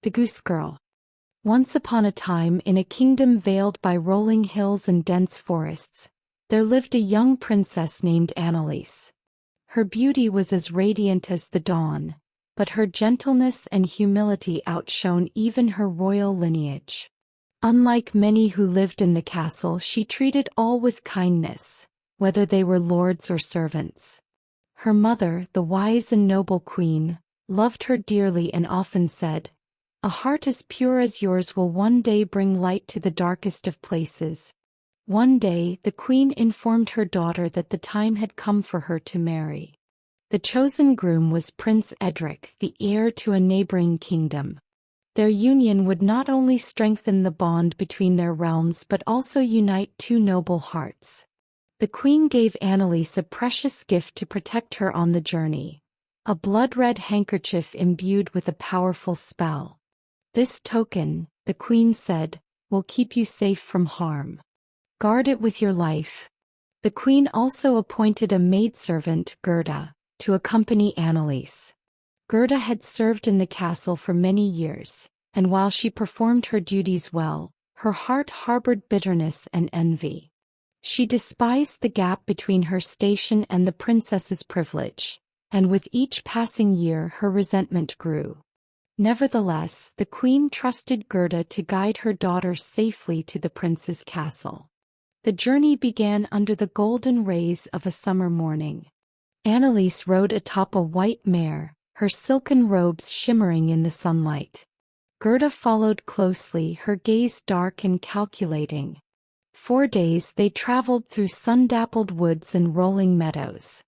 The Goose Girl. Once upon a time, in a kingdom veiled by rolling hills and dense forests, there lived a young princess named Annalise. Her beauty was as radiant as the dawn, but her gentleness and humility outshone even her royal lineage. Unlike many who lived in the castle, she treated all with kindness, whether they were lords or servants. Her mother, the wise and noble queen, loved her dearly and often said, "A heart as pure as yours will one day bring light to the darkest of places." One day, the queen informed her daughter that the time had come for her to marry. The chosen groom was Prince Edric, the heir to a neighboring kingdom. Their union would not only strengthen the bond between their realms but also unite two noble hearts. The queen gave Annalise a precious gift to protect her on the journey, a blood-red handkerchief imbued with a powerful spell. "This token," the queen said, "will keep you safe from harm. Guard it with your life." The queen also appointed a maidservant, Gerda, to accompany Annalise. Gerda had served in the castle for many years, and while she performed her duties well, her heart harbored bitterness and envy. She despised the gap between her station and the princess's privilege, and with each passing year her resentment grew. Nevertheless, the queen trusted Gerda to guide her daughter safely to the prince's castle. The journey began under the golden rays of a summer morning. Annalise rode atop a white mare, her silken robes shimmering in the sunlight. Gerda followed closely, her gaze dark and calculating. 4 days they traveled through sun-dappled woods and rolling meadows.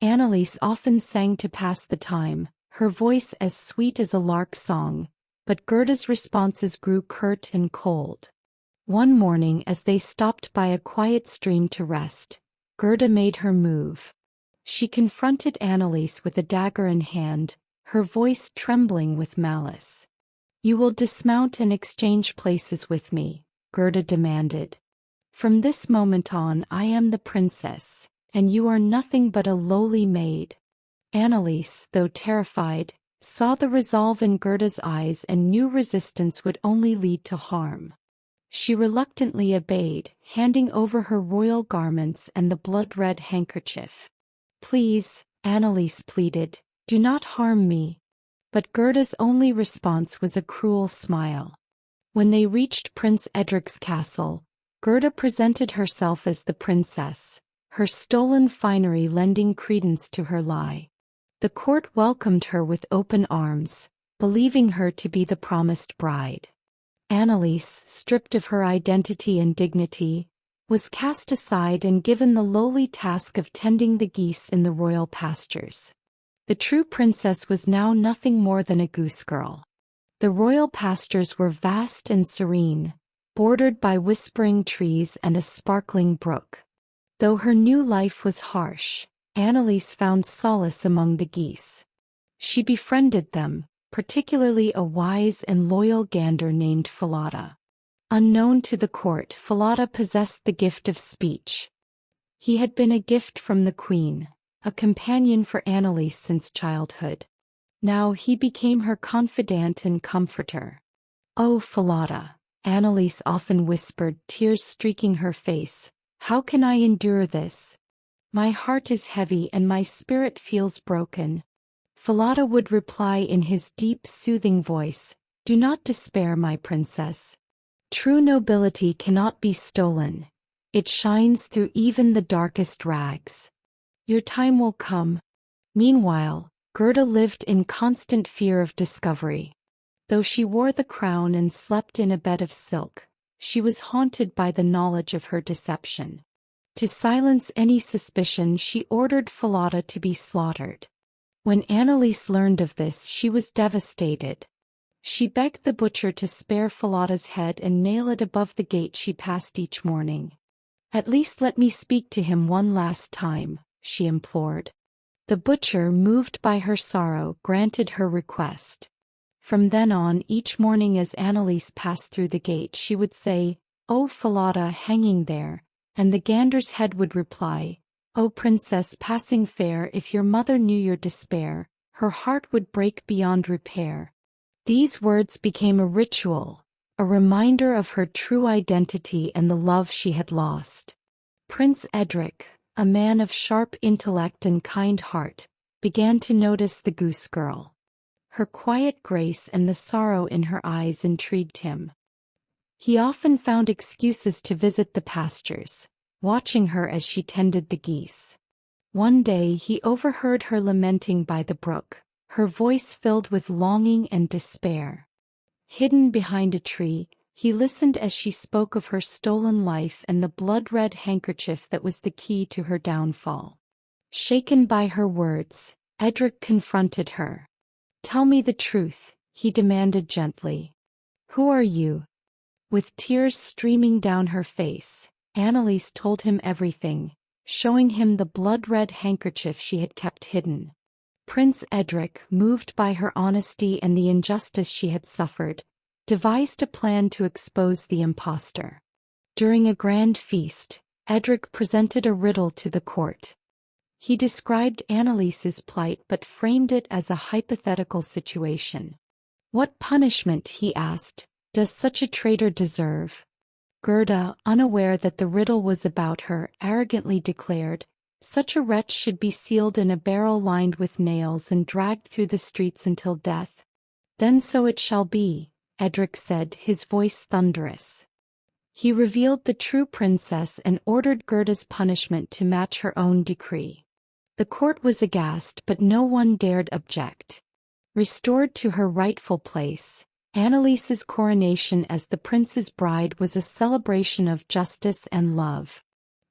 Annalise often sang to pass the time, her voice as sweet as a lark's song, but Gerda's responses grew curt and cold. One morning, as they stopped by a quiet stream to rest, Gerda made her move. She confronted Annalise with a dagger in hand, her voice trembling with malice. "You will dismount and exchange places with me," Gerda demanded. "From this moment on, I am the princess, and you are nothing but a lowly maid." Annalise, though terrified, saw the resolve in Gerda's eyes and knew resistance would only lead to harm. She reluctantly obeyed, handing over her royal garments and the blood-red handkerchief. "Please," Annalise pleaded, "do not harm me." But Gerda's only response was a cruel smile. When they reached Prince Edric's castle, Gerda presented herself as the princess, her stolen finery lending credence to her lie. The court welcomed her with open arms, believing her to be the promised bride. Annalise, stripped of her identity and dignity, was cast aside and given the lowly task of tending the geese in the royal pastures. The true princess was now nothing more than a goose girl. The royal pastures were vast and serene, bordered by whispering trees and a sparkling brook. Though her new life was harsh, Annalise found solace among the geese. She befriended them, particularly a wise and loyal gander named Falada. Unknown to the court, Falada possessed the gift of speech. He had been a gift from the queen, a companion for Annalise since childhood. Now he became her confidant and comforter. "Oh, Falada," Annalise often whispered, tears streaking her face, "how can I endure this? My heart is heavy and my spirit feels broken." Falada would reply in his deep, soothing voice, "Do not despair, my princess. True nobility cannot be stolen. It shines through even the darkest rags. Your time will come." Meanwhile, Gerda lived in constant fear of discovery. Though she wore the crown and slept in a bed of silk, she was haunted by the knowledge of her deception. To silence any suspicion, she ordered Falada to be slaughtered. When Annalise learned of this, she was devastated. She begged the butcher to spare Falada's head and nail it above the gate she passed each morning. "At least let me speak to him one last time," she implored. The butcher, moved by her sorrow, granted her request. From then on, each morning as Annalise passed through the gate, she would say, "O Falada, hanging there," and the gander's head would reply, "O princess passing fair, if your mother knew your despair, her heart would break beyond repair." These words became a ritual, a reminder of her true identity and the love she had lost. Prince Edric, a man of sharp intellect and kind heart, began to notice the goose girl. Her quiet grace and the sorrow in her eyes intrigued him. He often found excuses to visit the pastures, watching her as she tended the geese. One day he overheard her lamenting by the brook, her voice filled with longing and despair. Hidden behind a tree, he listened as she spoke of her stolen life and the blood-red handkerchief that was the key to her downfall. Shaken by her words, Edric confronted her. "Tell me the truth," he demanded gently. "Who are you?" With tears streaming down her face, Annalise told him everything, showing him the blood-red handkerchief she had kept hidden. Prince Edric, moved by her honesty and the injustice she had suffered, devised a plan to expose the impostor. During a grand feast, Edric presented a riddle to the court. He described Annalise's plight but framed it as a hypothetical situation. "What punishment," he asked, "does such a traitor deserve?" Gerda, unaware that the riddle was about her, arrogantly declared, "Such a wretch should be sealed in a barrel lined with nails and dragged through the streets until death." "Then so it shall be," Edric said, his voice thunderous. He revealed the true princess and ordered Gerda's punishment to match her own decree. The court was aghast, but no one dared object. Restored to her rightful place, Annalise's coronation as the prince's bride was a celebration of justice and love.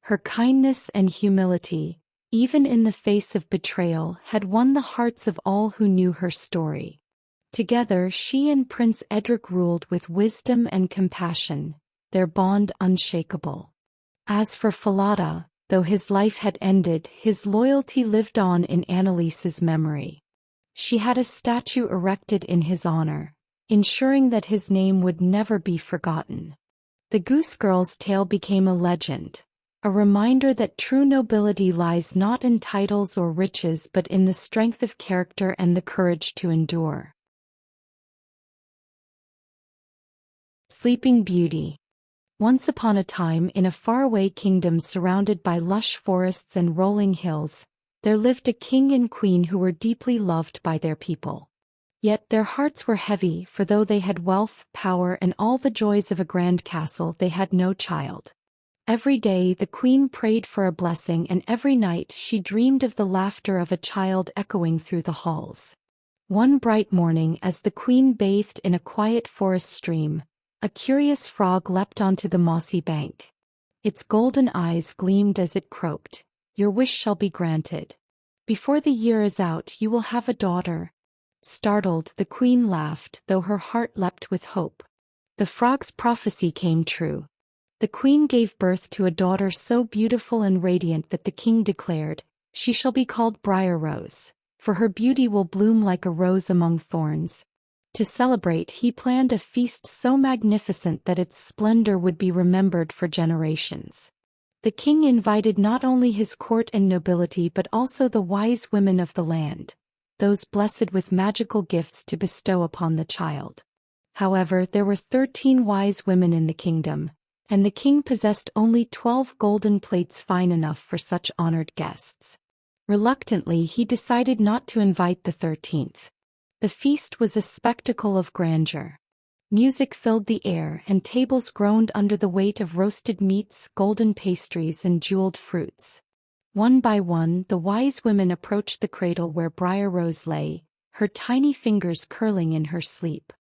Her kindness and humility, even in the face of betrayal, had won the hearts of all who knew her story. Together she and Prince Edric ruled with wisdom and compassion, their bond unshakable. As for Falada, though his life had ended, his loyalty lived on in Annalise's memory. She had a statue erected in his honor, ensuring that his name would never be forgotten. The Goose Girl's tale became a legend, a reminder that true nobility lies not in titles or riches but in the strength of character and the courage to endure. Sleeping Beauty. Once upon a time, in a faraway kingdom surrounded by lush forests and rolling hills, there lived a king and queen who were deeply loved by their people. Yet their hearts were heavy, for though they had wealth, power, and all the joys of a grand castle, they had no child. Every day the queen prayed for a blessing, and every night she dreamed of the laughter of a child echoing through the halls. One bright morning, as the queen bathed in a quiet forest stream, a curious frog leapt onto the mossy bank. Its golden eyes gleamed as it croaked, "Your wish shall be granted. Before the year is out you will have a daughter." Startled, the queen laughed, though her heart leapt with hope. The frog's prophecy came true. The queen gave birth to a daughter so beautiful and radiant that the king declared, "She shall be called Briar Rose, for her beauty will bloom like a rose among thorns." To celebrate, he planned a feast so magnificent that its splendor would be remembered for generations. The king invited not only his court and nobility but also the wise women of the land, those blessed with magical gifts to bestow upon the child. However, there were 13 wise women in the kingdom, and the king possessed only 12 golden plates fine enough for such honored guests. Reluctantly, he decided not to invite the 13th. The feast was a spectacle of grandeur. Music filled the air, and tables groaned under the weight of roasted meats, golden pastries, and jeweled fruits. One by one, the wise women approached the cradle where Briar Rose lay, her tiny fingers curling in her sleep.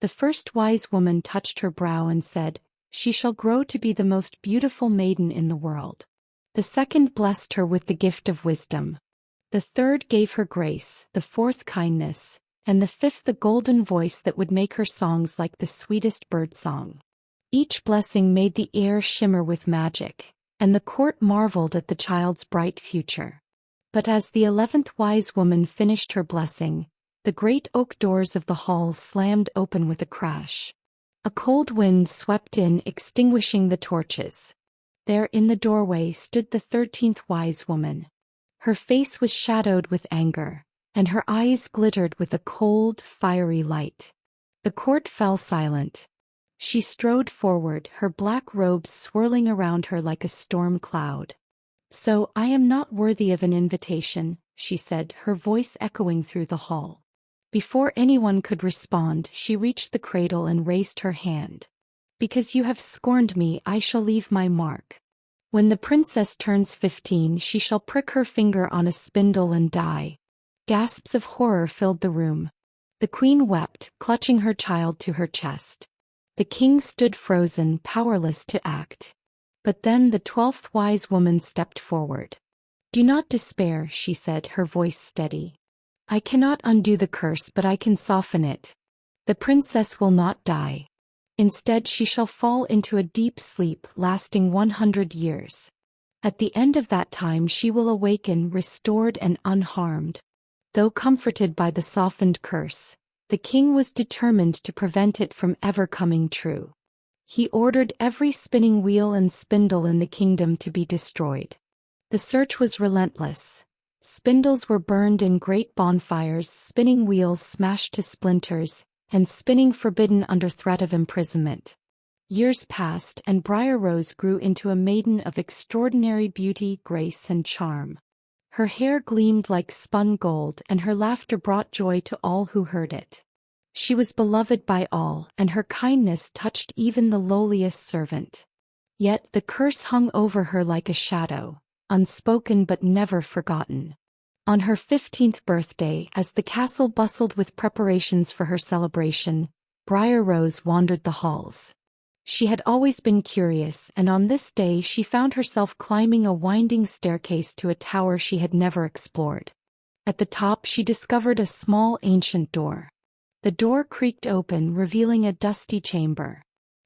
The first wise woman touched her brow and said, "She shall grow to be the most beautiful maiden in the world." The second blessed her with the gift of wisdom. The third gave her grace, the fourth kindness, and the fifth the golden voice that would make her songs like the sweetest bird song. Each blessing made the air shimmer with magic, and the court marveled at the child's bright future. But as the 11th wise woman finished her blessing, the great oak doors of the hall slammed open with a crash. A cold wind swept in, extinguishing the torches. There in the doorway stood the 13th wise woman. Her face was shadowed with anger, and her eyes glittered with a cold, fiery light. The court fell silent. She strode forward, her black robes swirling around her like a storm cloud. "So I am not worthy of an invitation," she said, her voice echoing through the hall. Before anyone could respond, she reached the cradle and raised her hand. "Because you have scorned me, I shall leave my mark. When the princess turns 15, she shall prick her finger on a spindle and die." Gasps of horror filled the room. The queen wept, clutching her child to her chest. The king stood frozen, powerless to act. But then the 12th wise woman stepped forward. "Do not despair," she said, her voice steady. "I cannot undo the curse, but I can soften it. The princess will not die. Instead, she shall fall into a deep sleep lasting 100 years. At the end of that time she will awaken restored and unharmed." Though comforted by the softened curse, the king was determined to prevent it from ever coming true. He ordered every spinning wheel and spindle in the kingdom to be destroyed. The search was relentless. Spindles were burned in great bonfires, spinning wheels smashed to splinters, and spinning forbidden under threat of imprisonment. Years passed, and Briar Rose grew into a maiden of extraordinary beauty, grace, and charm. Her hair gleamed like spun gold, and her laughter brought joy to all who heard it. She was beloved by all, and her kindness touched even the lowliest servant. Yet the curse hung over her like a shadow, unspoken but never forgotten. On her 15th birthday, as the castle bustled with preparations for her celebration, Briar Rose wandered the halls. She had always been curious, and on this day she found herself climbing a winding staircase to a tower she had never explored. At the top she discovered a small ancient door. The door creaked open, revealing a dusty chamber.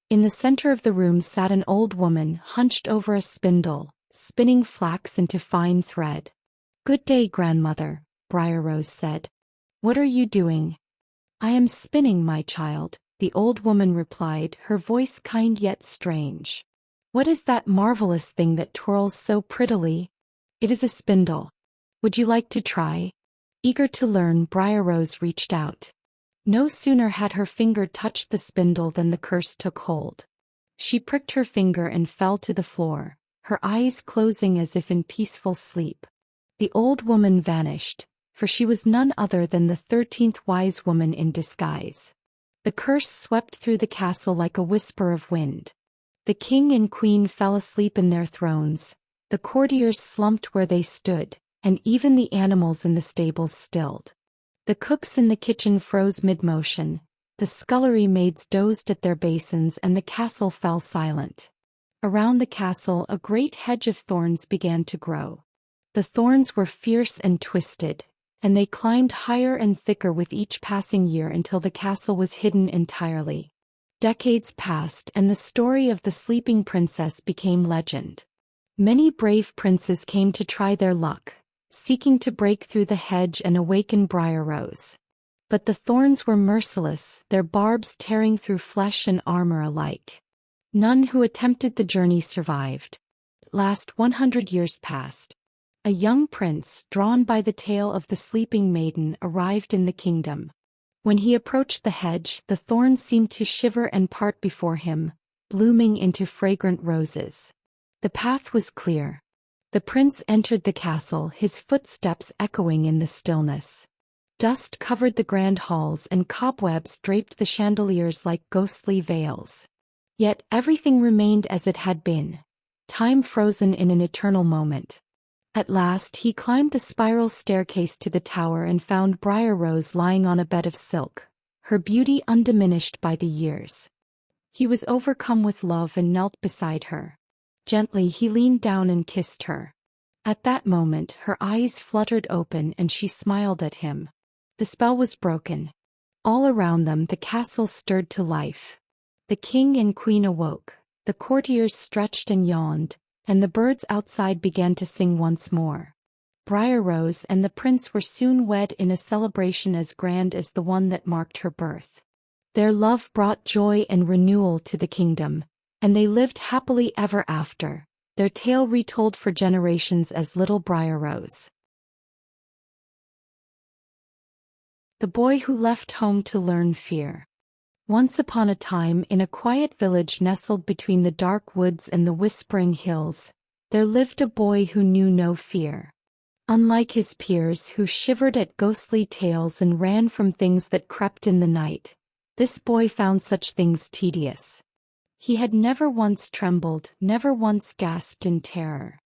In the center of the room sat an old woman, hunched over a spindle, spinning flax into fine thread. "Good day, grandmother," Briar Rose said. "What are you doing?" "I am spinning, my child," the old woman replied, her voice kind yet strange. "What is that marvelous thing that twirls so prettily?" "It is a spindle. Would you like to try?" Eager to learn, Briar Rose reached out. No sooner had her finger touched the spindle than the curse took hold. She pricked her finger and fell to the floor, her eyes closing as if in peaceful sleep. The old woman vanished, for she was none other than the 13th wise woman in disguise. The curse swept through the castle like a whisper of wind. The king and queen fell asleep in their thrones, the courtiers slumped where they stood, and even the animals in the stables stilled. The cooks in the kitchen froze mid-motion, the scullery maids dozed at their basins, and the castle fell silent. Around the castle a great hedge of thorns began to grow. The thorns were fierce and twisted, and they climbed higher and thicker with each passing year until the castle was hidden entirely. Decades passed, and the story of the sleeping princess became legend. Many brave princes came to try their luck, seeking to break through the hedge and awaken Briar Rose. But the thorns were merciless, their barbs tearing through flesh and armor alike. None who attempted the journey survived. At last 100 years passed. A young prince, drawn by the tale of the sleeping maiden, arrived in the kingdom. When he approached the hedge, the thorns seemed to shiver and part before him, blooming into fragrant roses. The path was clear. The prince entered the castle, his footsteps echoing in the stillness. Dust covered the grand halls and cobwebs draped the chandeliers like ghostly veils. Yet everything remained as it had been, time frozen in an eternal moment. At last he climbed the spiral staircase to the tower and found Briar Rose lying on a bed of silk, her beauty undiminished by the years. He was overcome with love and knelt beside her. Gently he leaned down and kissed her. At that moment her eyes fluttered open and she smiled at him. The spell was broken. All around them the castle stirred to life. The king and queen awoke, the courtiers stretched and yawned, and the birds outside began to sing once more. Briar Rose and the prince were soon wed in a celebration as grand as the one that marked her birth. Their love brought joy and renewal to the kingdom, and they lived happily ever after, their tale retold for generations as Little Briar Rose. The boy who left home to learn fear. Once upon a time in a quiet village nestled between the dark woods and the whispering hills, there lived a boy who knew no fear. Unlike his peers who shivered at ghostly tales and ran from things that crept in the night, this boy found such things tedious. He had never once trembled, never once gasped in terror.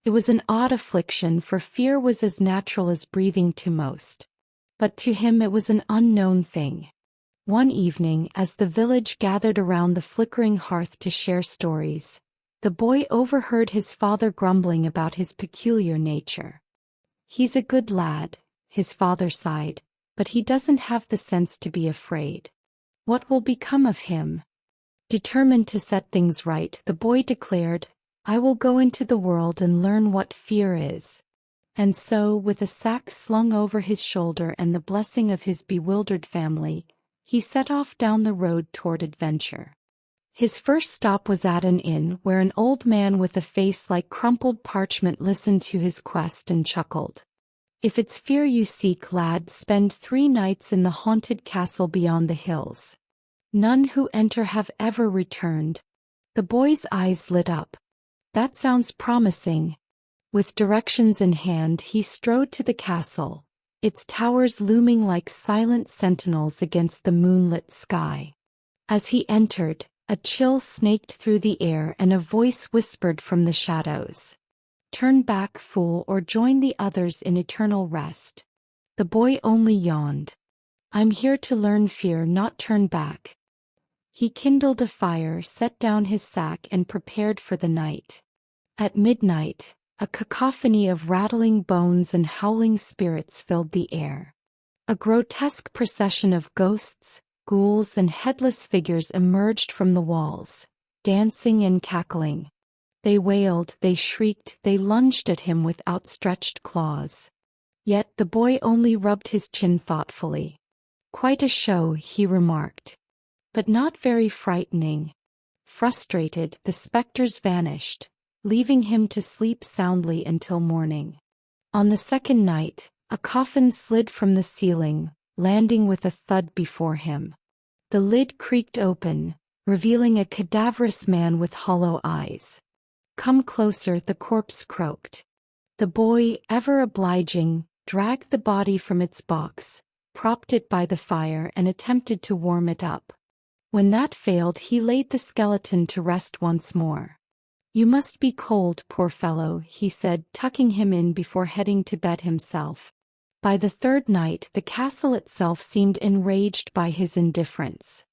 It was an odd affliction, for fear was as natural as breathing to most. But to him it was an unknown thing. One evening, as the village gathered around the flickering hearth to share stories, the boy overheard his father grumbling about his peculiar nature. "He's a good lad," his father sighed, "but he doesn't have the sense to be afraid. What will become of him?" Determined to set things right, the boy declared, "I will go into the world and learn what fear is." And so, with a sack slung over his shoulder and the blessing of his bewildered family, he set off down the road toward adventure. His first stop was at an inn where an old man with a face like crumpled parchment listened to his quest and chuckled. "If it's fear you seek, lad, spend 3 nights in the haunted castle beyond the hills. None who enter have ever returned." The boy's eyes lit up. That sounds promising. With directions in hand, he strode to the castle, its towers looming like silent sentinels against the moonlit sky. As he entered, a chill snaked through the air and a voice whispered from the shadows, "Turn back, fool, or join the others in eternal rest." The boy only yawned. "I'm here to learn fear, not turn back." He kindled a fire, set down his sack, and prepared for the night. At midnight, a cacophony of rattling bones and howling spirits filled the air. A grotesque procession of ghosts, ghouls, and headless figures emerged from the walls, dancing and cackling. They wailed, they shrieked, they lunged at him with outstretched claws. Yet the boy only rubbed his chin thoughtfully. "Quite a show," he remarked. "But not very frightening." Frustrated, the specters vanished, leaving him to sleep soundly until morning. On the second night, a coffin slid from the ceiling, landing with a thud before him. The lid creaked open, revealing a cadaverous man with hollow eyes. "Come closer," the corpse croaked. The boy, ever obliging, dragged the body from its box, propped it by the fire, and attempted to warm it up. When that failed, he laid the skeleton to rest once more. "You must be cold, poor fellow," he said, tucking him in before heading to bed himself. By the third night, the castle itself seemed enraged by his indifference.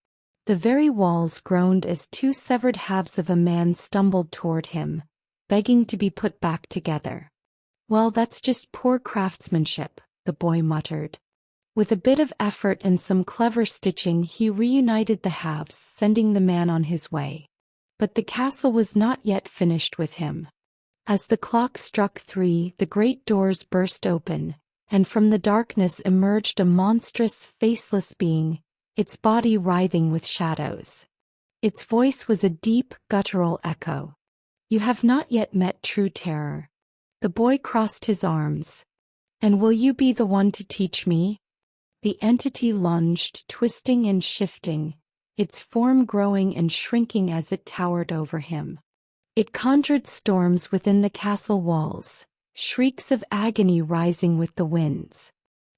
The very walls groaned as 2 severed halves of a man stumbled toward him, begging to be put back together. "Well, that's just poor craftsmanship," the boy muttered. With a bit of effort and some clever stitching, he reunited the halves, sending the man on his way. But the castle was not yet finished with him. As the clock struck 3, the great doors burst open, and from the darkness emerged a monstrous, faceless being, its body writhing with shadows. Its voice was a deep, guttural echo. "You have not yet met true terror." The boy crossed his arms. "And will you be the one to teach me?" The entity lunged, twisting and shifting, its form growing and shrinking as it towered over him. It conjured storms within the castle walls, shrieks of agony rising with the winds.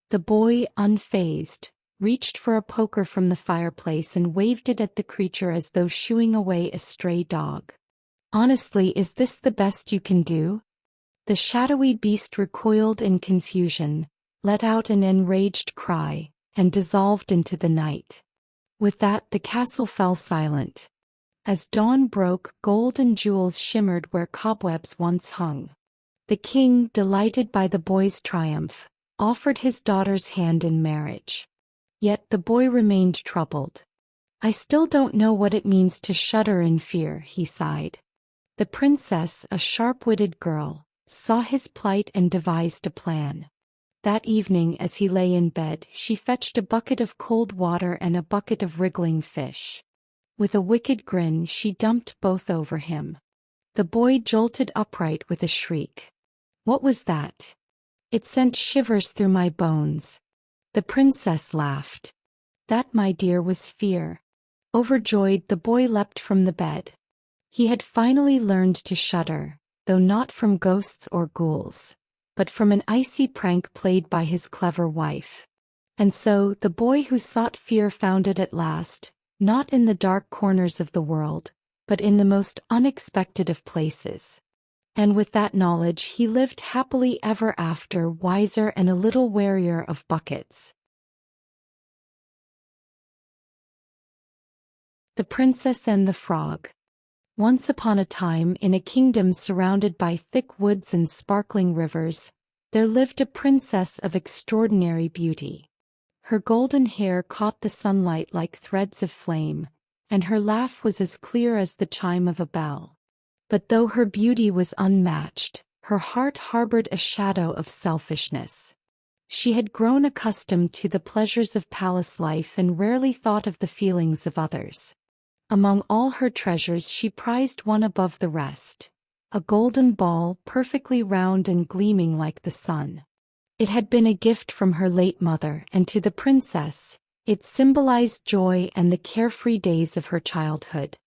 The boy, unfazed, reached for a poker from the fireplace and waved it at the creature as though shooing away a stray dog. "Honestly, is this the best you can do?" The shadowy beast recoiled in confusion, let out an enraged cry, and dissolved into the night. With that, the castle fell silent. As dawn broke, gold and jewels shimmered where cobwebs once hung. The king, delighted by the boy's triumph, offered his daughter's hand in marriage. Yet the boy remained troubled. "I still don't know what it means to shudder in fear," he sighed. The princess, a sharp-witted girl, saw his plight and devised a plan. That evening, as he lay in bed, she fetched a bucket of cold water and a bucket of wriggling fish. With a wicked grin, she dumped both over him. The boy jolted upright with a shriek. "What was that?" "It sent shivers through my bones." The princess laughed. "That, my dear, was fear. Overjoyed, the boy leapt from the bed. He had finally learned to shudder, though not from ghosts or ghouls, but from an icy prank played by his clever wife. And so, the boy who sought fear found it at last, not in the dark corners of the world, but in the most unexpected of places. And with that knowledge he lived happily ever after, wiser and a little warier of buckets. The Princess and the Frog. Once upon a time, in a kingdom surrounded by thick woods and sparkling rivers, there lived a princess of extraordinary beauty. Her golden hair caught the sunlight like threads of flame, and her laugh was as clear as the chime of a bell. But though her beauty was unmatched, her heart harbored a shadow of selfishness. She had grown accustomed to the pleasures of palace life and rarely thought of the feelings of others. Among all her treasures she prized one above the rest, a golden ball perfectly round and gleaming like the sun. It had been a gift from her late mother, and to the princess, it symbolized joy and the carefree days of her childhood.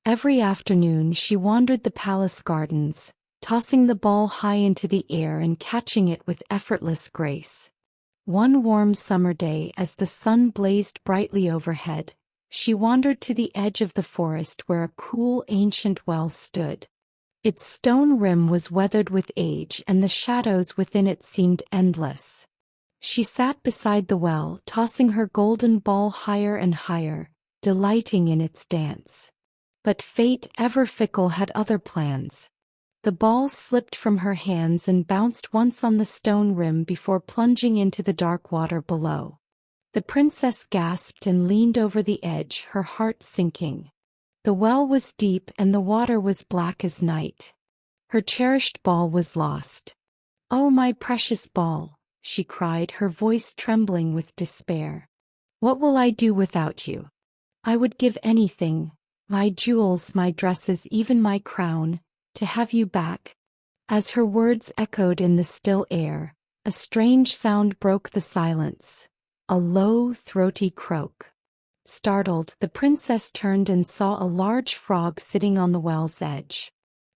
Every afternoon she wandered the palace gardens, tossing the ball high into the air and catching it with effortless grace. One warm summer day, as the sun blazed brightly overhead, she wandered to the edge of the forest where a cool ancient well stood. Its stone rim was weathered with age, and the shadows within it seemed endless. She sat beside the well, tossing her golden ball higher and higher, delighting in its dance. But fate, ever fickle, had other plans. The ball slipped from her hands and bounced once on the stone rim before plunging into the dark water below. The princess gasped and leaned over the edge, her heart sinking. The well was deep and the water was black as night. Her cherished ball was lost. "Oh, my precious ball," she cried, her voice trembling with despair. "What will I do without you? I would give anything, my jewels, my dresses, even my crown, to have you back." As her words echoed in the still air, a strange sound broke the silence, a low, throaty croak. Startled, the princess turned and saw a large frog sitting on the well's edge.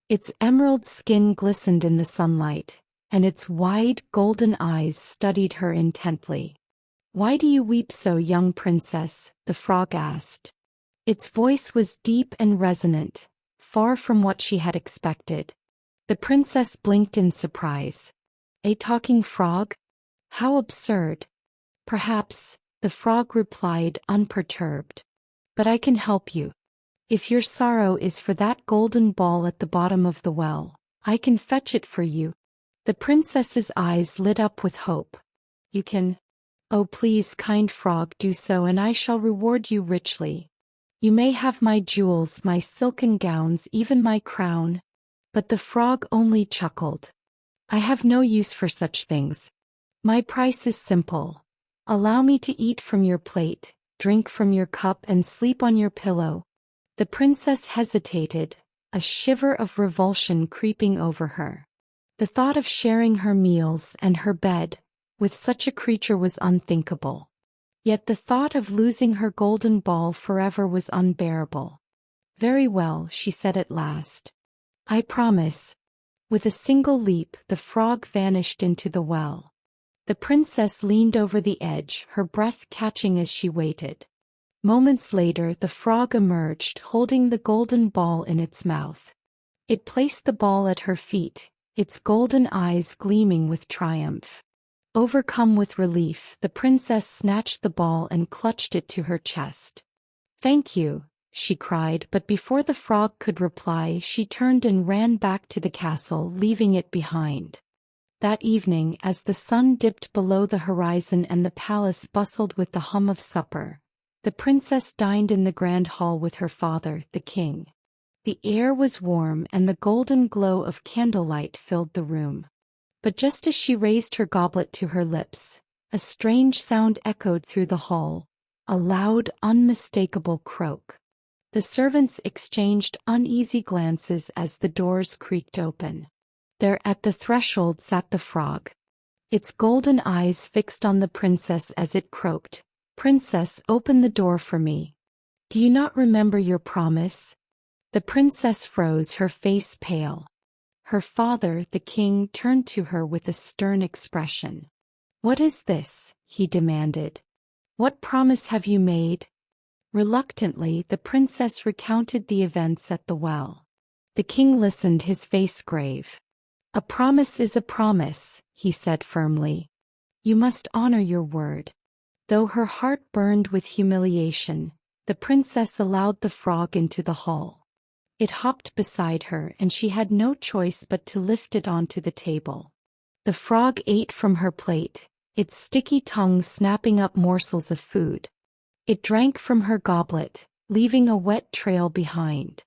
Its emerald skin glistened in the sunlight, and its wide, golden eyes studied her intently. "Why do you weep so, young princess?" the frog asked. Its voice was deep and resonant, far from what she had expected. The princess blinked in surprise. "A talking frog? How absurd!" "Perhaps," the frog replied, unperturbed. "But I can help you. If your sorrow is for that golden ball at the bottom of the well, I can fetch it for you." The princess's eyes lit up with hope. "You can? Oh, please, kind frog, do so, and I shall reward you richly. You may have my jewels, my silken gowns, even my crown." But the frog only chuckled. "I have no use for such things. My price is simple. Allow me to eat from your plate, drink from your cup, and sleep on your pillow." The princess hesitated, a shiver of revulsion creeping over her. The thought of sharing her meals and her bed with such a creature was unthinkable. Yet the thought of losing her golden ball forever was unbearable. "Very well," she said at last. "I promise." With a single leap, the frog vanished into the well. The princess leaned over the edge, her breath catching as she waited. Moments later, the frog emerged, holding the golden ball in its mouth. It placed the ball at her feet, its golden eyes gleaming with triumph. Overcome with relief, the princess snatched the ball and clutched it to her chest. "Thank you," she cried, but before the frog could reply, she turned and ran back to the castle, leaving it behind. That evening, as the sun dipped below the horizon and the palace bustled with the hum of supper, the princess dined in the grand hall with her father, the king. The air was warm and the golden glow of candlelight filled the room. But just as she raised her goblet to her lips, a strange sound echoed through the hall, a loud, unmistakable croak. The servants exchanged uneasy glances as the doors creaked open. There at the threshold sat the frog, its golden eyes fixed on the princess as it croaked, "Princess, open the door for me." Do you not remember your promise? The princess froze, her face pale. Her father, the king, turned to her with a stern expression. What is this? He demanded. What promise have you made? Reluctantly, the princess recounted the events at the well. The king listened, his face grave. A promise is a promise, he said firmly. You must honor your word. Though her heart burned with humiliation, the princess allowed the frog into the hall. It hopped beside her, and she had no choice but to lift it onto the table. The frog ate from her plate, its sticky tongue snapping up morsels of food. It drank from her goblet, leaving a wet trail behind.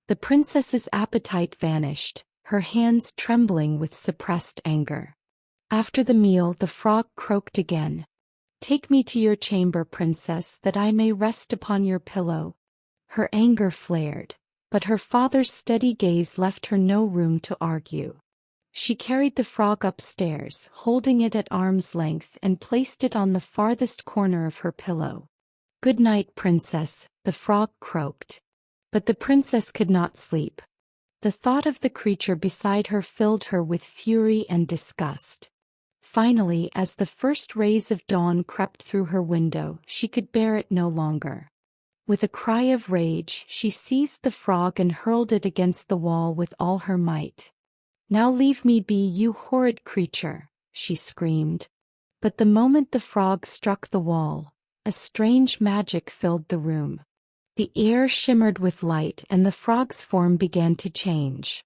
The princess's appetite vanished, her hands trembling with suppressed anger. After the meal, the frog croaked again. Take me to your chamber, princess, that I may rest upon your pillow. Her anger flared, but her father's steady gaze left her no room to argue. She carried the frog upstairs, holding it at arm's length, and placed it on the farthest corner of her pillow. Good night, princess, the frog croaked. But the princess could not sleep. The thought of the creature beside her filled her with fury and disgust. Finally, as the first rays of dawn crept through her window, she could bear it no longer. With a cry of rage, she seized the frog and hurled it against the wall with all her might. Now leave me be, you horrid creature, she screamed. But the moment the frog struck the wall, a strange magic filled the room. The air shimmered with light, and the frog's form began to change.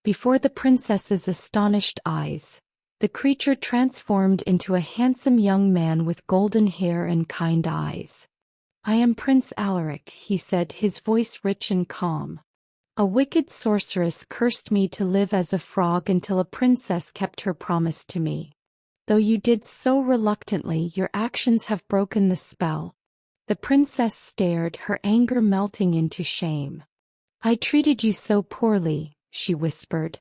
Before the princess's astonished eyes, the creature transformed into a handsome young man with golden hair and kind eyes. I am Prince Alaric, he said, his voice rich and calm. A wicked sorceress cursed me to live as a frog until a princess kept her promise to me. Though you did so reluctantly, your actions have broken the spell. The princess stared, her anger melting into shame. I treated you so poorly, she whispered.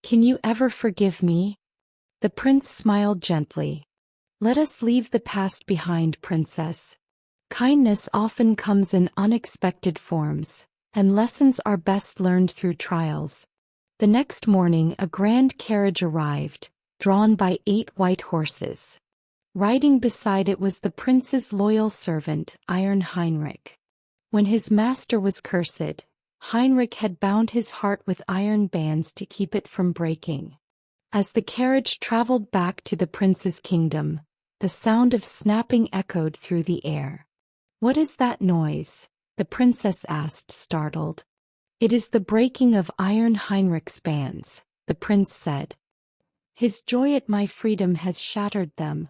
Can you ever forgive me? The prince smiled gently. Let us leave the past behind, princess. Kindness often comes in unexpected forms, and lessons are best learned through trials. The next morning a grand carriage arrived, drawn by 8 white horses. Riding beside it was the prince's loyal servant, Iron Heinrich. When his master was cursed, Heinrich had bound his heart with iron bands to keep it from breaking. As the carriage traveled back to the prince's kingdom, the sound of snapping echoed through the air. What is that noise? The princess asked, startled. It is the breaking of Iron Heinrich's bands, the prince said. His joy at my freedom has shattered them.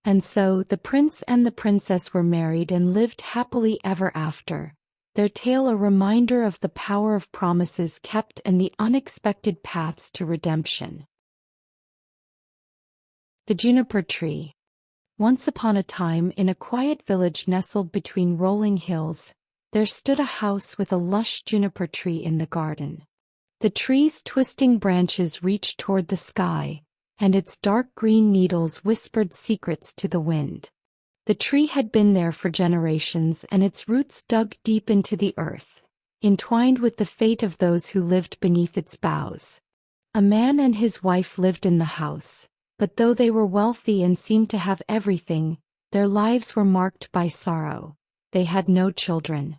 And so the prince and the princess were married and lived happily ever after, their tale a reminder of the power of promises kept and the unexpected paths to redemption. The Juniper Tree. Once upon a time, in a quiet village nestled between rolling hills, there stood a house with a lush juniper tree in the garden. The tree's twisting branches reached toward the sky, and its dark green needles whispered secrets to the wind. The tree had been there for generations, and its roots dug deep into the earth, entwined with the fate of those who lived beneath its boughs. A man and his wife lived in the house, but though they were wealthy and seemed to have everything, their lives were marked by sorrow. They had no children.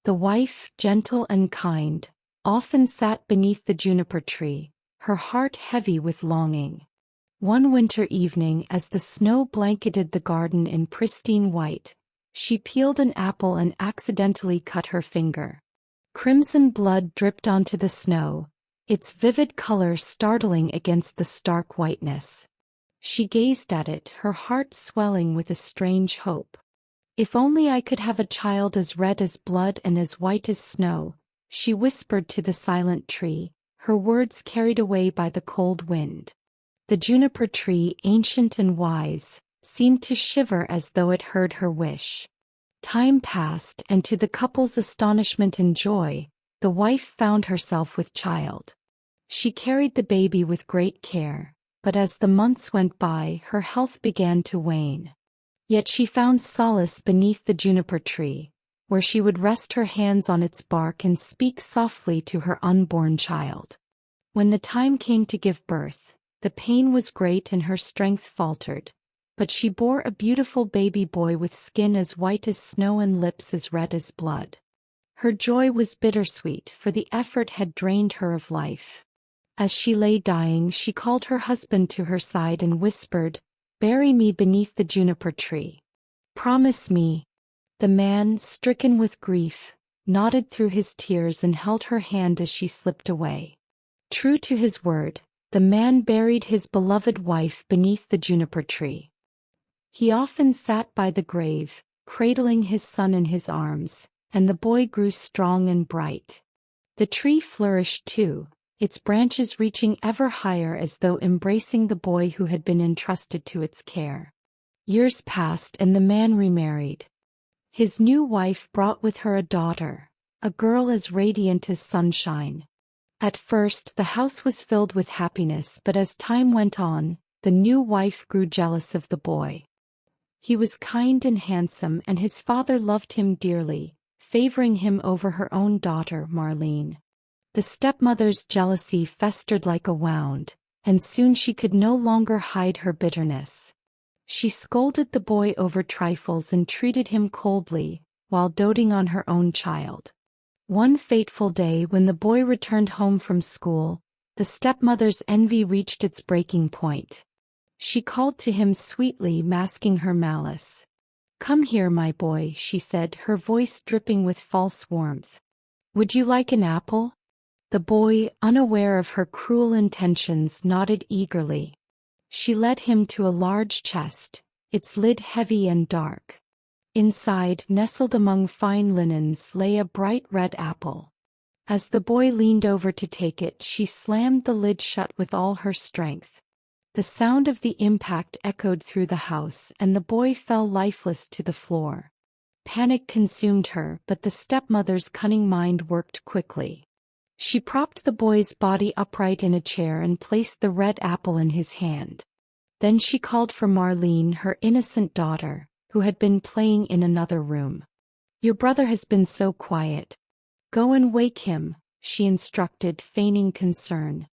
The wife, gentle and kind, often sat beneath the juniper tree, her heart heavy with longing. One winter evening, as the snow blanketed the garden in pristine white, she peeled an apple and accidentally cut her finger. Crimson blood dripped onto the snow, its vivid color startling against the stark whiteness. She gazed at it, her heart swelling with a strange hope. If only I could have a child as red as blood and as white as snow, she whispered to the silent tree, her words carried away by the cold wind. The juniper tree, ancient and wise, seemed to shiver as though it heard her wish. Time passed, and to the couple's astonishment and joy, the wife found herself with child. She carried the baby with great care, but as the months went by, her health began to wane. Yet she found solace beneath the juniper tree, where she would rest her hands on its bark and speak softly to her unborn child. When the time came to give birth, the pain was great and her strength faltered, but she bore a beautiful baby boy with skin as white as snow and lips as red as blood. Her joy was bittersweet, for the effort had drained her of life. As she lay dying, she called her husband to her side and whispered, "Bury me beneath the juniper tree. Promise me." The man, stricken with grief, nodded through his tears and held her hand as she slipped away. True to his word, the man buried his beloved wife beneath the juniper tree. He often sat by the grave, cradling his son in his arms, and the boy grew strong and bright. The tree flourished too, its branches reaching ever higher as though embracing the boy who had been entrusted to its care. Years passed and the man remarried. His new wife brought with her a daughter, a girl as radiant as sunshine. At first the house was filled with happiness, but as time went on, the new wife grew jealous of the boy. He was kind and handsome, and his father loved him dearly, favoring him over her own daughter, Marlene. The stepmother's jealousy festered like a wound, and soon she could no longer hide her bitterness. She scolded the boy over trifles and treated him coldly, while doting on her own child. One fateful day when the boy returned home from school, the stepmother's envy reached its breaking point. She called to him sweetly, masking her malice. "Come here, my boy," she said, her voice dripping with false warmth. "Would you like an apple?" The boy, unaware of her cruel intentions, nodded eagerly. She led him to a large chest, its lid heavy and dark. Inside, nestled among fine linens, lay a bright red apple. As the boy leaned over to take it, she slammed the lid shut with all her strength. The sound of the impact echoed through the house, and the boy fell lifeless to the floor. Panic consumed her, but the stepmother's cunning mind worked quickly. She propped the boy's body upright in a chair and placed the red apple in his hand. Then she called for Marlene, her innocent daughter, who had been playing in another room. "Your brother has been so quiet. Go and wake him," she instructed, feigning concern.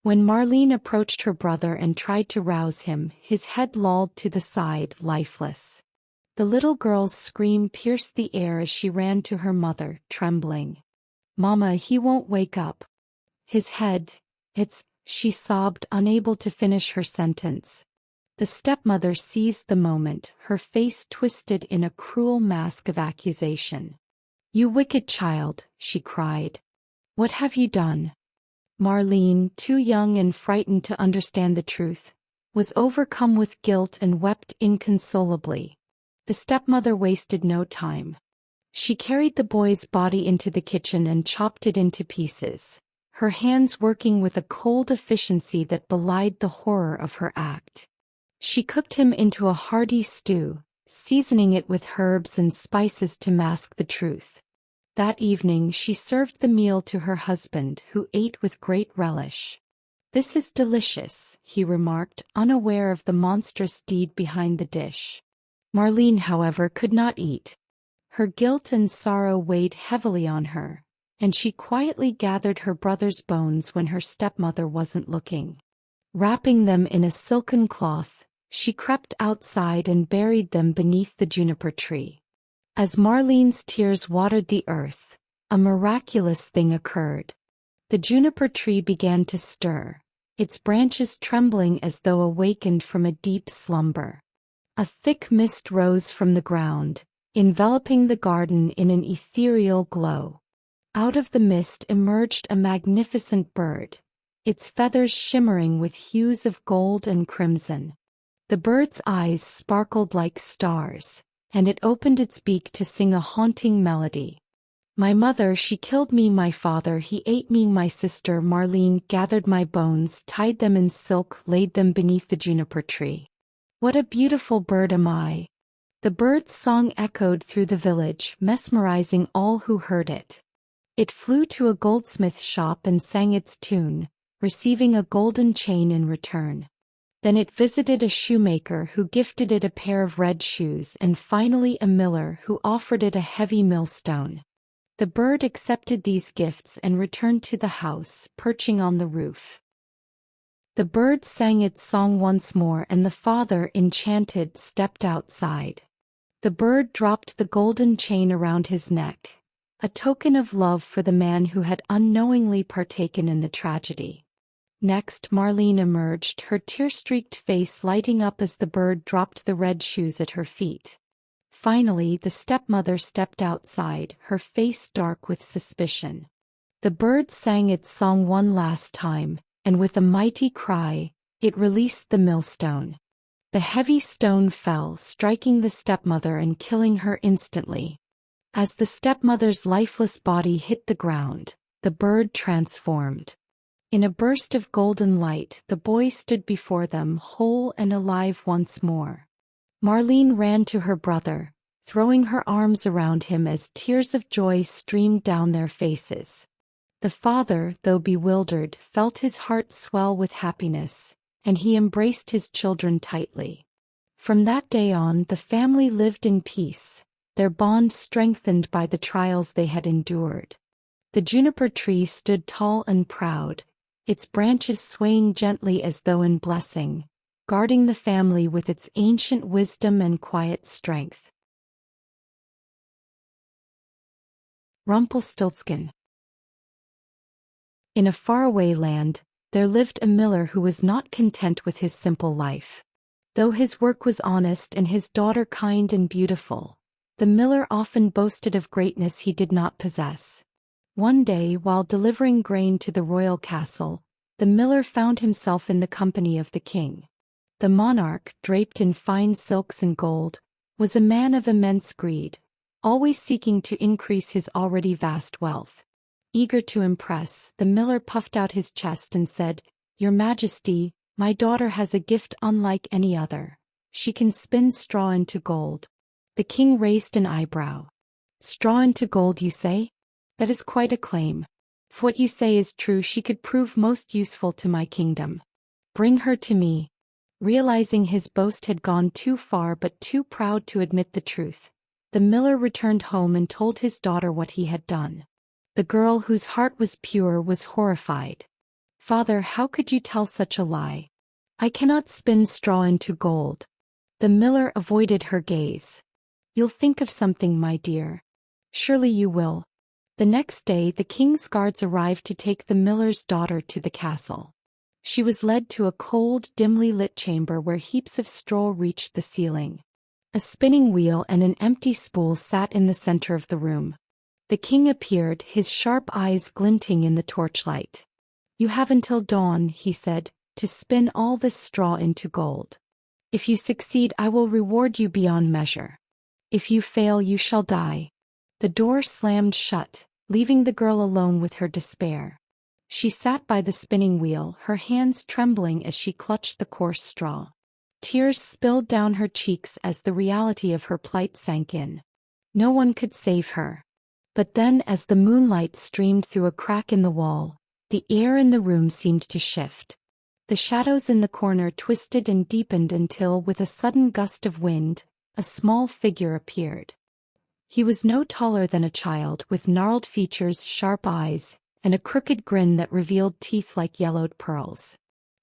When Marlene approached her brother and tried to rouse him, his head lolled to the side, lifeless. The little girl's scream pierced the air as she ran to her mother, trembling. "Mama, he won't wake up. His head, she sobbed, unable to finish her sentence. The stepmother seized the moment, her face twisted in a cruel mask of accusation. "You wicked child," she cried. "What have you done?" Marlene, too young and frightened to understand the truth, was overcome with guilt and wept inconsolably. The stepmother wasted no time. She carried the boy's body into the kitchen and chopped it into pieces, her hands working with a cold efficiency that belied the horror of her act. She cooked him into a hearty stew, seasoning it with herbs and spices to mask the truth. That evening she served the meal to her husband, who ate with great relish. "This is delicious," he remarked, unaware of the monstrous deed behind the dish. Marlene, however, could not eat. Her guilt and sorrow weighed heavily on her, and she quietly gathered her brother's bones when her stepmother wasn't looking. Wrapping them in a silken cloth, she crept outside and buried them beneath the juniper tree. As Marlene's tears watered the earth, a miraculous thing occurred. The juniper tree began to stir, its branches trembling as though awakened from a deep slumber. A thick mist rose from the ground, enveloping the garden in an ethereal glow. Out of the mist emerged a magnificent bird, its feathers shimmering with hues of gold and crimson. The bird's eyes sparkled like stars, and it opened its beak to sing a haunting melody. "My mother, she killed me, my father, he ate me, my sister." Marlene gathered my bones, tied them in silk, laid them beneath the juniper tree. "What a beautiful bird am I!" The bird's song echoed through the village, mesmerizing all who heard it. It flew to a goldsmith's shop and sang its tune, receiving a golden chain in return. Then it visited a shoemaker who gifted it a pair of red shoes, and finally a miller who offered it a heavy millstone. The bird accepted these gifts and returned to the house, perching on the roof. The bird sang its song once more, and the father, enchanted, stepped outside. The bird dropped the golden chain around his neck, a token of love for the man who had unknowingly partaken in the tragedy. Next, Marlene emerged, her tear-streaked face lighting up as the bird dropped the red shoes at her feet. Finally, the stepmother stepped outside, her face dark with suspicion. The bird sang its song one last time, and with a mighty cry, it released the millstone. The heavy stone fell, striking the stepmother and killing her instantly. As the stepmother's lifeless body hit the ground, the bird transformed. In a burst of golden light, the boy stood before them, whole and alive once more. Marlene ran to her brother, throwing her arms around him as tears of joy streamed down their faces. The father, though bewildered, felt his heart swell with happiness, and he embraced his children tightly. From that day on, the family lived in peace, their bond strengthened by the trials they had endured. The juniper tree stood tall and proud, its branches swaying gently as though in blessing, guarding the family with its ancient wisdom and quiet strength. Rumpelstiltskin. In a faraway land, there lived a miller who was not content with his simple life. Though his work was honest and his daughter kind and beautiful, the miller often boasted of greatness he did not possess. One day, while delivering grain to the royal castle, the miller found himself in the company of the king. The monarch, draped in fine silks and gold, was a man of immense greed, always seeking to increase his already vast wealth. Eager to impress, the miller puffed out his chest and said, "Your Majesty, my daughter has a gift unlike any other. She can spin straw into gold." The king raised an eyebrow. "Straw into gold, you say? That is quite a claim. If what you say is true, she could prove most useful to my kingdom. Bring her to me." Realizing his boast had gone too far but too proud to admit the truth, the miller returned home and told his daughter what he had done. The girl, whose heart was pure, was horrified. "Father, how could you tell such a lie? I cannot spin straw into gold." The miller avoided her gaze. "You'll think of something, my dear. Surely you will." The next day, the king's guards arrived to take the miller's daughter to the castle. She was led to a cold, dimly lit chamber where heaps of straw reached the ceiling. A spinning wheel and an empty spool sat in the center of the room. The king appeared, his sharp eyes glinting in the torchlight. "You have until dawn," he said, "to spin all this straw into gold. If you succeed, I will reward you beyond measure. If you fail, you shall die." The door slammed shut, leaving the girl alone with her despair. She sat by the spinning wheel, her hands trembling as she clutched the coarse straw. Tears spilled down her cheeks as the reality of her plight sank in. No one could save her. But then, as the moonlight streamed through a crack in the wall, the air in the room seemed to shift. The shadows in the corner twisted and deepened until, with a sudden gust of wind, a small figure appeared. He was no taller than a child, with gnarled features, sharp eyes, and a crooked grin that revealed teeth like yellowed pearls.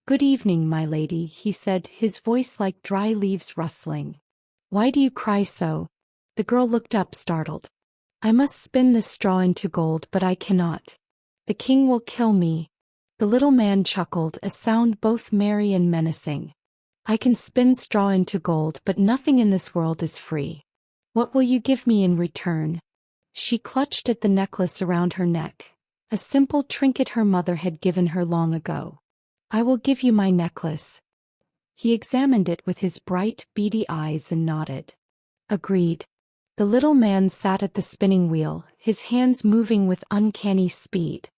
"Good evening, my lady," he said, his voice like dry leaves rustling. "Why do you cry so?" The girl looked up, startled. "I must spin this straw into gold, but I cannot. The king will kill me." The little man chuckled, a sound both merry and menacing. "I can spin straw into gold, but nothing in this world is free. What will you give me in return?" She clutched at the necklace around her neck, a simple trinket her mother had given her long ago. "I will give you my necklace." He examined it with his bright, beady eyes and nodded. "Agreed." The little man sat at the spinning wheel, his hands moving with uncanny speed.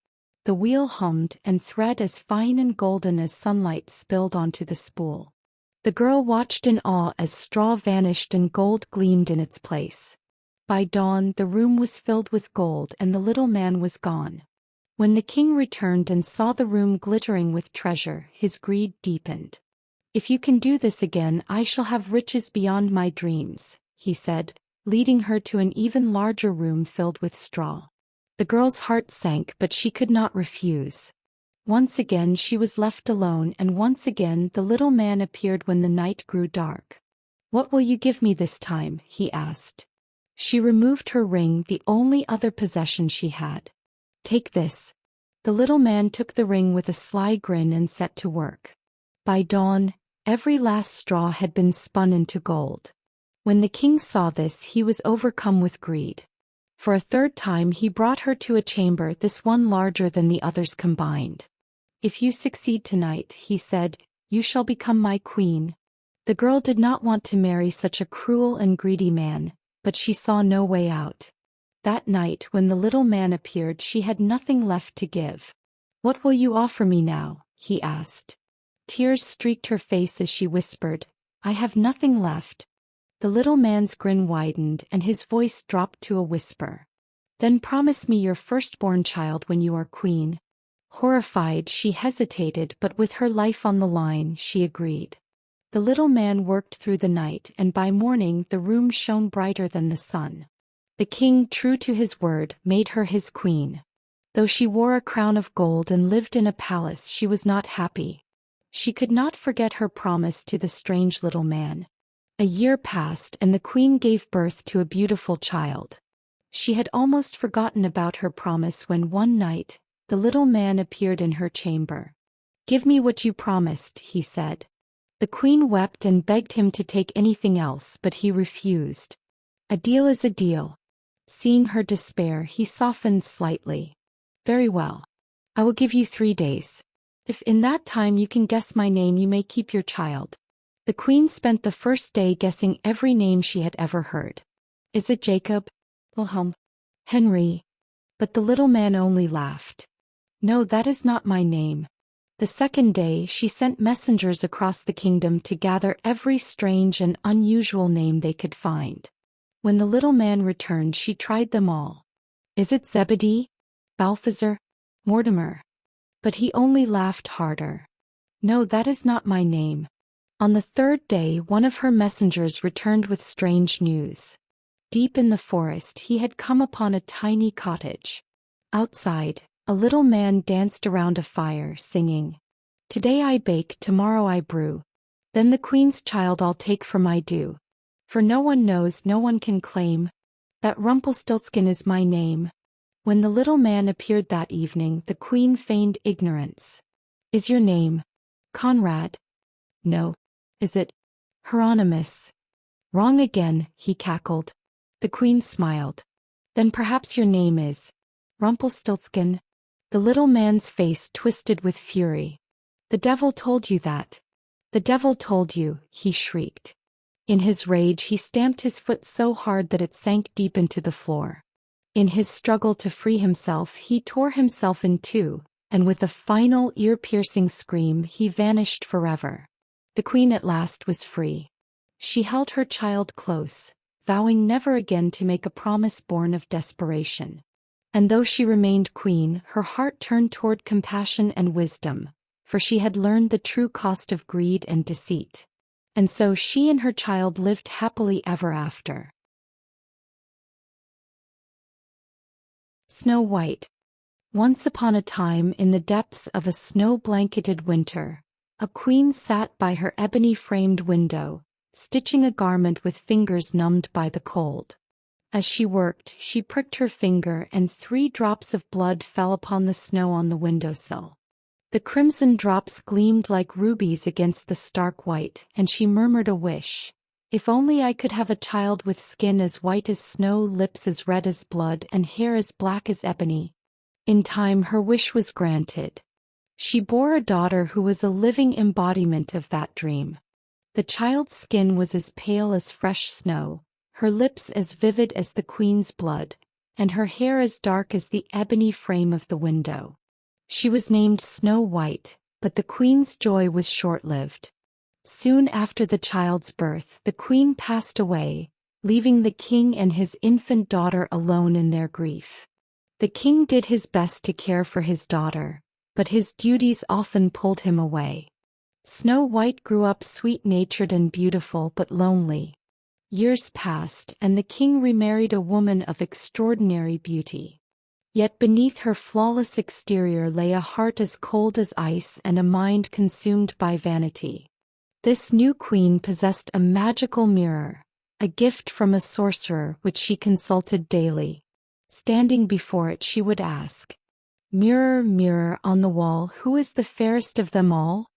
The wheel hummed, and thread as fine and golden as sunlight spilled onto the spool. The girl watched in awe as straw vanished and gold gleamed in its place. By dawn, the room was filled with gold and the little man was gone. When the king returned and saw the room glittering with treasure, his greed deepened. "If you can do this again, I shall have riches beyond my dreams," he said, leading her to an even larger room filled with straw. The girl's heart sank, but she could not refuse. Once again she was left alone, and once again the little man appeared when the night grew dark. "What will you give me this time?" he asked. She removed her ring, the only other possession she had. "Take this." The little man took the ring with a sly grin and set to work. By dawn, every last straw had been spun into gold. When the king saw this, he was overcome with greed. For a third time he brought her to a chamber, this one larger than the others combined. "If you succeed tonight," he said, "you shall become my queen." The girl did not want to marry such a cruel and greedy man, but she saw no way out. That night when the little man appeared, she had nothing left to give. "What will you offer me now?" he asked. Tears streaked her face as she whispered, "I have nothing left." The little man's grin widened and his voice dropped to a whisper. "Then promise me your firstborn child when you are queen." Horrified, she hesitated, but with her life on the line, she agreed. The little man worked through the night, and by morning the room shone brighter than the sun. The king, true to his word, made her his queen. Though she wore a crown of gold and lived in a palace, she was not happy. She could not forget her promise to the strange little man. A year passed and the queen gave birth to a beautiful child. She had almost forgotten about her promise when one night, the little man appeared in her chamber. "Give me what you promised," he said. The queen wept and begged him to take anything else, but he refused. "A deal is a deal." Seeing her despair, he softened slightly. "Very well. I will give you 3 days. If in that time you can guess my name, you may keep your child." The queen spent the first day guessing every name she had ever heard. "Is it Jacob? Wilhelm? Henry?" But the little man only laughed. "No, that is not my name." The second day she sent messengers across the kingdom to gather every strange and unusual name they could find. When the little man returned, she tried them all. "Is it Zebedee? Balthazar? Mortimer?" But he only laughed harder. "No, that is not my name." On the third day, one of her messengers returned with strange news. Deep in the forest, he had come upon a tiny cottage. Outside, a little man danced around a fire, singing, "Today I bake, tomorrow I brew. Then the queen's child I'll take for my due. For no one knows, no one can claim, that Rumpelstiltskin is my name." When the little man appeared that evening, the queen feigned ignorance. "Is your name Conrad?" "No." "Is it Hieronymus?" "Wrong again," he cackled. The queen smiled. "Then perhaps your name is Rumpelstiltskin?" The little man's face twisted with fury. "The devil told you that." "The devil told you," he shrieked. In his rage he stamped his foot so hard that it sank deep into the floor. In his struggle to free himself, he tore himself in two, and with a final ear-piercing scream he vanished forever. The queen at last was free. She held her child close, vowing never again to make a promise born of desperation. And though she remained queen, her heart turned toward compassion and wisdom, for she had learned the true cost of greed and deceit. And so she and her child lived happily ever after. Snow White. Once upon a time, in the depths of a snow-blanketed winter, a queen sat by her ebony-framed window, stitching a garment with fingers numbed by the cold. As she worked, she pricked her finger and 3 drops of blood fell upon the snow on the windowsill. The crimson drops gleamed like rubies against the stark white, and she murmured a wish. "If only I could have a child with skin as white as snow, lips as red as blood, and hair as black as ebony." In time her wish was granted. She bore a daughter who was a living embodiment of that dream. The child's skin was as pale as fresh snow, her lips as vivid as the queen's blood, and her hair as dark as the ebony frame of the window. She was named Snow White, but the queen's joy was short-lived. Soon after the child's birth, the queen passed away, leaving the king and his infant daughter alone in their grief. The king did his best to care for his daughter, but his duties often pulled him away. Snow White grew up sweet-natured and beautiful but lonely. Years passed, and the king remarried a woman of extraordinary beauty. Yet beneath her flawless exterior lay a heart as cold as ice and a mind consumed by vanity. This new queen possessed a magical mirror, a gift from a sorcerer which she consulted daily. Standing before it, she would ask, "Mirror, mirror on the wall, who is the fairest of them all?"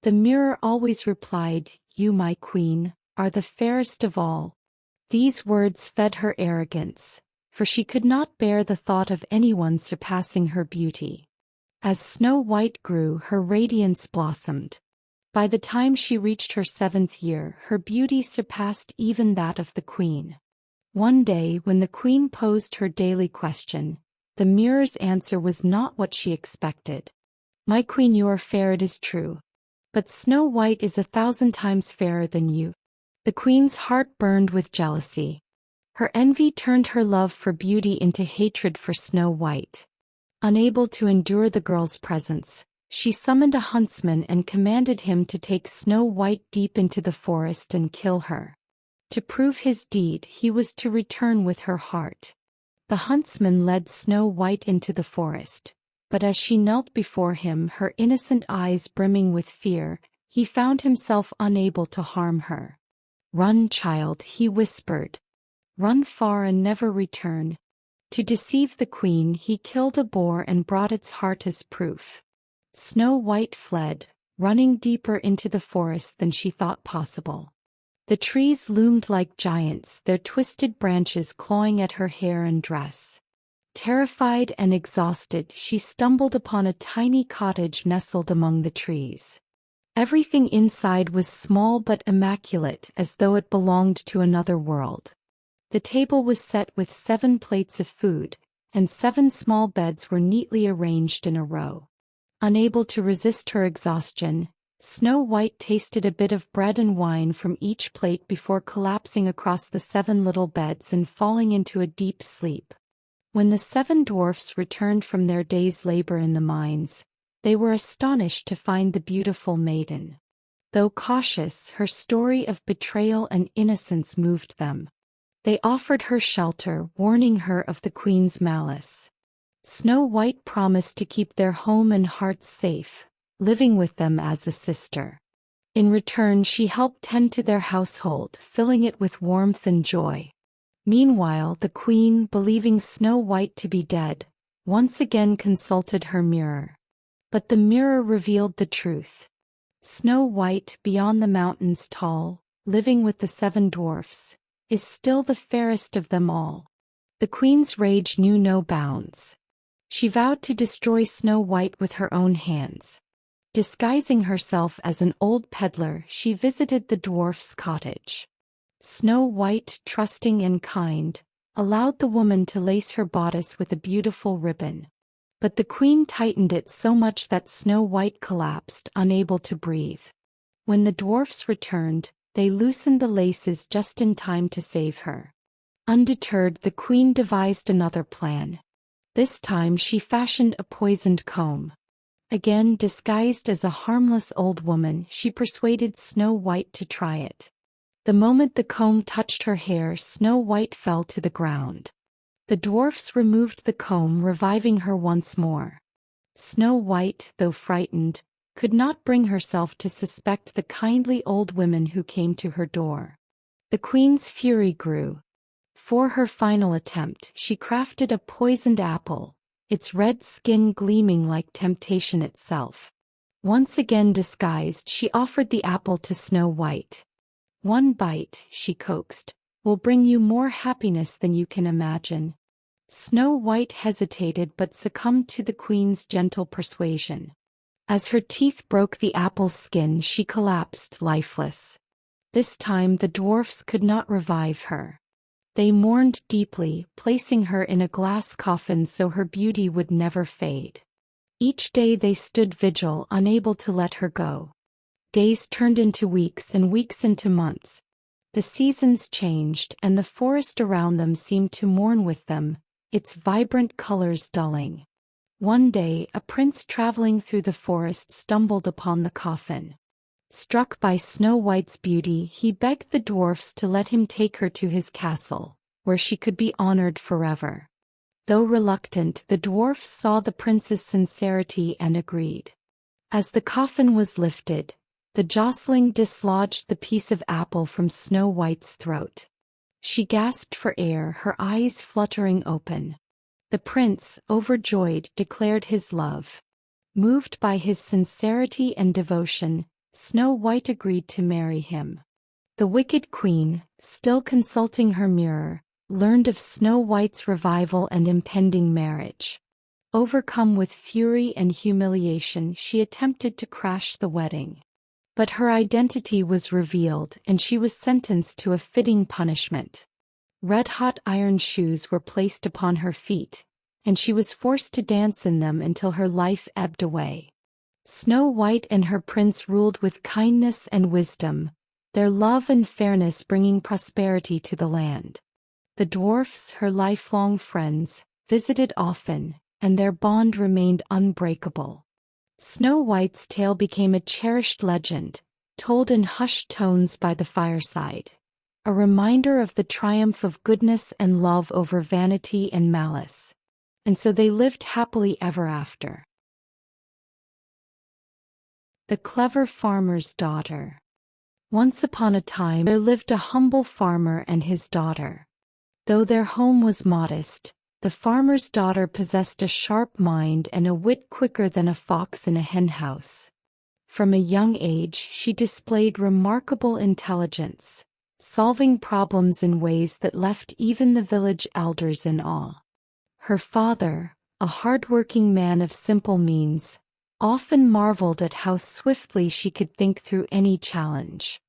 The mirror always replied, "You, my queen, are the fairest of all." These words fed her arrogance, for she could not bear the thought of anyone surpassing her beauty. As Snow White grew, her radiance blossomed. By the time she reached her 7th year, her beauty surpassed even that of the queen. One day, when the queen posed her daily question, the mirror's answer was not what she expected. "My queen, you are fair, it is true. But Snow White is 1,000 times fairer than you." The queen's heart burned with jealousy. Her envy turned her love for beauty into hatred for Snow White. Unable to endure the girl's presence, she summoned a huntsman and commanded him to take Snow White deep into the forest and kill her. To prove his deed, he was to return with her heart. The huntsman led Snow White into the forest, but as she knelt before him, her innocent eyes brimming with fear, he found himself unable to harm her. "Run, child," he whispered. "Run far and never return." To deceive the queen, he killed a boar and brought its heart as proof. Snow White fled, running deeper into the forest than she thought possible. The trees loomed like giants, their twisted branches clawing at her hair and dress. Terrified and exhausted, she stumbled upon a tiny cottage nestled among the trees. Everything inside was small but immaculate, as though it belonged to another world. The table was set with 7 plates of food, and 7 small beds were neatly arranged in a row. Unable to resist her exhaustion, Snow White tasted a bit of bread and wine from each plate before collapsing across the 7 little beds and falling into a deep sleep. When the 7 dwarfs returned from their day's labor in the mines, they were astonished to find the beautiful maiden. Though cautious, her story of betrayal and innocence moved them. They offered her shelter, warning her of the queen's malice. Snow White promised to keep their home and hearts safe, living with them as a sister. In return, she helped tend to their household, filling it with warmth and joy. Meanwhile, the queen, believing Snow White to be dead, once again consulted her mirror. But the mirror revealed the truth. Snow White, beyond the mountains tall, living with the 7 dwarfs, is still the fairest of them all. The queen's rage knew no bounds. She vowed to destroy Snow White with her own hands. Disguising herself as an old peddler, she visited the dwarf's cottage. Snow White, trusting and kind, allowed the woman to lace her bodice with a beautiful ribbon. But the queen tightened it so much that Snow White collapsed, unable to breathe. When the dwarfs returned, they loosened the laces just in time to save her. Undeterred, the queen devised another plan. This time she fashioned a poisoned comb. Again, disguised as a harmless old woman, she persuaded Snow White to try it. The moment the comb touched her hair, Snow White fell to the ground. The dwarfs removed the comb, reviving her once more. Snow White, though frightened, could not bring herself to suspect the kindly old women who came to her door. The queen's fury grew. For her final attempt, she crafted a poisoned apple, its red skin gleaming like temptation itself. Once again disguised, she offered the apple to Snow White. "One bite," she coaxed, "will bring you more happiness than you can imagine." Snow White hesitated but succumbed to the queen's gentle persuasion. As her teeth broke the apple's skin, she collapsed, lifeless. This time the dwarfs could not revive her. They mourned deeply, placing her in a glass coffin so her beauty would never fade. Each day they stood vigil, unable to let her go. Days turned into weeks and weeks into months. The seasons changed, and the forest around them seemed to mourn with them, its vibrant colors dulling. One day, a prince traveling through the forest stumbled upon the coffin. Struck by Snow White's beauty, he begged the dwarfs to let him take her to his castle, where she could be honored forever. Though reluctant, the dwarfs saw the prince's sincerity and agreed. As the coffin was lifted, the jostling dislodged the piece of apple from Snow White's throat. She gasped for air, her eyes fluttering open. The prince, overjoyed, declared his love. Moved by his sincerity and devotion, Snow White agreed to marry him. The wicked queen, still consulting her mirror, learned of Snow White's revival and impending marriage. Overcome with fury and humiliation, she attempted to crash the wedding. But her identity was revealed, and she was sentenced to a fitting punishment. Red-hot iron shoes were placed upon her feet, and she was forced to dance in them until her life ebbed away. Snow White and her prince ruled with kindness and wisdom, their love and fairness bringing prosperity to the land. The dwarfs, her lifelong friends, visited often, and their bond remained unbreakable. Snow White's tale became a cherished legend, told in hushed tones by the fireside, a reminder of the triumph of goodness and love over vanity and malice. And so they lived happily ever after. The Clever Farmer's Daughter. Once upon a time there lived a humble farmer and his daughter. Though their home was modest, the farmer's daughter possessed a sharp mind and a wit quicker than a fox in a henhouse. From a young age she displayed remarkable intelligence, solving problems in ways that left even the village elders in awe. Her father, a hard-working man of simple means, often marveled at how swiftly she could think through any challenge.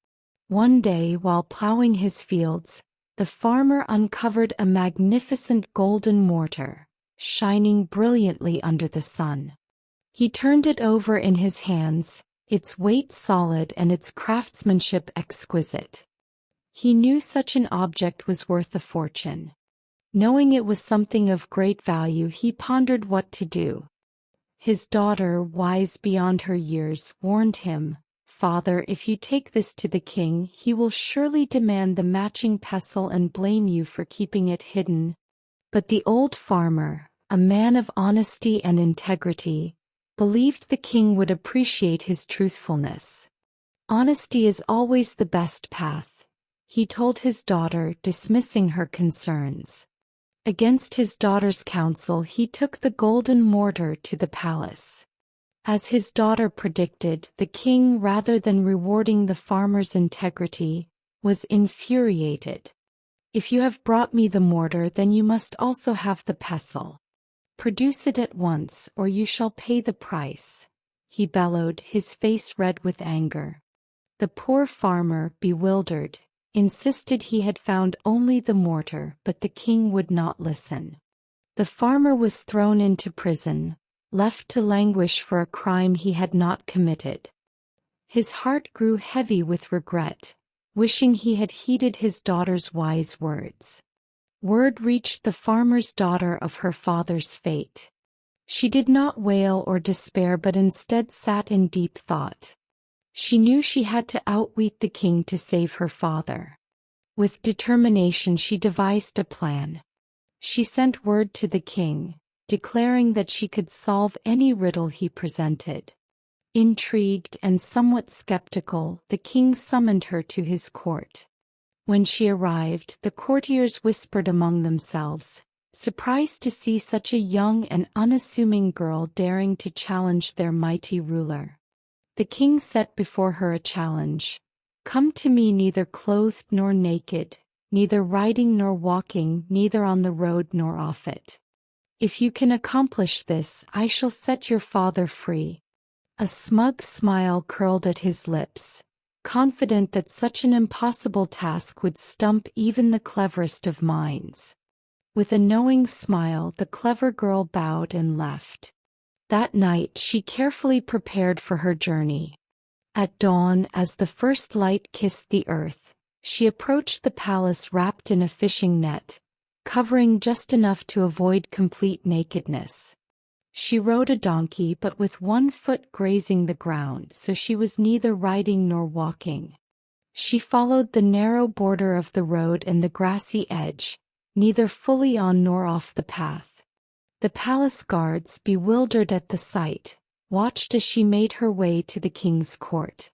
One day, while plowing his fields, the farmer uncovered a magnificent golden mortar, shining brilliantly under the sun. He turned it over in his hands, its weight solid and its craftsmanship exquisite. He knew such an object was worth a fortune. Knowing it was something of great value, he pondered what to do. His daughter, wise beyond her years, warned him, "Father, if you take this to the king, he will surely demand the matching pestle and blame you for keeping it hidden." But the old farmer, a man of honesty and integrity, believed the king would appreciate his truthfulness. "Honesty is always the best path," he told his daughter, dismissing her concerns. Against his daughter's counsel, he took the golden mortar to the palace. As his daughter predicted, the king, rather than rewarding the farmer's integrity, was infuriated. "If you have brought me the mortar, then you must also have the pestle. Produce it at once, or you shall pay the price," he bellowed, his face red with anger. The poor farmer, bewildered, insisted he had found only the mortar, but the king would not listen. The farmer was thrown into prison, left to languish for a crime he had not committed. His heart grew heavy with regret, wishing he had heeded his daughter's wise words. Word reached the farmer's daughter of her father's fate. She did not wail or despair, but instead sat in deep thought. She knew she had to outwit the king to save her father. With determination she devised a plan. She sent word to the king, declaring that she could solve any riddle he presented. Intrigued and somewhat skeptical, the king summoned her to his court. When she arrived, the courtiers whispered among themselves, surprised to see such a young and unassuming girl daring to challenge their mighty ruler. The king set before her a challenge. "Come to me neither clothed nor naked, neither riding nor walking, neither on the road nor off it. If you can accomplish this, I shall set your father free." A smug smile curled at his lips, confident that such an impossible task would stump even the cleverest of minds. With a knowing smile, the clever girl bowed and left. That night she carefully prepared for her journey. At dawn, as the first light kissed the earth, she approached the palace wrapped in a fishing net, covering just enough to avoid complete nakedness. She rode a donkey but with one foot grazing the ground, so she was neither riding nor walking. She followed the narrow border of the road and the grassy edge, neither fully on nor off the path. The palace guards, bewildered at the sight, watched as she made her way to the king's court.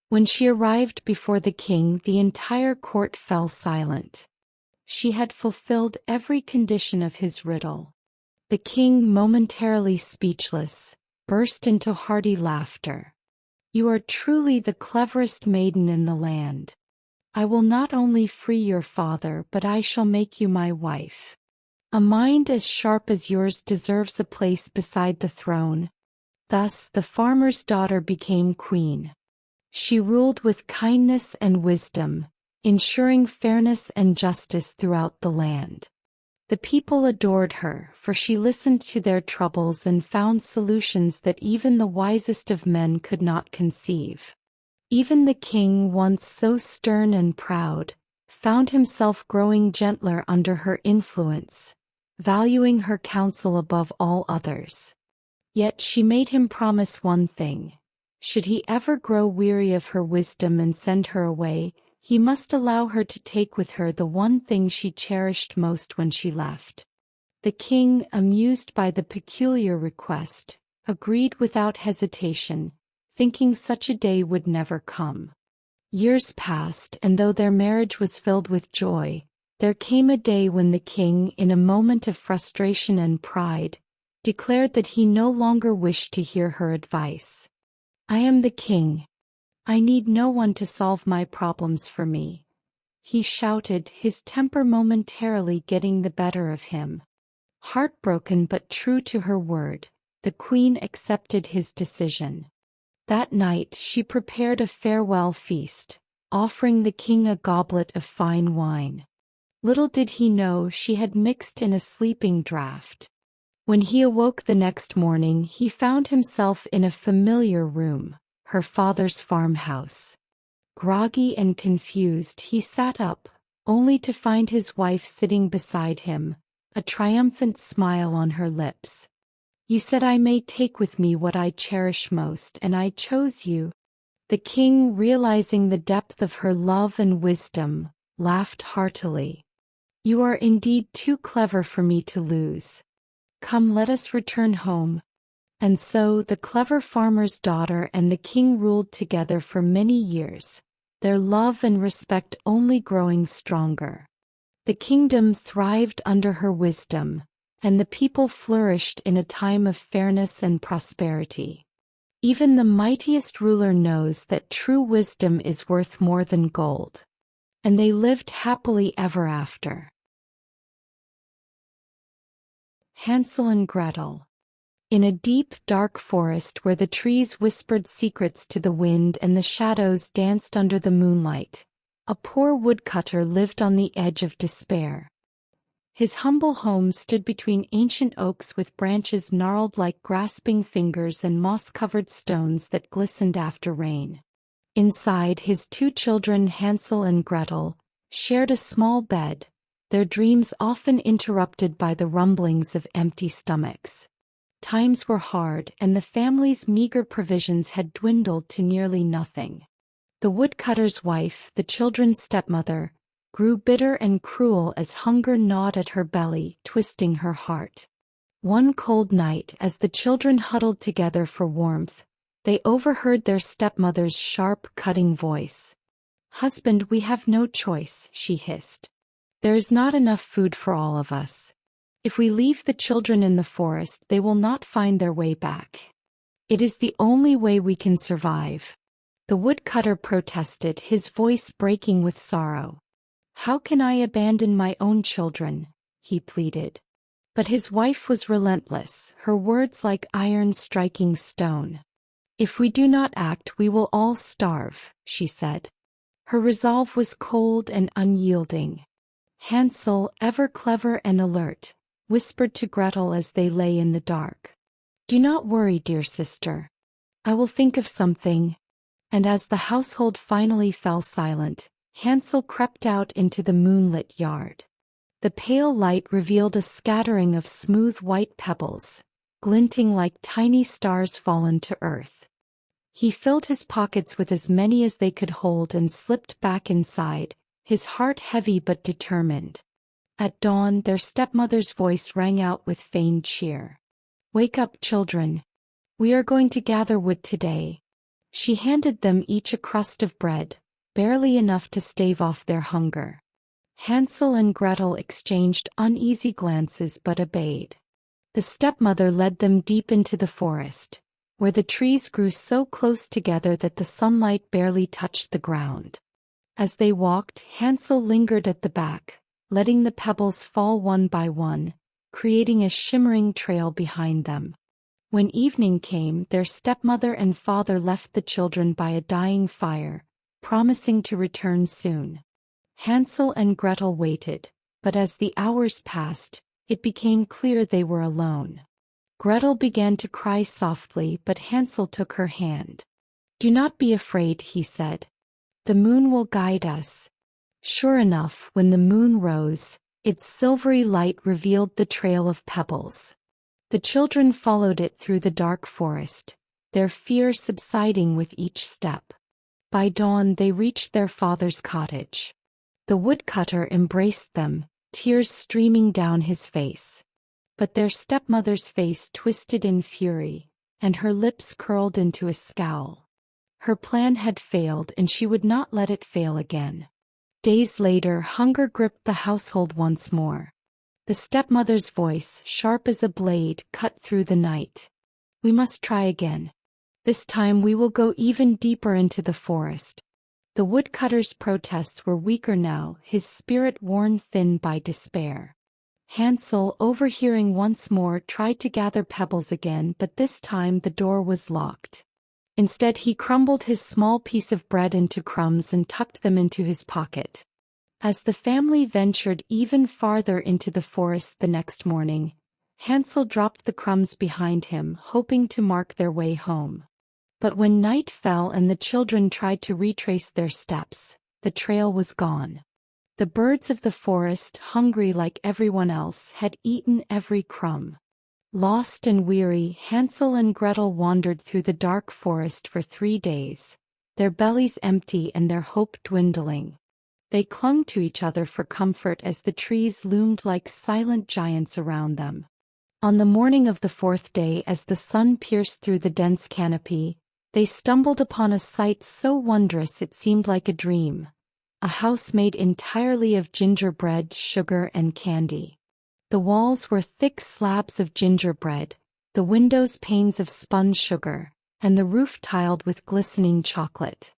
When she arrived before the king, the entire court fell silent. She had fulfilled every condition of his riddle. The king, momentarily speechless, burst into hearty laughter. "You are truly the cleverest maiden in the land. I will not only free your father, but I shall make you my wife. A mind as sharp as yours deserves a place beside the throne." Thus the farmer's daughter became queen. She ruled with kindness and wisdom, ensuring fairness and justice throughout the land. The people adored her, for she listened to their troubles and found solutions that even the wisest of men could not conceive. Even the king, once so stern and proud, found himself growing gentler under her influence, valuing her counsel above all others. Yet she made him promise one thing: should he ever grow weary of her wisdom and send her away, he must allow her to take with her the one thing she cherished most when she left. The king, amused by the peculiar request, agreed without hesitation, thinking such a day would never come. Years passed, and though their marriage was filled with joy, there came a day when the king, in a moment of frustration and pride, declared that he no longer wished to hear her advice. "I am the king. I need no one to solve my problems for me," he shouted, his temper momentarily getting the better of him. Heartbroken but true to her word, the queen accepted his decision. That night she prepared a farewell feast, offering the king a goblet of fine wine. Little did he know she had mixed in a sleeping draught. When he awoke the next morning, he found himself in a familiar room, her father's farmhouse. Groggy and confused, he sat up, only to find his wife sitting beside him, a triumphant smile on her lips. "You said I may take with me what I cherish most, and I chose you." The king, realizing the depth of her love and wisdom, laughed heartily. "You are indeed too clever for me to lose. Come, let us return home." And so the clever farmer's daughter and the king ruled together for many years, their love and respect only growing stronger. The kingdom thrived under her wisdom, and the people flourished in a time of fairness and prosperity. Even the mightiest ruler knows that true wisdom is worth more than gold. And they lived happily ever after. Hansel and Gretel. In a deep, dark forest where the trees whispered secrets to the wind and the shadows danced under the moonlight, a poor woodcutter lived on the edge of despair. His humble home stood between ancient oaks with branches gnarled like grasping fingers and moss-covered stones that glistened after rain. Inside, his two children, Hansel and Gretel, shared a small bed, their dreams often interrupted by the rumblings of empty stomachs. Times were hard, and the family's meager provisions had dwindled to nearly nothing. The woodcutter's wife, the children's stepmother, grew bitter and cruel as hunger gnawed at her belly, twisting her heart. One cold night, as the children huddled together for warmth, they overheard their stepmother's sharp, cutting voice. "Husband, we have no choice," she hissed. "There is not enough food for all of us. If we leave the children in the forest, they will not find their way back. It is the only way we can survive." The woodcutter protested, his voice breaking with sorrow. "How can I abandon my own children?" he pleaded. But his wife was relentless, her words like iron striking stone. "If we do not act, we will all starve," she said. Her resolve was cold and unyielding. Hansel, ever clever and alert, whispered to Gretel as they lay in the dark. "Do not worry, dear sister. I will think of something." And as the household finally fell silent, Hansel crept out into the moonlit yard. The pale light revealed a scattering of smooth white pebbles, glinting like tiny stars fallen to earth. He filled his pockets with as many as they could hold and slipped back inside, his heart heavy but determined. At dawn, their stepmother's voice rang out with feigned cheer. "Wake up, children. We are going to gather wood today." She handed them each a crust of bread, barely enough to stave off their hunger. Hansel and Gretel exchanged uneasy glances but obeyed. The stepmother led them deep into the forest, where the trees grew so close together that the sunlight barely touched the ground. As they walked, Hansel lingered at the back, letting the pebbles fall one by one, creating a shimmering trail behind them. When evening came, their stepmother and father left the children by a dying fire, promising to return soon. Hansel and Gretel waited, but as the hours passed, it became clear they were alone. Gretel began to cry softly, but Hansel took her hand. "Do not be afraid," he said. "The moon will guide us." Sure enough, when the moon rose, its silvery light revealed the trail of pebbles. The children followed it through the dark forest, their fear subsiding with each step. By dawn they reached their father's cottage. The woodcutter embraced them, tears streaming down his face. But their stepmother's face twisted in fury, and her lips curled into a scowl. Her plan had failed and she would not let it fail again. Days later, hunger gripped the household once more. The stepmother's voice, sharp as a blade, cut through the night. "We must try again. This time we will go even deeper into the forest." The woodcutter's protests were weaker now, his spirit worn thin by despair. Hansel, overhearing once more, tried to gather pebbles again, but this time the door was locked. Instead, he crumbled his small piece of bread into crumbs and tucked them into his pocket. As the family ventured even farther into the forest the next morning, Hansel dropped the crumbs behind him, hoping to mark their way home. But when night fell and the children tried to retrace their steps, the trail was gone. The birds of the forest, hungry like everyone else, had eaten every crumb. Lost and weary, Hansel and Gretel wandered through the dark forest for 3 days, their bellies empty and their hope dwindling. They clung to each other for comfort as the trees loomed like silent giants around them. On the morning of the 4th day, as the sun pierced through the dense canopy, they stumbled upon a sight so wondrous it seemed like a dream. A house made entirely of gingerbread, sugar, and candy. The walls were thick slabs of gingerbread, the windows panes of spun sugar, and the roof tiled with glistening chocolate.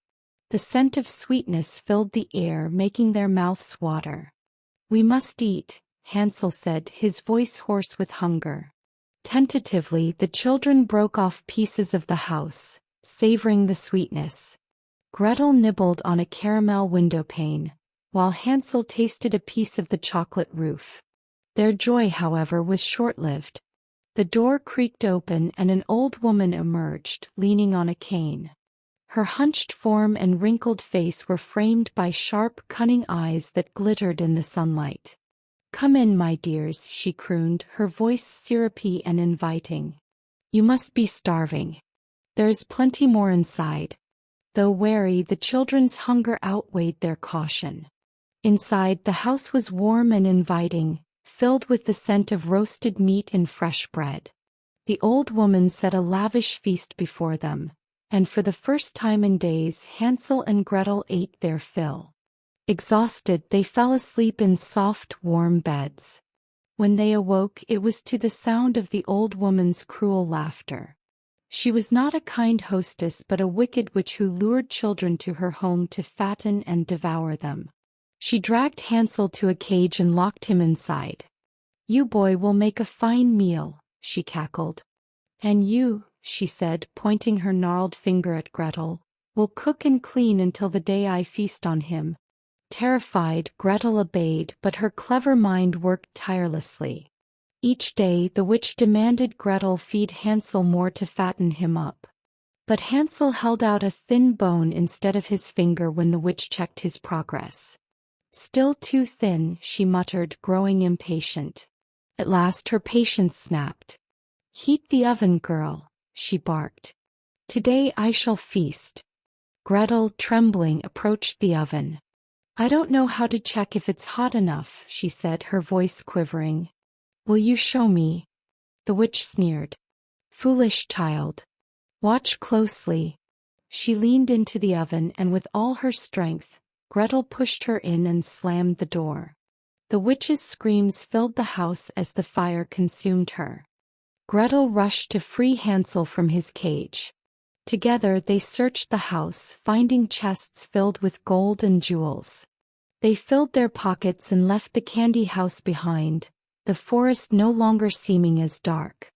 The scent of sweetness filled the air, making their mouths water. "We must eat," Hansel said, his voice hoarse with hunger. Tentatively, the children broke off pieces of the house, savoring the sweetness. Gretel nibbled on a caramel windowpane, while Hansel tasted a piece of the chocolate roof. Their joy, however, was short-lived. The door creaked open and an old woman emerged, leaning on a cane. Her hunched form and wrinkled face were framed by sharp, cunning eyes that glittered in the sunlight. "Come in, my dears," she crooned, her voice syrupy and inviting. "You must be starving. There is plenty more inside." Though wary, the children's hunger outweighed their caution. Inside, the house was warm and inviting, filled with the scent of roasted meat and fresh bread. The old woman set a lavish feast before them, and for the first time in days Hansel and Gretel ate their fill. Exhausted, they fell asleep in soft, warm beds. When they awoke, it was to the sound of the old woman's cruel laughter. She was not a kind hostess but a wicked witch who lured children to her home to fatten and devour them. She dragged Hansel to a cage and locked him inside. "You boy will make a fine meal," she cackled. "And you," she said, pointing her gnarled finger at Gretel, "will cook and clean until the day I feast on him." Terrified, Gretel obeyed, but her clever mind worked tirelessly. Each day the witch demanded Gretel feed Hansel more to fatten him up. But Hansel held out a thin bone instead of his finger when the witch checked his progress. "Still too thin," she muttered, growing impatient. At last her patience snapped. "Heat the oven, girl," she barked. "Today I shall feast." Gretel, trembling, approached the oven. "I don't know how to check if it's hot enough," she said, her voice quivering. "Will you show me?" The witch sneered. "Foolish child. Watch closely." She leaned into the oven and with all her strength, Gretel pushed her in and slammed the door. The witch's screams filled the house as the fire consumed her. Gretel rushed to free Hansel from his cage. Together they searched the house, finding chests filled with gold and jewels. They filled their pockets and left the candy house behind, the forest no longer seeming as dark.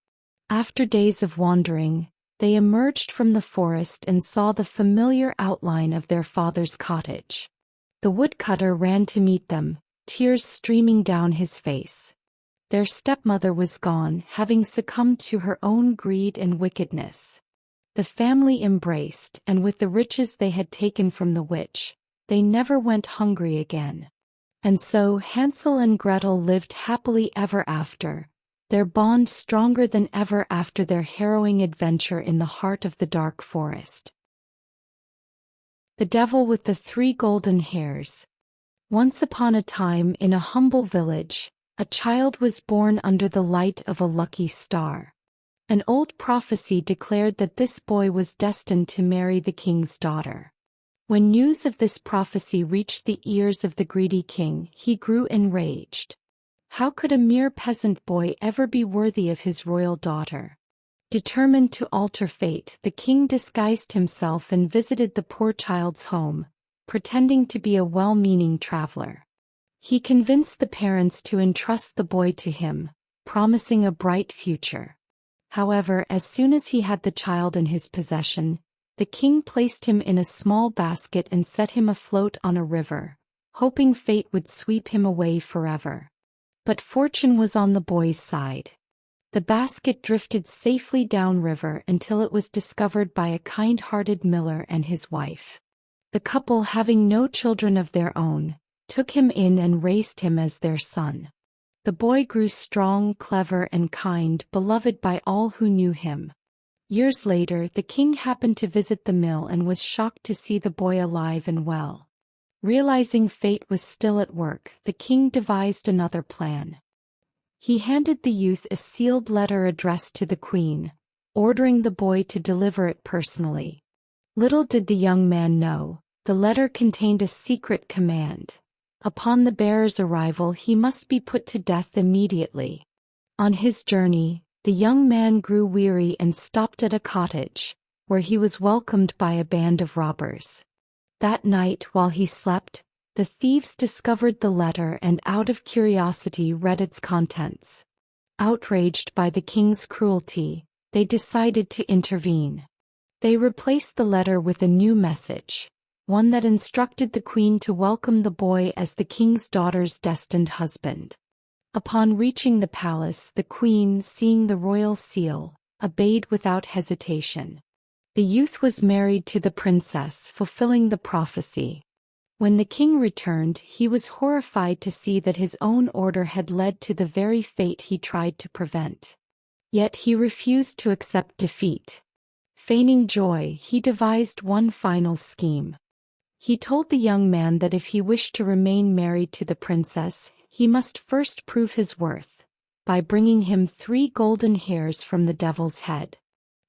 After days of wandering, they emerged from the forest and saw the familiar outline of their father's cottage. The woodcutter ran to meet them, tears streaming down his face. Their stepmother was gone, having succumbed to her own greed and wickedness. The family embraced, and with the riches they had taken from the witch, they never went hungry again. And so Hansel and Gretel lived happily ever after, their bond stronger than ever after their harrowing adventure in the heart of the dark forest. The Devil with the Three Golden Hairs. Once upon a time in a humble village, a child was born under the light of a lucky star. An old prophecy declared that this boy was destined to marry the king's daughter. When news of this prophecy reached the ears of the greedy king, he grew enraged. How could a mere peasant boy ever be worthy of his royal daughter? Determined to alter fate, the king disguised himself and visited the poor child's home, pretending to be a well-meaning traveler. He convinced the parents to entrust the boy to him, promising a bright future. However, as soon as he had the child in his possession, the king placed him in a small basket and set him afloat on a river, hoping fate would sweep him away forever. But fortune was on the boy's side. The basket drifted safely downriver until it was discovered by a kind-hearted miller and his wife. The couple, having no children of their own, took him in and raised him as their son. The boy grew strong, clever, and kind, beloved by all who knew him. Years later, the king happened to visit the mill and was shocked to see the boy alive and well. Realizing fate was still at work, the king devised another plan. He handed the youth a sealed letter addressed to the queen, ordering the boy to deliver it personally. Little did the young man know, the letter contained a secret command. Upon the bearer's arrival, he must be put to death immediately. On his journey, the young man grew weary and stopped at a cottage, where he was welcomed by a band of robbers. That night, while he slept, the thieves discovered the letter and out of curiosity read its contents. Outraged by the king's cruelty, they decided to intervene. They replaced the letter with a new message, one that instructed the queen to welcome the boy as the king's daughter's destined husband. Upon reaching the palace, the queen, seeing the royal seal, obeyed without hesitation. The youth was married to the princess, fulfilling the prophecy. When the king returned, he was horrified to see that his own order had led to the very fate he tried to prevent. Yet he refused to accept defeat. Feigning joy, he devised one final scheme. He told the young man that if he wished to remain married to the princess, he must first prove his worth, by bringing him 3 golden hairs from the devil's head.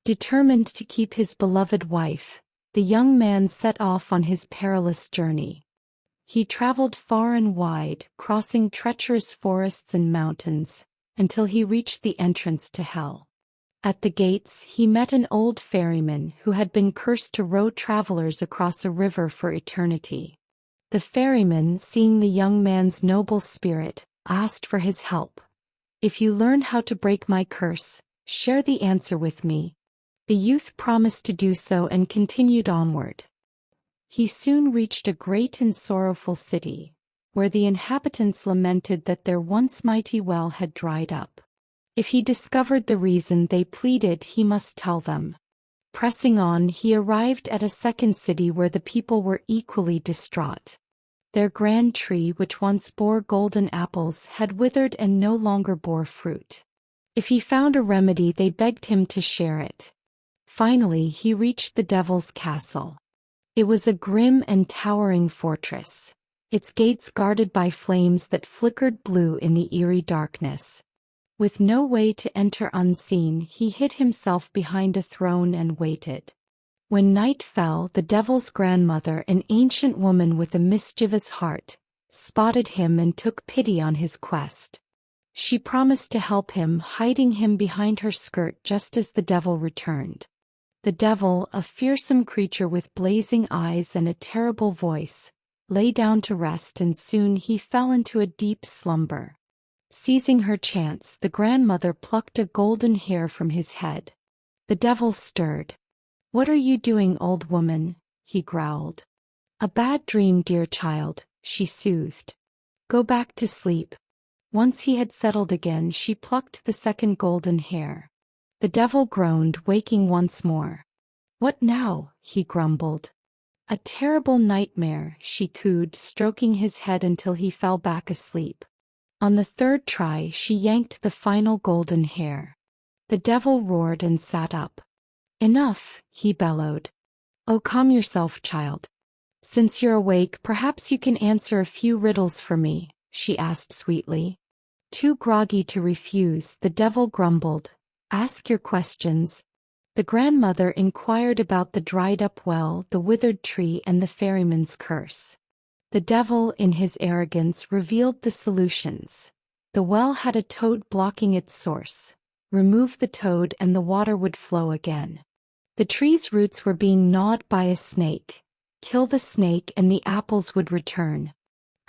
Determined to keep his beloved wife, the young man set off on his perilous journey. He traveled far and wide, crossing treacherous forests and mountains, until he reached the entrance to hell. At the gates, he met an old ferryman who had been cursed to row travelers across a river for eternity. The ferryman, seeing the young man's noble spirit, asked for his help. "If you learn how to break my curse, share the answer with me." The youth promised to do so and continued onward. He soon reached a great and sorrowful city, where the inhabitants lamented that their once mighty well had dried up. If he discovered the reason, they pleaded he must tell them. Pressing on, he arrived at a second city where the people were equally distraught. Their grand tree, which once bore golden apples, had withered and no longer bore fruit. If he found a remedy, they begged him to share it. Finally, he reached the devil's castle. It was a grim and towering fortress, its gates guarded by flames that flickered blue in the eerie darkness. With no way to enter unseen, he hid himself behind a throne and waited. When night fell, the devil's grandmother, an ancient woman with a mischievous heart, spotted him and took pity on his quest. She promised to help him, hiding him behind her skirt just as the devil returned. The devil, a fearsome creature with blazing eyes and a terrible voice, lay down to rest, and soon he fell into a deep slumber. Seizing her chance, the grandmother plucked a golden hair from his head. The devil stirred. "What are you doing, old woman?" he growled. "A bad dream, dear child," she soothed. "Go back to sleep." Once he had settled again, she plucked the second golden hair. The devil groaned, waking once more. "What now?" he grumbled. "A terrible nightmare," she cooed, stroking his head until he fell back asleep. On the third try, she yanked the final golden hair. The devil roared and sat up. "Enough," he bellowed. "Oh, calm yourself, child. Since you're awake, perhaps you can answer a few riddles for me," she asked sweetly. Too groggy to refuse, the devil grumbled. "Ask your questions." The grandmother inquired about the dried-up well, the withered tree, and the ferryman's curse. The devil, in his arrogance, revealed the solutions. The well had a toad blocking its source. Remove the toad and the water would flow again. The tree's roots were being gnawed by a snake. Kill the snake and the apples would return.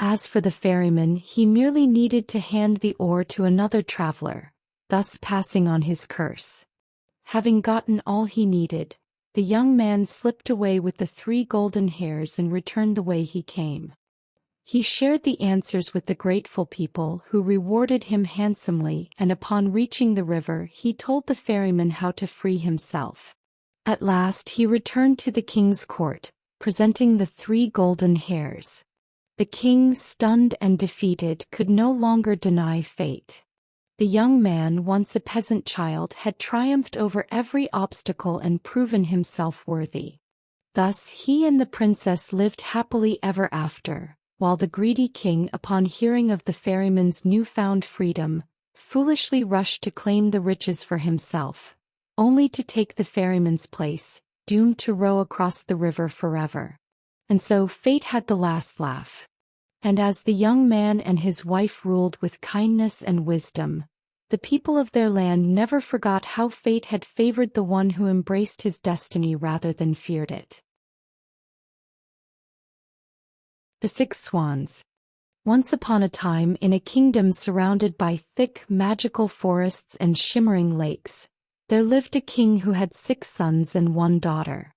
As for the ferryman, he merely needed to hand the oar to another traveler, thus passing on his curse. Having gotten all he needed, the young man slipped away with the 3 golden hairs and returned the way he came. He shared the answers with the grateful people, who rewarded him handsomely, and upon reaching the river, he told the ferryman how to free himself. At last he returned to the king's court, presenting the 3 golden hairs. The king, stunned and defeated, could no longer deny fate. The young man, once a peasant child, had triumphed over every obstacle and proven himself worthy. Thus he and the princess lived happily ever after, while the greedy king, upon hearing of the ferryman's newfound freedom, foolishly rushed to claim the riches for himself, only to take the ferryman's place, doomed to row across the river forever. And so fate had the last laugh. And as the young man and his wife ruled with kindness and wisdom, the people of their land never forgot how fate had favored the one who embraced his destiny rather than feared it. The 6 Swans. Once upon a time, in a kingdom surrounded by thick, magical forests and shimmering lakes, there lived a king who had 6 sons and 1 daughter.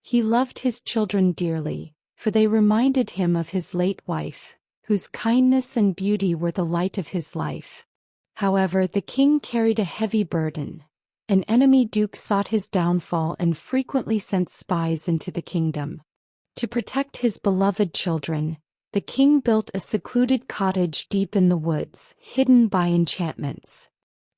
He loved his children dearly, for they reminded him of his late wife, whose kindness and beauty were the light of his life. However, the king carried a heavy burden. An enemy duke sought his downfall and frequently sent spies into the kingdom. To protect his beloved children, the king built a secluded cottage deep in the woods, hidden by enchantments.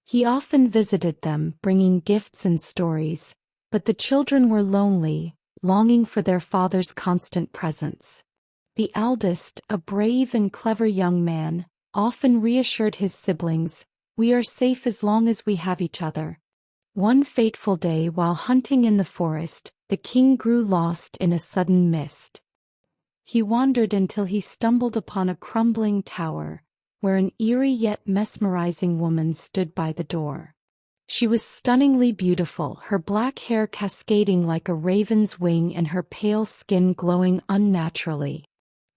He often visited them, bringing gifts and stories, but the children were lonely, longing for their father's constant presence. The eldest, a brave and clever young man, often reassured his siblings, "We are safe as long as we have each other." One fateful day, while hunting in the forest, the king grew lost in a sudden mist. He wandered until he stumbled upon a crumbling tower, where an eerie yet mesmerizing woman stood by the door. She was stunningly beautiful, her black hair cascading like a raven's wing and her pale skin glowing unnaturally.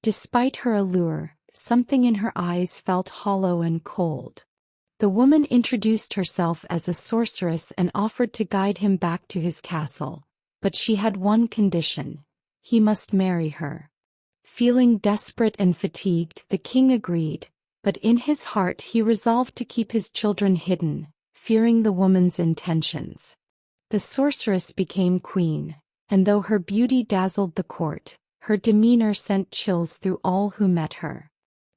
Despite her allure, something in her eyes felt hollow and cold. The woman introduced herself as a sorceress and offered to guide him back to his castle, but she had one condition: he must marry her. Feeling desperate and fatigued, the king agreed, but in his heart he resolved to keep his children hidden, fearing the woman's intentions. The sorceress became queen, and though her beauty dazzled the court, her demeanor sent chills through all who met her.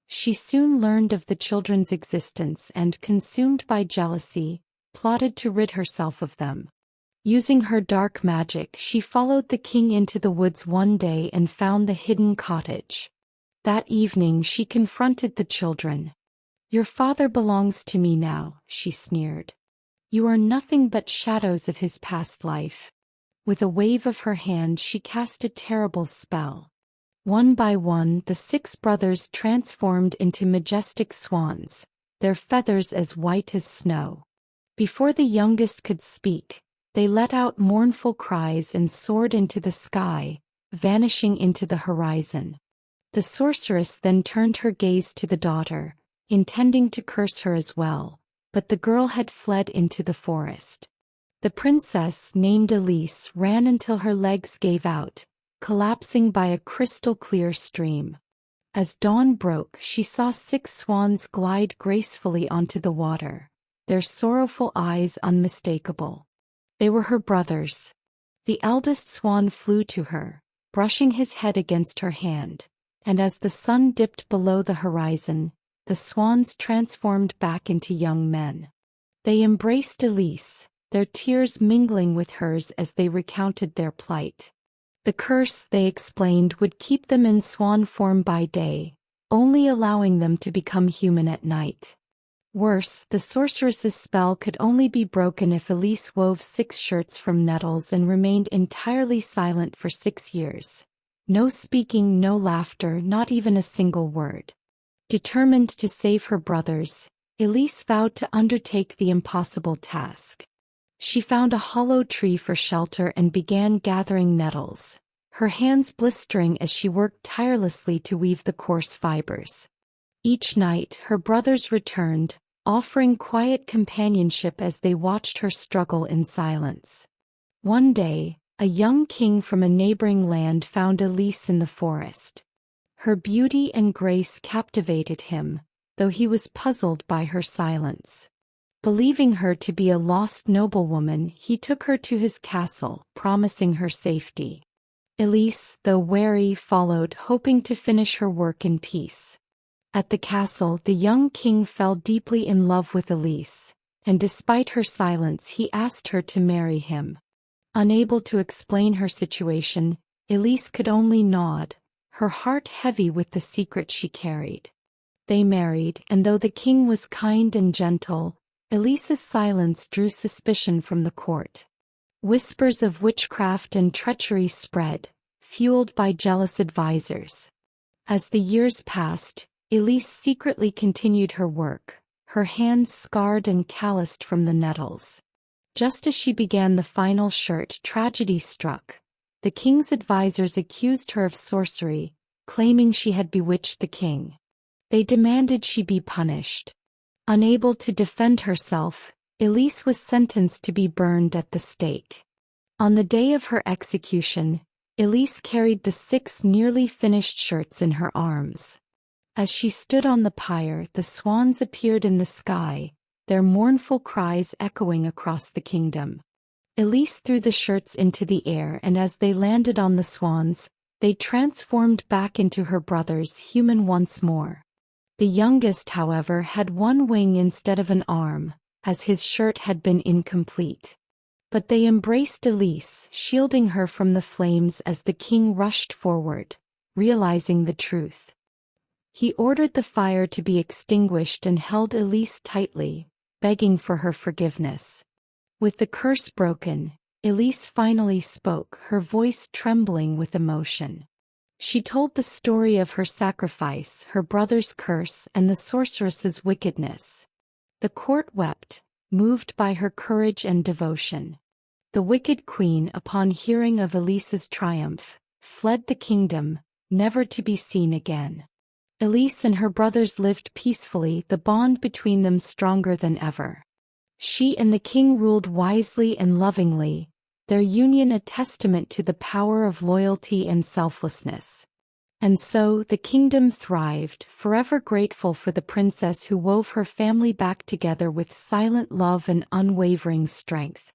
She soon learned of the children's existence and, consumed by jealousy, plotted to rid herself of them. Using her dark magic, she followed the king into the woods one day and found the hidden cottage. That evening she confronted the children. "Your father belongs to me now," she sneered. "You are nothing but shadows of his past life." With a wave of her hand she cast a terrible spell. One by one the 6 brothers transformed into majestic swans, their feathers as white as snow. Before the youngest could speak, they let out mournful cries and soared into the sky, vanishing into the horizon. The sorceress then turned her gaze to the daughter, intending to curse her as well, but the girl had fled into the forest. The princess, named Elise, ran until her legs gave out, collapsing by a crystal-clear stream. As dawn broke, she saw 6 swans glide gracefully onto the water, their sorrowful eyes unmistakable. They were her brothers. The eldest swan flew to her, brushing his head against her hand, and as the sun dipped below the horizon, the swans transformed back into young men. They embraced Elise, their tears mingling with hers as they recounted their plight. The curse, they explained, would keep them in swan form by day, only allowing them to become human at night. Worse, the sorceress's spell could only be broken if Elise wove 6 shirts from nettles and remained entirely silent for 6 years. No speaking, no laughter, not even a single word. Determined to save her brothers, Elise vowed to undertake the impossible task. She found a hollow tree for shelter and began gathering nettles, her hands blistering as she worked tirelessly to weave the coarse fibers. Each night, her brothers returned, offering quiet companionship as they watched her struggle in silence. One day, a young king from a neighboring land found Elise in the forest. Her beauty and grace captivated him, though he was puzzled by her silence. Believing her to be a lost noblewoman, he took her to his castle, promising her safety. Elise, though wary, followed, hoping to finish her work in peace. At the castle, the young king fell deeply in love with Elise, and despite her silence he asked her to marry him. Unable to explain her situation, Elise could only nod, her heart heavy with the secret she carried. They married, and though the king was kind and gentle, Elise's silence drew suspicion from the court. Whispers of witchcraft and treachery spread, fueled by jealous advisors. As the years passed, Elise secretly continued her work, her hands scarred and calloused from the nettles. Just as she began the final shirt, tragedy struck. The king's advisors accused her of sorcery, claiming she had bewitched the king. They demanded she be punished. Unable to defend herself, Elise was sentenced to be burned at the stake. On the day of her execution, Elise carried the 6 nearly finished shirts in her arms. As she stood on the pyre, the swans appeared in the sky, their mournful cries echoing across the kingdom. Elise threw the shirts into the air, and as they landed on the swans, they transformed back into her brothers, human once more. The youngest, however, had 1 wing instead of an arm, as his shirt had been incomplete. But they embraced Elise, shielding her from the flames as the king rushed forward, realizing the truth. He ordered the fire to be extinguished and held Elise tightly, begging for her forgiveness. With the curse broken, Elise finally spoke, her voice trembling with emotion. She told the story of her sacrifice, her brother's curse, and the sorceress's wickedness. The court wept, moved by her courage and devotion. The wicked queen, upon hearing of Elise's triumph, fled the kingdom, never to be seen again. Elise and her brothers lived peacefully, the bond between them stronger than ever. She and the king ruled wisely and lovingly, their union a testament to the power of loyalty and selflessness. And so the kingdom thrived, forever grateful for the princess who wove her family back together with silent love and unwavering strength.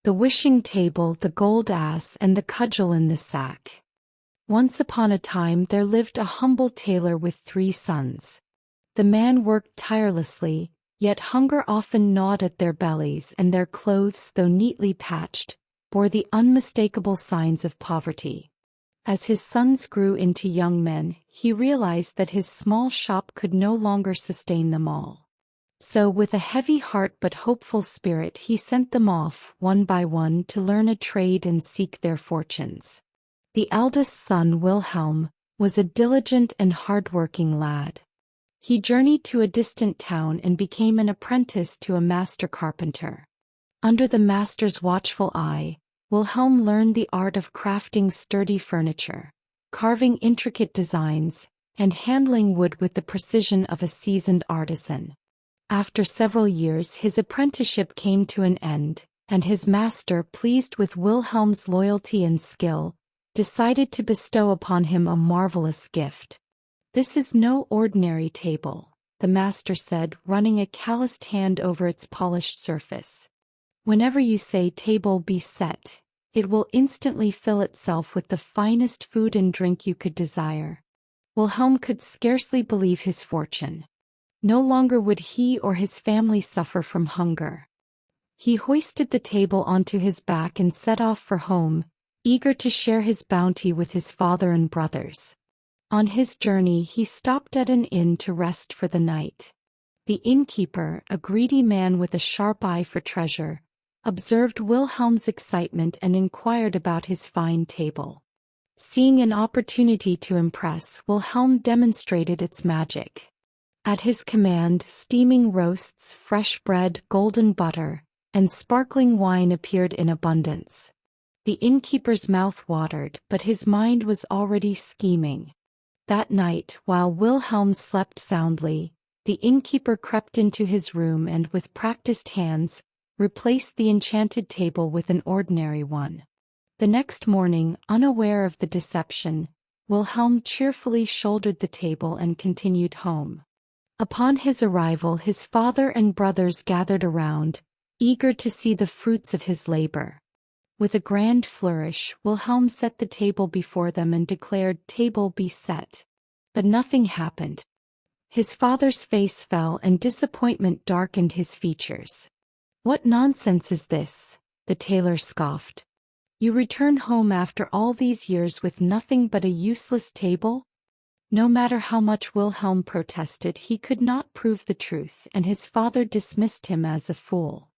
The wishing table, the gold ass, and the cudgel in the sack. Once upon a time there lived a humble tailor with 3 sons. The man worked tirelessly, yet hunger often gnawed at their bellies, and their clothes, though neatly patched, bore the unmistakable signs of poverty. As his sons grew into young men, he realized that his small shop could no longer sustain them all. So, with a heavy heart but hopeful spirit, he sent them off, one by one, to learn a trade and seek their fortunes. The eldest son, Wilhelm, was a diligent and hard-working lad. He journeyed to a distant town and became an apprentice to a master carpenter. Under the master's watchful eye, Wilhelm learned the art of crafting sturdy furniture, carving intricate designs, and handling wood with the precision of a seasoned artisan. After several years, his apprenticeship came to an end, and his master, pleased with Wilhelm's loyalty and skill, decided to bestow upon him a marvelous gift. "This is no ordinary table," the master said, running a calloused hand over its polished surface. "Whenever you say 'table be set,' it will instantly fill itself with the finest food and drink you could desire." Wilhelm could scarcely believe his fortune. No longer would he or his family suffer from hunger. He hoisted the table onto his back and set off for home, eager to share his bounty with his father and brothers. On his journey he stopped at an inn to rest for the night. The innkeeper, a greedy man with a sharp eye for treasure, observed Wilhelm's excitement and inquired about his fine table. Seeing an opportunity to impress, Wilhelm demonstrated its magic. At his command, steaming roasts, fresh bread, golden butter, and sparkling wine appeared in abundance. The innkeeper's mouth watered, but his mind was already scheming. That night, while Wilhelm slept soundly, the innkeeper crept into his room and, with practiced hands, replaced the enchanted table with an ordinary one. The next morning, unaware of the deception, Wilhelm cheerfully shouldered the table and continued home. Upon his arrival, his father and brothers gathered around, eager to see the fruits of his labor. With a grand flourish, Wilhelm set the table before them and declared, "Table be set." But nothing happened. His father's face fell and disappointment darkened his features. "What nonsense is this?" the tailor scoffed. "You return home after all these years with nothing but a useless table?" No matter how much Wilhelm protested, he could not prove the truth, and his father dismissed him as a fool.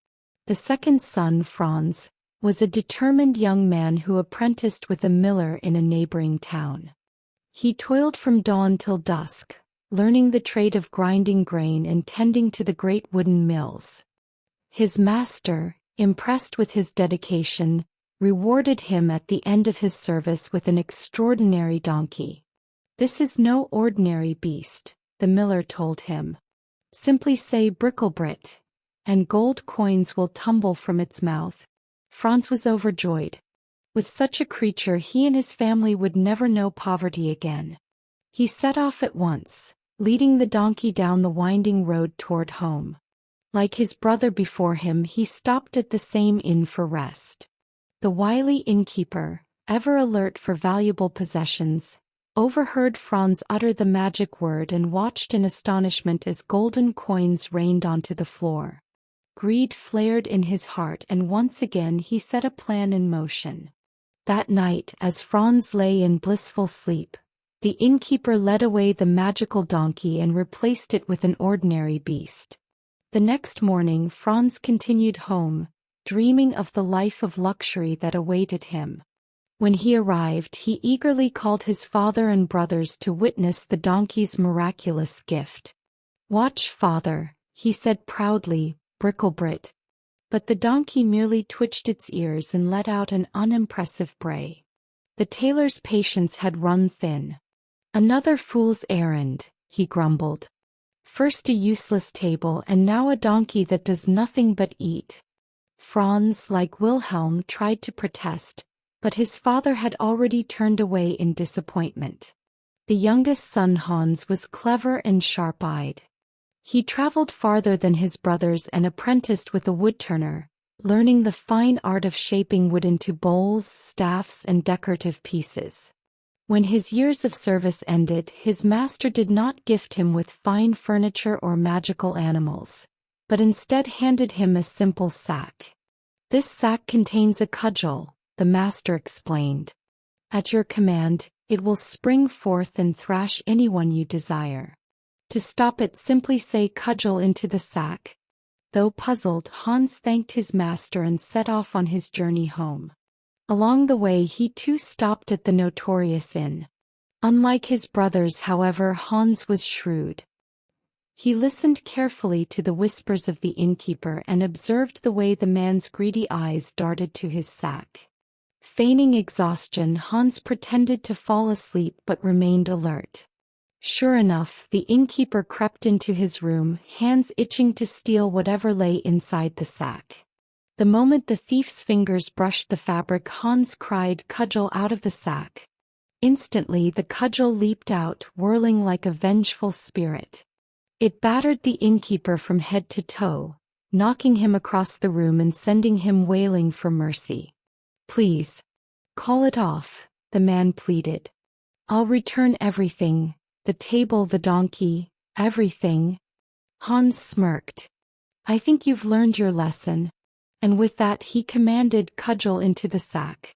The second son, Franz, was a determined young man who apprenticed with a miller in a neighboring town. He toiled from dawn till dusk, learning the trade of grinding grain and tending to the great wooden mills. His master, impressed with his dedication, rewarded him at the end of his service with an extraordinary donkey. "This is no ordinary beast," the miller told him. "Simply say 'Bricklebrit,' and gold coins will tumble from its mouth." Franz was overjoyed. With such a creature he and his family would never know poverty again. He set off at once, leading the donkey down the winding road toward home. Like his brother before him, he stopped at the same inn for rest. The wily innkeeper, ever alert for valuable possessions, overheard Franz utter the magic word and watched in astonishment as golden coins rained onto the floor. Greed flared in his heart, and once again he set a plan in motion. That night, as Franz lay in blissful sleep, the innkeeper led away the magical donkey and replaced it with an ordinary beast. The next morning Franz continued home, dreaming of the life of luxury that awaited him. When he arrived, he eagerly called his father and brothers to witness the donkey's miraculous gift. "Watch, father," he said proudly, "Bricklebrit." But the donkey merely twitched its ears and let out an unimpressive bray. The tailor's patience had run thin. "Another fool's errand," he grumbled. "First a useless table and now a donkey that does nothing but eat." Franz, like Wilhelm, tried to protest, but his father had already turned away in disappointment. The youngest son, Hans, was clever and sharp-eyed. He traveled farther than his brothers and apprenticed with a woodturner, learning the fine art of shaping wood into bowls, staffs, and decorative pieces. When his years of service ended, his master did not gift him with fine furniture or magical animals, but instead handed him a simple sack. "This sack contains a cudgel," the master explained. "At your command, it will spring forth and thrash anyone you desire. To stop it, simply say 'cudgel' into the sack." Though puzzled, Hans thanked his master and set off on his journey home. Along the way, he too stopped at the notorious inn. Unlike his brothers, however, Hans was shrewd. He listened carefully to the whispers of the innkeeper and observed the way the man's greedy eyes darted to his sack. Feigning exhaustion, Hans pretended to fall asleep but remained alert. Sure enough, the innkeeper crept into his room, hands itching to steal whatever lay inside the sack. The moment the thief's fingers brushed the fabric, Hans cried, "Cudgel," out of the sack. Instantly the cudgel leaped out, whirling like a vengeful spirit. It battered the innkeeper from head to toe, knocking him across the room and sending him wailing for mercy. "Please, call it off," the man pleaded. "I'll return everything, the table, the donkey, everything." Hans smirked. "I think you've learned your lesson." And with that he commanded, "Cudgel into the sack."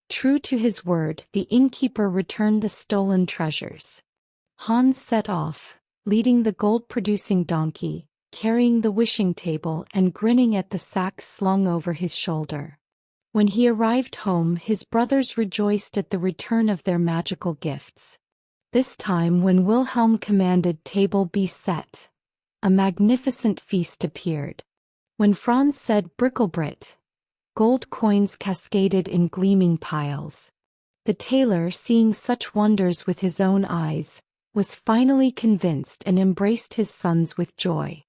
True to his word, the innkeeper returned the stolen treasures. Hans set off, leading the gold-producing donkey, carrying the wishing table and grinning at the sack slung over his shoulder. When he arrived home, his brothers rejoiced at the return of their magical gifts. This time, when Wilhelm commanded table be set, a magnificent feast appeared. When Franz said bricklebrit, gold coins cascaded in gleaming piles. The tailor, seeing such wonders with his own eyes, was finally convinced and embraced his sons with joy.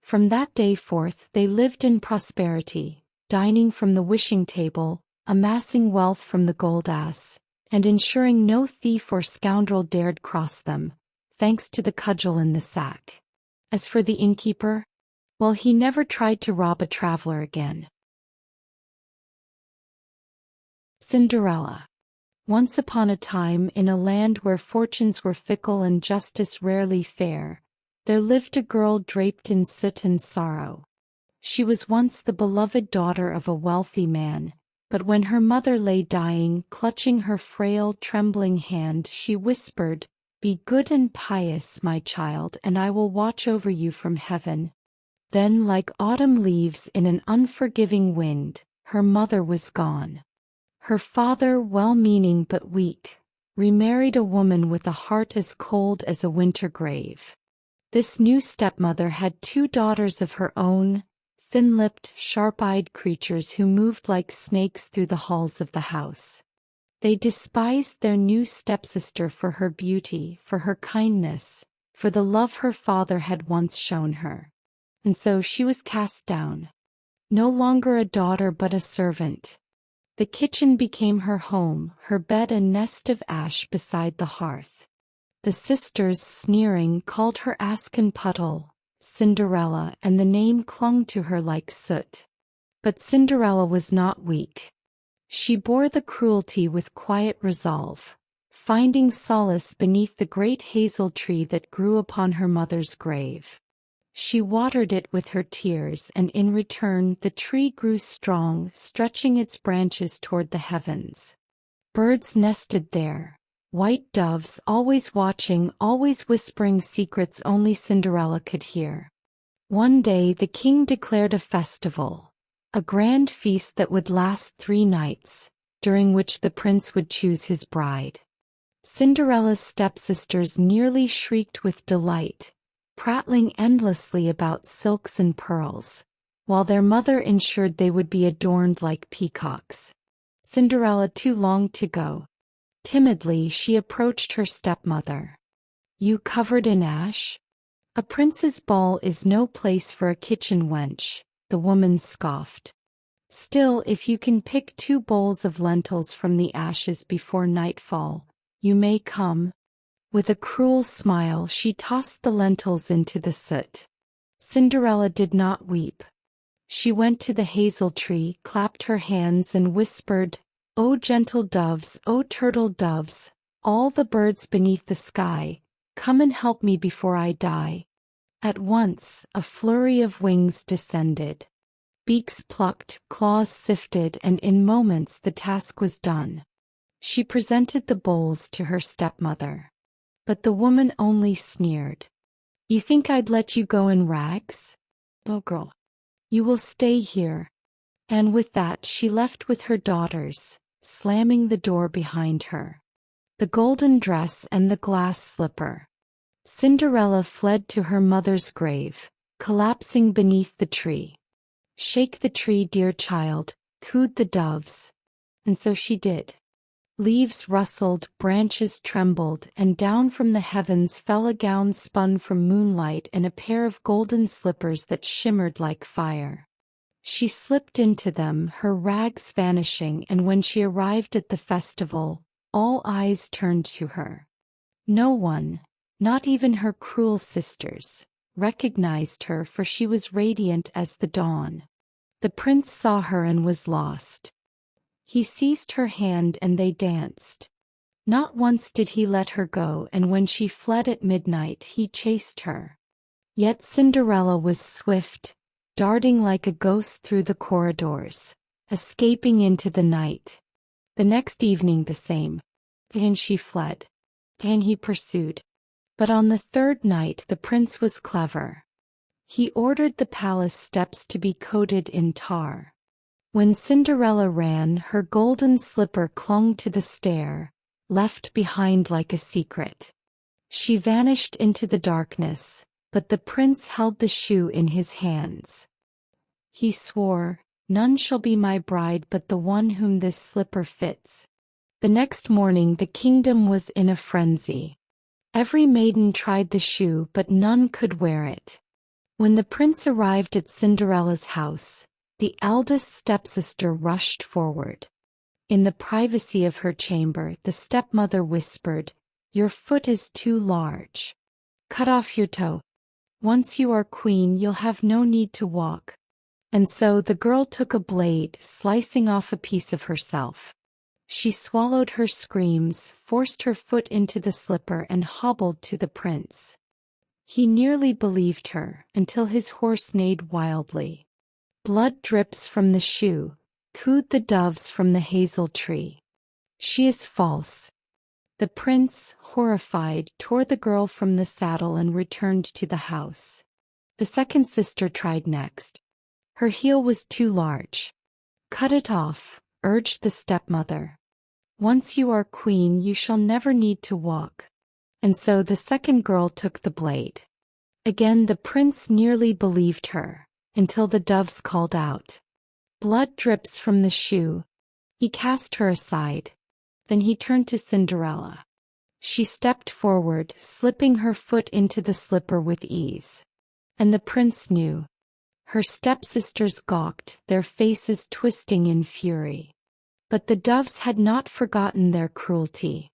From that day forth they lived in prosperity, dining from the wishing table, amassing wealth from the gold ass, and ensuring no thief or scoundrel dared cross them, thanks to the cudgel in the sack. As for the innkeeper, well, he never tried to rob a traveler again. Cinderella. Once upon a time, in a land where fortunes were fickle and justice rarely fair, there lived a girl draped in soot and sorrow. She was once the beloved daughter of a wealthy man, but when her mother lay dying, clutching her frail, trembling hand, she whispered, "Be good and pious, my child, and I will watch over you from heaven." Then, like autumn leaves in an unforgiving wind, her mother was gone. Her father, well-meaning but weak, remarried a woman with a heart as cold as a winter grave. This new stepmother had 2 daughters of her own, thin-lipped, sharp-eyed creatures who moved like snakes through the halls of the house. They despised their new stepsister for her beauty, for her kindness, for the love her father had once shown her. And so she was cast down. No longer a daughter but a servant. The kitchen became her home, her bed a nest of ash beside the hearth. The sisters, sneering, called her Askenputtel, Cinderella, and the name clung to her like soot. But Cinderella was not weak. She bore the cruelty with quiet resolve, finding solace beneath the great hazel tree that grew upon her mother's grave. She watered it with her tears, and in return the tree grew strong, stretching its branches toward the heavens. Birds nested there, white doves, always watching, always whispering secrets only Cinderella could hear. One day the king declared a festival, a grand feast that would last 3 nights, during which the prince would choose his bride. Cinderella's stepsisters nearly shrieked with delight, prattling endlessly about silks and pearls, while their mother ensured they would be adorned like peacocks. Cinderella too longed to go. Timidly she approached her stepmother. "You covered in ash? A prince's ball is no place for a kitchen wench," the woman scoffed. "Still, if you can pick 2 bowls of lentils from the ashes before nightfall, you may come." With a cruel smile she tossed the lentils into the soot. Cinderella did not weep. She went to the hazel tree, clapped her hands and whispered, "O gentle doves, O turtle doves, All the birds beneath the sky, come and help me before I die. At once, a flurry of wings descended. Beaks plucked, claws sifted, and in moments the task was done. She presented the bowls to her stepmother. But the woman only sneered. You think I'd let you go in rags? Oh girl, you will stay here. And with that she left with her daughters, slamming the door behind her. The golden dress and the glass slipper. Cinderella fled to her mother's grave, collapsing beneath the tree. Shake the tree, dear child, cooed the doves. And so she did. Leaves rustled, branches trembled, and down from the heavens fell a gown spun from moonlight and a pair of golden slippers that shimmered like fire. She slipped into them, her rags vanishing, and when she arrived at the festival, all eyes turned to her. No one, not even her cruel sisters, recognized her, for she was radiant as the dawn. The prince saw her and was lost. He seized her hand and they danced. Not once did he let her go, and when she fled at midnight he chased her. Yet Cinderella was swift, darting like a ghost through the corridors, escaping into the night. The next evening the same. And she fled. And he pursued. But on the third night the prince was clever. He ordered the palace steps to be coated in tar. When Cinderella ran, her golden slipper clung to the stair, left behind like a secret. She vanished into the darkness, but the prince held the shoe in his hands. He swore, "None shall be my bride but the one whom this slipper fits." The next morning the kingdom was in a frenzy. Every maiden tried the shoe, but none could wear it. When the prince arrived at Cinderella's house, the eldest stepsister rushed forward. In the privacy of her chamber, the stepmother whispered, "Your foot is too large. Cut off your toe. Once you are queen, you'll have no need to walk." And so the girl took a blade, slicing off a piece of herself. She swallowed her screams, forced her foot into the slipper, and hobbled to the prince. He nearly believed her, until his horse neighed wildly. Blood drips from the shoe, cooed the doves from the hazel tree. She is false. The prince, horrified, tore the girl from the saddle and returned to the house. The second sister tried next. Her heel was too large. "Cut it off," urged the stepmother. "Once you are queen, you shall never need to walk." And so the second girl took the blade. Again the prince nearly believed her, until the doves called out. "Blood drips from the shoe." He cast her aside. Then he turned to Cinderella. She stepped forward, slipping her foot into the slipper with ease. And the prince knew. Her stepsisters gawked, their faces twisting in fury. But the doves had not forgotten their cruelty.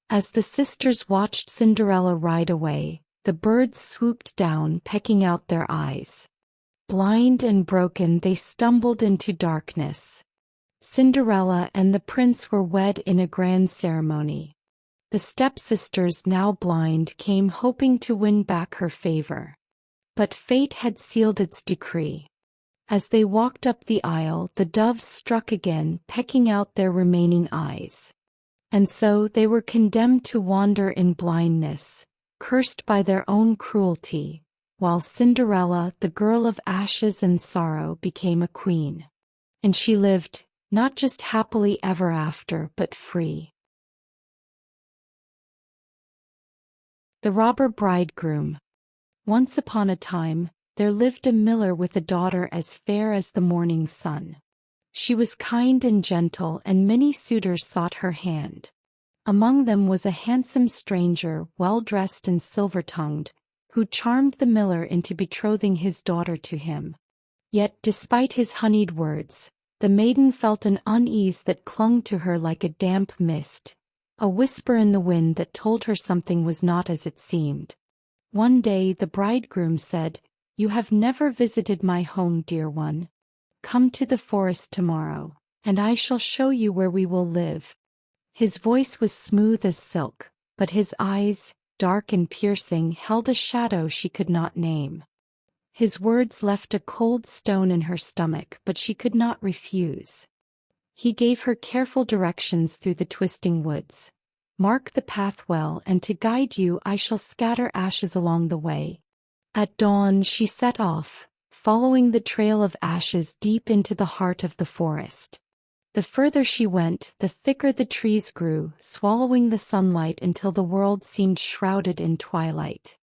As the sisters watched Cinderella ride away, the birds swooped down, pecking out their eyes. Blind and broken, they stumbled into darkness. Cinderella and the prince were wed in a grand ceremony. The stepsisters, now blind, came hoping to win back her favor. But fate had sealed its decree. As they walked up the aisle, the doves struck again, pecking out their remaining eyes. And so they were condemned to wander in blindness, cursed by their own cruelty, while Cinderella, the girl of ashes and sorrow, became a queen. And she lived, not just happily ever after, but free. The Robber Bridegroom. Once upon a time, there lived a miller with a daughter as fair as the morning sun. She was kind and gentle, and many suitors sought her hand. Among them was a handsome stranger, well-dressed and silver-tongued, who charmed the miller into betrothing his daughter to him. Yet, despite his honeyed words, the maiden felt an unease that clung to her like a damp mist, a whisper in the wind that told her something was not as it seemed. One day the bridegroom said, "You have never visited my home, dear one. Come to the forest tomorrow, and I shall show you where we will live." His voice was smooth as silk, but his eyes, dark and piercing, held a shadow she could not name. His words left a cold stone in her stomach, but she could not refuse. He gave her careful directions through the twisting woods. "Mark the path well, and to guide you I shall scatter ashes along the way." At dawn she set off, following the trail of ashes deep into the heart of the forest. The further she went, the thicker the trees grew, swallowing the sunlight until the world seemed shrouded in twilight.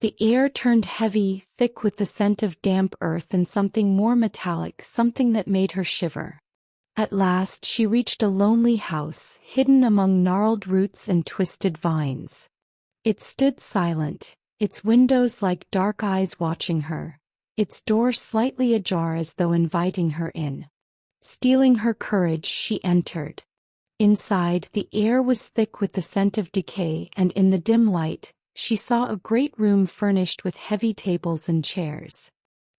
The air turned heavy, thick with the scent of damp earth and something more metallic, something that made her shiver. At last she reached a lonely house, hidden among gnarled roots and twisted vines. It stood silent, its windows like dark eyes watching her, its door slightly ajar as though inviting her in. Steeling her courage, she entered. Inside, the air was thick with the scent of decay, and in the dim light, she saw a great room furnished with heavy tables and chairs.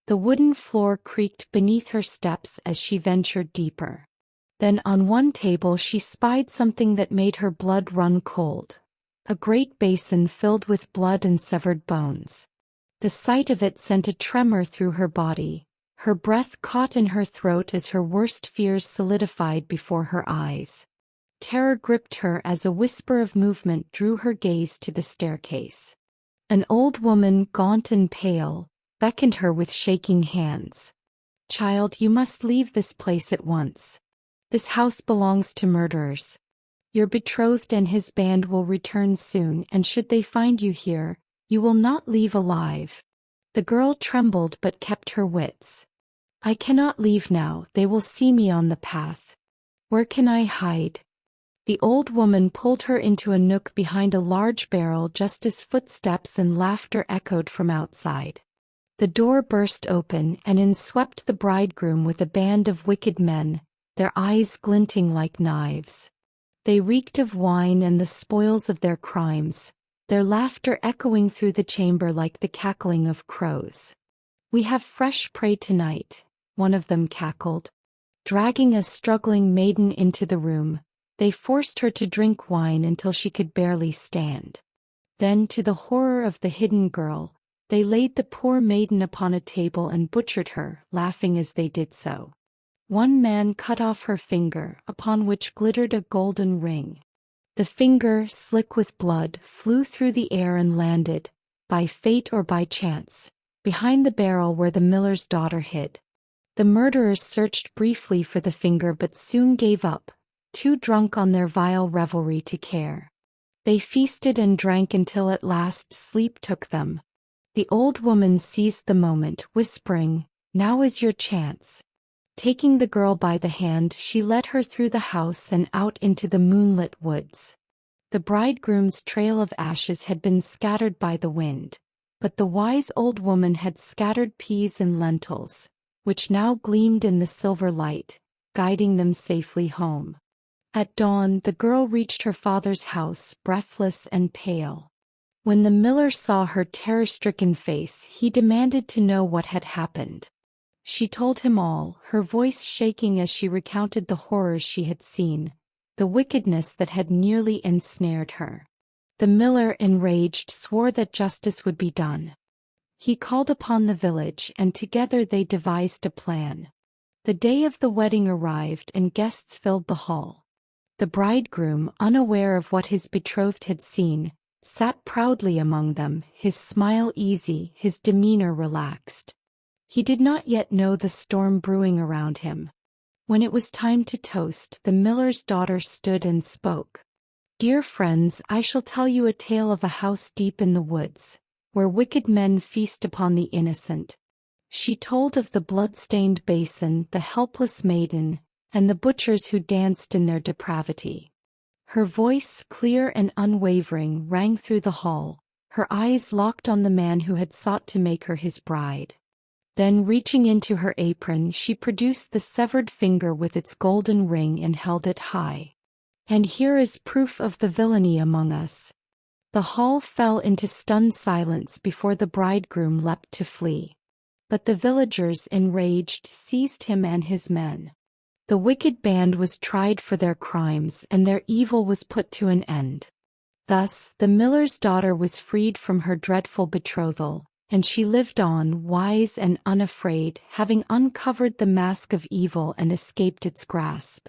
The wooden floor creaked beneath her steps as she ventured deeper. Then on one table she spied something that made her blood run cold. A great basin filled with blood and severed bones. The sight of it sent a tremor through her body. Her breath caught in her throat as her worst fears solidified before her eyes. Terror gripped her as a whisper of movement drew her gaze to the staircase. An old woman, gaunt and pale, beckoned her with shaking hands. "Child, you must leave this place at once. This house belongs to murderers. Your betrothed and his band will return soon, and should they find you here, you will not leave alive." The girl trembled but kept her wits. "I cannot leave now, they will see me on the path. Where can I hide?" The old woman pulled her into a nook behind a large barrel just as footsteps and laughter echoed from outside. The door burst open, and in swept the bridegroom with a band of wicked men, their eyes glinting like knives. They reeked of wine and the spoils of their crimes, their laughter echoing through the chamber like the cackling of crows. "We have fresh prey tonight," one of them cackled. Dragging a struggling maiden into the room, they forced her to drink wine until she could barely stand. Then, to the horror of the hidden girl, they laid the poor maiden upon a table and butchered her, laughing as they did so. One man cut off her finger, upon which glittered a golden ring. The finger, slick with blood, flew through the air and landed, by fate or by chance, behind the barrel where the miller's daughter hid. The murderers searched briefly for the finger but soon gave up, too drunk on their vile revelry to care. They feasted and drank until at last sleep took them. The old woman seized the moment, whispering, "Now is your chance." Taking the girl by the hand, she led her through the house and out into the moonlit woods. The bridegroom's trail of ashes had been scattered by the wind, but the wise old woman had scattered peas and lentils, which now gleamed in the silver light, guiding them safely home. At dawn, the girl reached her father's house, breathless and pale. When the miller saw her terror-stricken face, he demanded to know what had happened. She told him all, her voice shaking as she recounted the horrors she had seen, the wickedness that had nearly ensnared her. The miller, enraged, swore that justice would be done. He called upon the village, and together they devised a plan. The day of the wedding arrived, and guests filled the hall. The bridegroom, unaware of what his betrothed had seen, sat proudly among them, his smile easy, his demeanor relaxed. He did not yet know the storm brewing around him. When it was time to toast, the miller's daughter stood and spoke. "Dear friends, I shall tell you a tale of a house deep in the woods, where wicked men feast upon the innocent." She told of the blood-stained basin, the helpless maiden, and the butchers who danced in their depravity. Her voice, clear and unwavering, rang through the hall, her eyes locked on the man who had sought to make her his bride. Then, reaching into her apron, she produced the severed finger with its golden ring and held it high. "And here is proof of the villainy among us." The hall fell into stunned silence before the bridegroom leapt to flee. But the villagers, enraged, seized him and his men. The wicked band was tried for their crimes and their evil was put to an end. Thus, the miller's daughter was freed from her dreadful betrothal, and she lived on, wise and unafraid, having uncovered the mask of evil and escaped its grasp.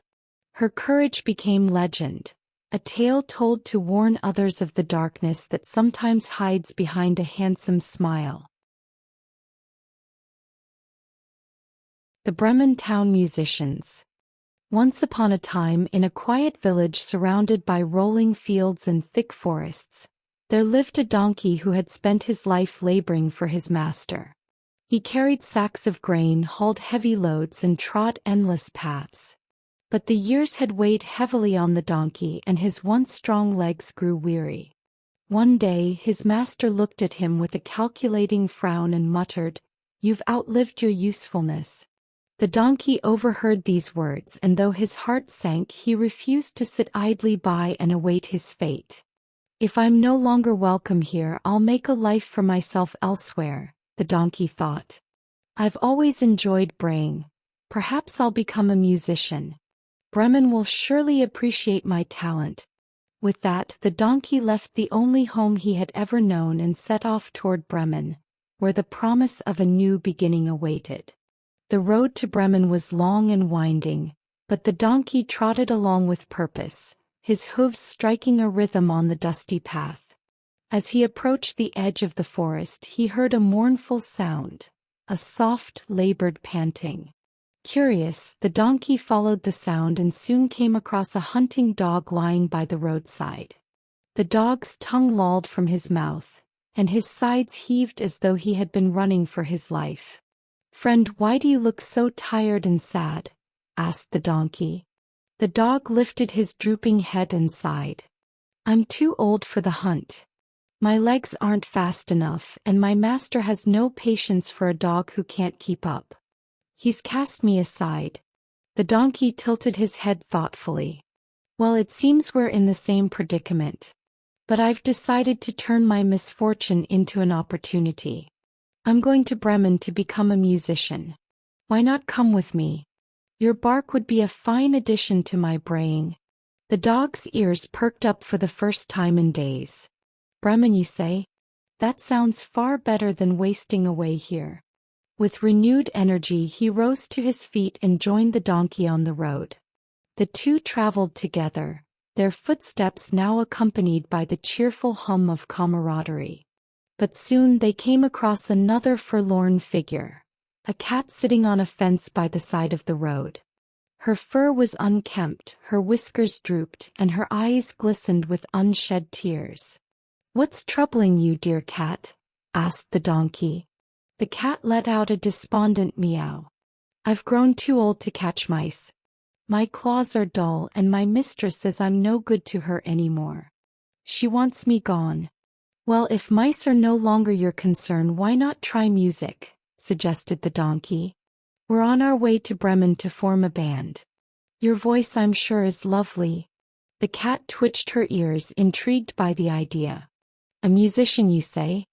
Her courage became legend, a tale told to warn others of the darkness that sometimes hides behind a handsome smile. The Bremen Town Musicians. Once upon a time, in a quiet village surrounded by rolling fields and thick forests, there lived a donkey who had spent his life laboring for his master. He carried sacks of grain, hauled heavy loads, and trod endless paths. But the years had weighed heavily on the donkey, and his once strong legs grew weary. One day, his master looked at him with a calculating frown and muttered, "You've outlived your usefulness." The donkey overheard these words, and though his heart sank, he refused to sit idly by and await his fate. "If I'm no longer welcome here, I'll make a life for myself elsewhere," the donkey thought. "I've always enjoyed braying. Perhaps I'll become a musician. Bremen will surely appreciate my talent." With that, the donkey left the only home he had ever known and set off toward Bremen, where the promise of a new beginning awaited. The road to Bremen was long and winding, but the donkey trotted along with purpose, his hooves striking a rhythm on the dusty path. As he approached the edge of the forest, he heard a mournful sound, a soft, labored panting. Curious, the donkey followed the sound and soon came across a hunting dog lying by the roadside. The dog's tongue lolled from his mouth, and his sides heaved as though he had been running for his life. "Friend, why do you look so tired and sad?" asked the donkey. The dog lifted his drooping head and sighed. "I'm too old for the hunt. My legs aren't fast enough, and my master has no patience for a dog who can't keep up. He's cast me aside." The donkey tilted his head thoughtfully. "Well, it seems we're in the same predicament. But I've decided to turn my misfortune into an opportunity. I'm going to Bremen to become a musician. Why not come with me? Your bark would be a fine addition to my braying." The dog's ears perked up for the first time in days. "Bremen, you say? That sounds far better than wasting away here." With renewed energy, he rose to his feet and joined the donkey on the road. The two traveled together, their footsteps now accompanied by the cheerful hum of camaraderie. But soon they came across another forlorn figure, a cat sitting on a fence by the side of the road. Her fur was unkempt, her whiskers drooped, and her eyes glistened with unshed tears. "What's troubling you, dear cat?" asked the donkey. The cat let out a despondent meow. "I've grown too old to catch mice. My claws are dull, and my mistress says I'm no good to her anymore. She wants me gone." "Well, if mice are no longer your concern, why not try music?" suggested the donkey. "We're on our way to Bremen to form a band. Your voice, I'm sure, is lovely." The cat twitched her ears, intrigued by the idea. "A musician, you say?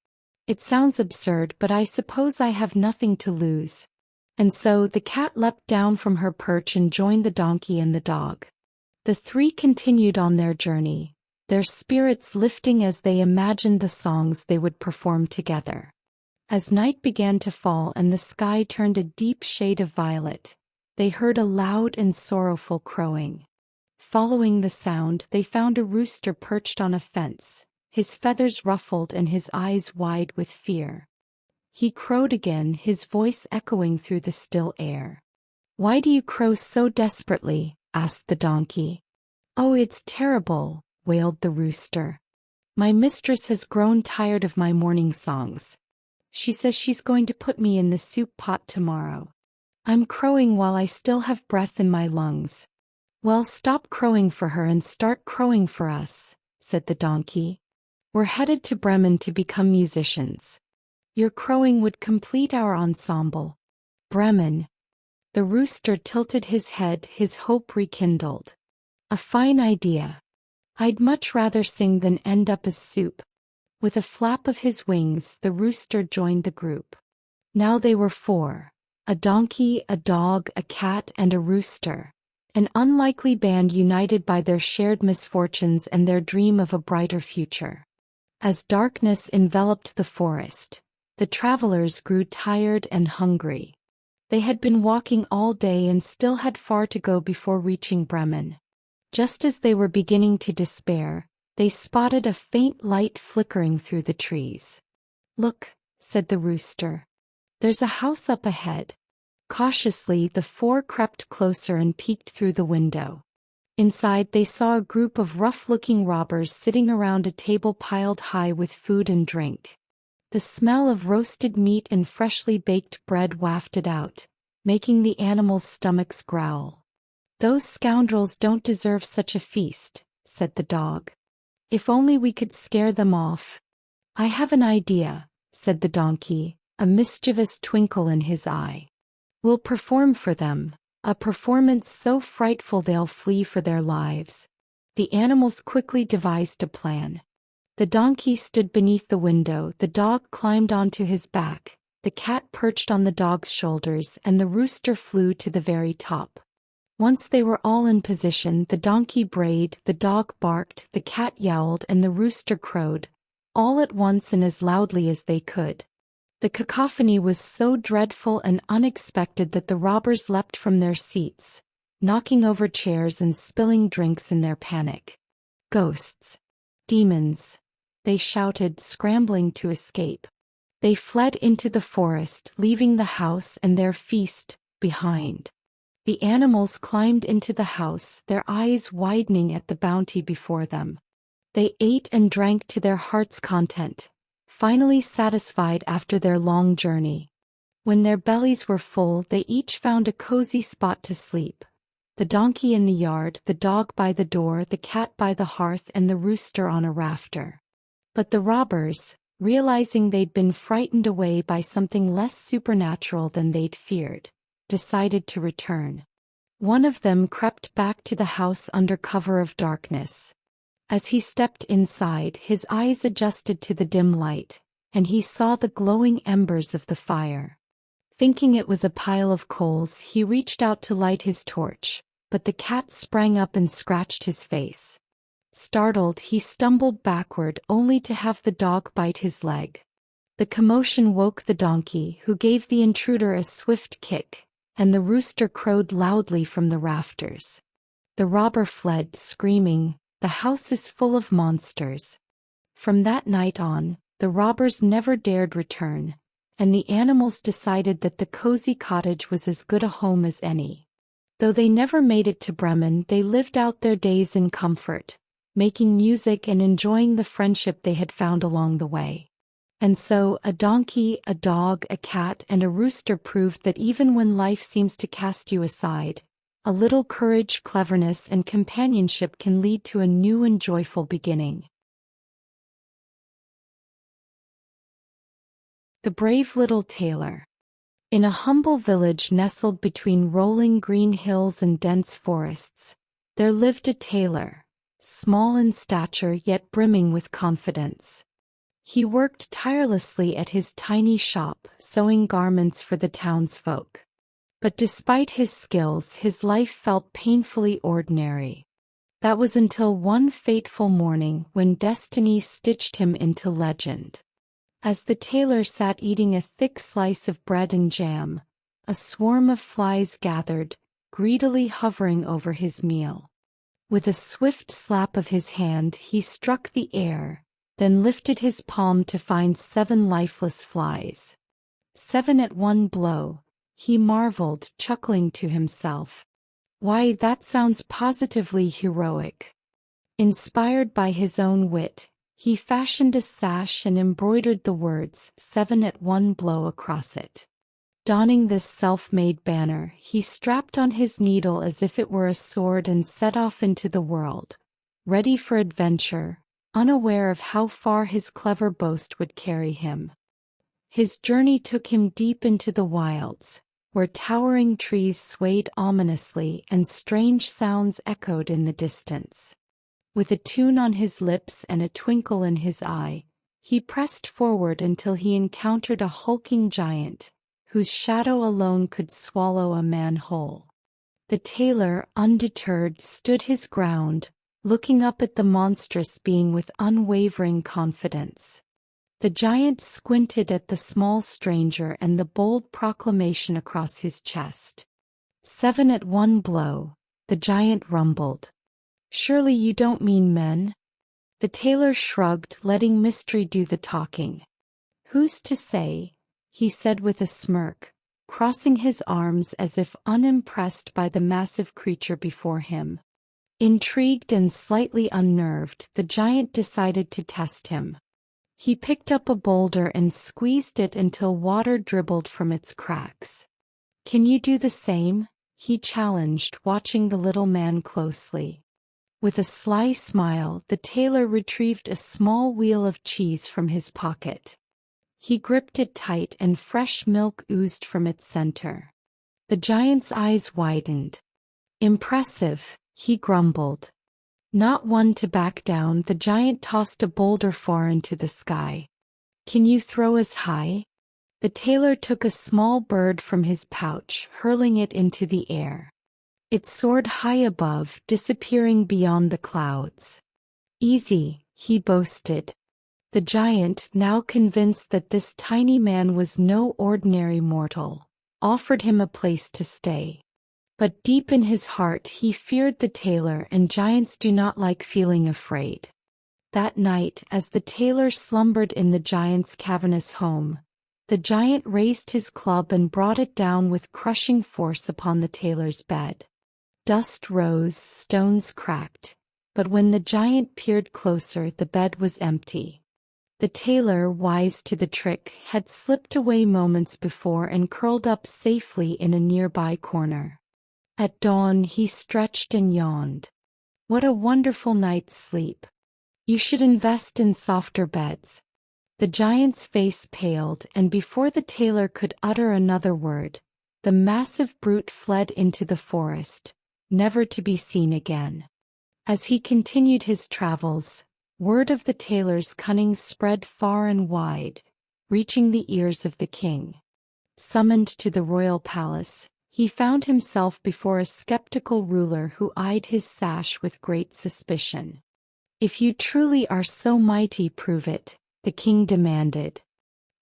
It sounds absurd, but I suppose I have nothing to lose." And so the cat leapt down from her perch and joined the donkey and the dog. The three continued on their journey, their spirits lifting as they imagined the songs they would perform together. As night began to fall and the sky turned a deep shade of violet, they heard a loud and sorrowful crowing. Following the sound, they found a rooster perched on a fence, his feathers ruffled and his eyes wide with fear. He crowed again, his voice echoing through the still air. "Why do you crow so desperately?" asked the donkey. "Oh, it's terrible," wailed the rooster. "My mistress has grown tired of my morning songs. She says she's going to put me in the soup pot tomorrow. I'm crowing while I still have breath in my lungs." "Well, stop crowing for her and start crowing for us," said the donkey. "We're headed to Bremen to become musicians. Your crowing would complete our ensemble." "Bremen." The rooster tilted his head, his hope rekindled. "A fine idea. I'd much rather sing than end up as soup." With a flap of his wings, the rooster joined the group. Now they were four, A donkey, a dog, a cat, and a rooster. An unlikely band united by their shared misfortunes and their dream of a brighter future. As darkness enveloped the forest, the travelers grew tired and hungry. They had been walking all day and still had far to go before reaching Bremen. Just as they were beginning to despair, they spotted a faint light flickering through the trees. "Look," said the rooster. "There's a house up ahead." Cautiously, the four crept closer and peeked through the window. Inside, they saw a group of rough-looking robbers sitting around a table piled high with food and drink. The smell of roasted meat and freshly baked bread wafted out, making the animals' stomachs growl. "Those scoundrels don't deserve such a feast," said the dog. "If only we could scare them off." "I have an idea," said the donkey, a mischievous twinkle in his eye. "We'll perform for them, a performance so frightful they'll flee for their lives." The animals quickly devised a plan. The donkey stood beneath the window, the dog climbed onto his back, the cat perched on the dog's shoulders, and the rooster flew to the very top. Once they were all in position, the donkey brayed, the dog barked, the cat yowled, and the rooster crowed, all at once and as loudly as they could. The cacophony was so dreadful and unexpected that the robbers leapt from their seats, knocking over chairs and spilling drinks in their panic. "Ghosts! Demons!" they shouted, scrambling to escape. They fled into the forest, leaving the house and their feast behind. The animals climbed into the house, their eyes widening at the bounty before them. They ate and drank to their heart's content, finally satisfied after their long journey. When their bellies were full, they each found a cozy spot to sleep. The donkey in the yard, the dog by the door, the cat by the hearth, and the rooster on a rafter. But the robbers, realizing they'd been frightened away by something less supernatural than they'd feared, decided to return. One of them crept back to the house under cover of darkness. As he stepped inside, his eyes adjusted to the dim light, and he saw the glowing embers of the fire. Thinking it was a pile of coals, he reached out to light his torch, but the cat sprang up and scratched his face. Startled, he stumbled backward only to have the dog bite his leg. The commotion woke the donkey, who gave the intruder a swift kick, and the rooster crowed loudly from the rafters. The robber fled, screaming, "The house is full of monsters." From that night on, the robbers never dared return, and the animals decided that the cozy cottage was as good a home as any. Though they never made it to Bremen, they lived out their days in comfort, making music and enjoying the friendship they had found along the way. And so, a donkey, a dog, a cat, and a rooster proved that even when life seems to cast you aside, a little courage, cleverness, and companionship can lead to a new and joyful beginning. The Brave Little Tailor. In a humble village nestled between rolling green hills and dense forests, there lived a tailor, small in stature yet brimming with confidence. He worked tirelessly at his tiny shop, sewing garments for the townsfolk. But despite his skills, his life felt painfully ordinary. That was until one fateful morning when destiny stitched him into legend. As the tailor sat eating a thick slice of bread and jam, a swarm of flies gathered, greedily hovering over his meal. With a swift slap of his hand, he struck the air, then lifted his palm to find 7 lifeless flies. 7 at one blow, he marveled, chuckling to himself. Why, that sounds positively heroic. Inspired by his own wit, he fashioned a sash and embroidered the words, 7 at one blow across it. Donning this self-made banner, he strapped on his needle as if it were a sword and set off into the world, ready for adventure, unaware of how far his clever boast would carry him. His journey took him deep into the wilds, where towering trees swayed ominously and strange sounds echoed in the distance. With a tune on his lips and a twinkle in his eye, he pressed forward until he encountered a hulking giant, whose shadow alone could swallow a man whole. The tailor, undeterred, stood his ground, looking up at the monstrous being with unwavering confidence. The giant squinted at the small stranger and the bold proclamation across his chest. 7 at one blow, the giant rumbled. Surely you don't mean men? The tailor shrugged, letting mystery do the talking. Who's to say? He said with a smirk, crossing his arms as if unimpressed by the massive creature before him. Intrigued and slightly unnerved, the giant decided to test him. He picked up a boulder and squeezed it until water dribbled from its cracks. Can you do the same? He challenged, watching the little man closely. With a sly smile, the tailor retrieved a small wheel of cheese from his pocket. He gripped it tight and fresh milk oozed from its center. The giant's eyes widened. Impressive, he grumbled. Not one to back down, the giant tossed a boulder far into the sky. Can you throw as high? The tailor took a small bird from his pouch, hurling it into the air. It soared high above, disappearing beyond the clouds. Easy, he boasted. The giant, now convinced that this tiny man was no ordinary mortal, offered him a place to stay. But deep in his heart he feared the tailor, and giants do not like feeling afraid. That night, as the tailor slumbered in the giant's cavernous home, the giant raised his club and brought it down with crushing force upon the tailor's bed. Dust rose, stones cracked, but when the giant peered closer, the bed was empty. The tailor, wise to the trick, had slipped away moments before and curled up safely in a nearby corner. At dawn he stretched and yawned. What a wonderful night's sleep. You should invest in softer beds. The giant's face paled, and before the tailor could utter another word, the massive brute fled into the forest, never to be seen again. As he continued his travels, word of the tailor's cunning spread far and wide, reaching the ears of the king. Summoned to the royal palace, he found himself before a skeptical ruler who eyed his sash with great suspicion. If you truly are so mighty, prove it, the king demanded.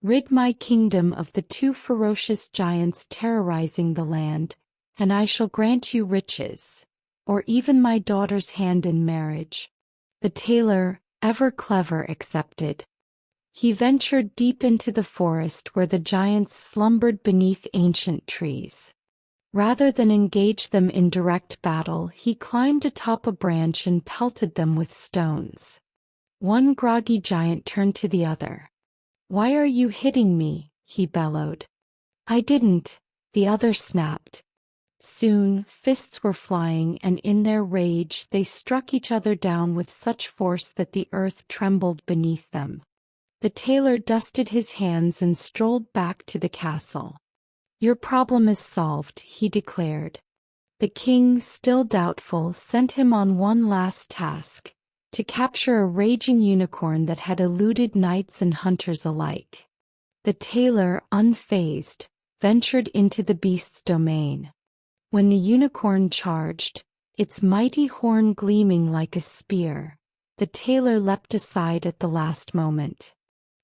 Rid my kingdom of the 2 ferocious giants terrorizing the land, and I shall grant you riches, or even my daughter's hand in marriage. The tailor, ever clever, accepted. He ventured deep into the forest where the giants slumbered beneath ancient trees. Rather than engage them in direct battle, he climbed atop a branch and pelted them with stones. One groggy giant turned to the other. Why are you hitting me? He bellowed. I didn't, the other snapped. Soon, fists were flying, and in their rage they struck each other down with such force that the earth trembled beneath them. The tailor dusted his hands and strolled back to the castle. Your problem is solved, he declared. The king, still doubtful, sent him on one last task, to capture a raging unicorn that had eluded knights and hunters alike. The tailor, unfazed, ventured into the beast's domain. When the unicorn charged, its mighty horn gleaming like a spear, the tailor leapt aside at the last moment.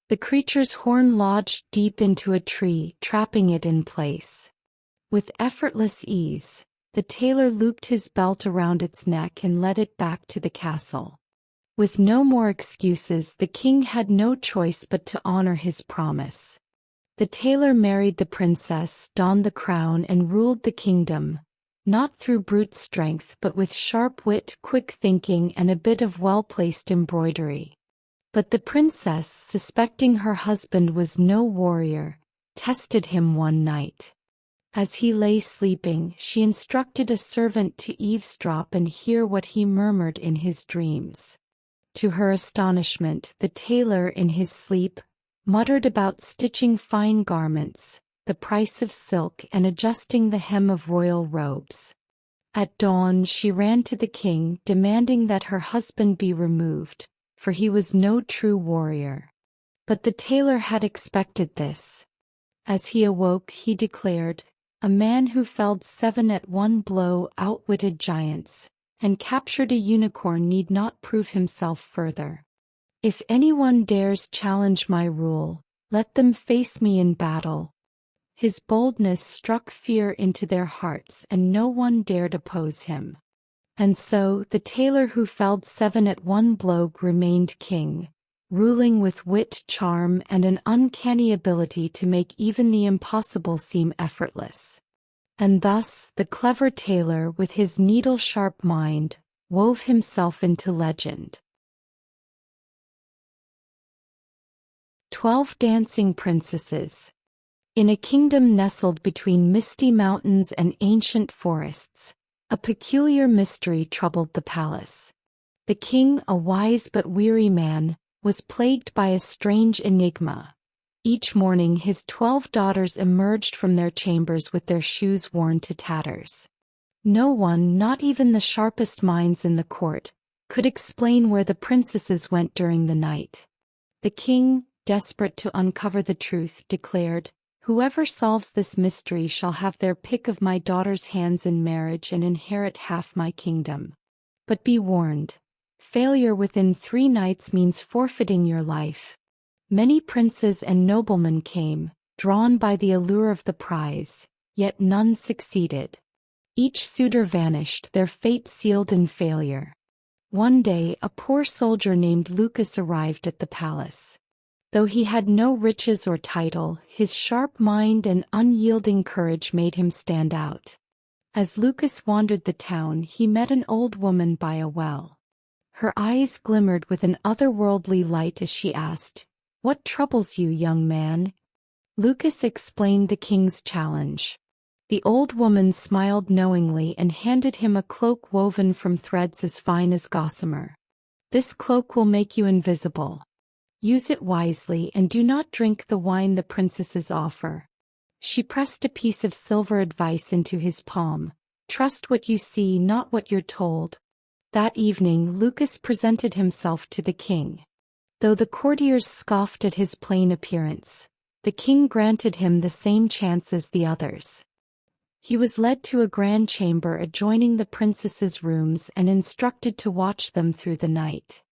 The creature's horn lodged deep into a tree, trapping it in place. With effortless ease, the tailor looped his belt around its neck and led it back to the castle. With no more excuses, the king had no choice but to honor his promise. The tailor married the princess, donned the crown, and ruled the kingdom, not through brute strength but with sharp wit, quick thinking, and a bit of well-placed embroidery. But the princess, suspecting her husband was no warrior, tested him one night. As he lay sleeping, she instructed a servant to eavesdrop and hear what he murmured in his dreams. To her astonishment, the tailor, in his sleep, muttered about stitching fine garments, the price of silk, and adjusting the hem of royal robes. At dawn she ran to the king, demanding that her husband be removed, for he was no true warrior. But the tailor had expected this. As he awoke, he declared, "A man who felled 7 at one blow outwitted giants, and captured a unicorn need not prove himself further. If anyone dares challenge my rule, let them face me in battle." His boldness struck fear into their hearts, and no one dared oppose him. And so, the tailor who felled 7 at one blow remained king, ruling with wit, charm, and an uncanny ability to make even the impossible seem effortless. And thus, the clever tailor, with his needle-sharp mind, wove himself into legend. 12 Dancing Princesses. In a kingdom nestled between misty mountains and ancient forests, a peculiar mystery troubled the palace. The king, a wise but weary man, was plagued by a strange enigma. Each morning his 12 daughters emerged from their chambers with their shoes worn to tatters. No one, not even the sharpest minds in the court, could explain where the princesses went during the night. The king, desperate to uncover the truth, declared, "Whoever solves this mystery shall have their pick of my daughter's hands in marriage and inherit half my kingdom. But be warned, failure within 3 nights means forfeiting your life." Many princes and noblemen came, drawn by the allure of the prize, yet none succeeded. Each suitor vanished, their fate sealed in failure. One day, a poor soldier named Lucas arrived at the palace. Though he had no riches or title, his sharp mind and unyielding courage made him stand out. As Lucas wandered the town, he met an old woman by a well. Her eyes glimmered with an otherworldly light as she asked, "What troubles you, young man?" Lucas explained the king's challenge. The old woman smiled knowingly and handed him a cloak woven from threads as fine as gossamer. "This cloak will make you invisible. Use it wisely and do not drink the wine the princesses offer." She pressed a piece of silver advice into his palm. "Trust what you see, not what you're told." That evening Lucas presented himself to the king. Though the courtiers scoffed at his plain appearance, the king granted him the same chance as the others. He was led to a grand chamber adjoining the princesses' rooms and instructed to watch them through the night.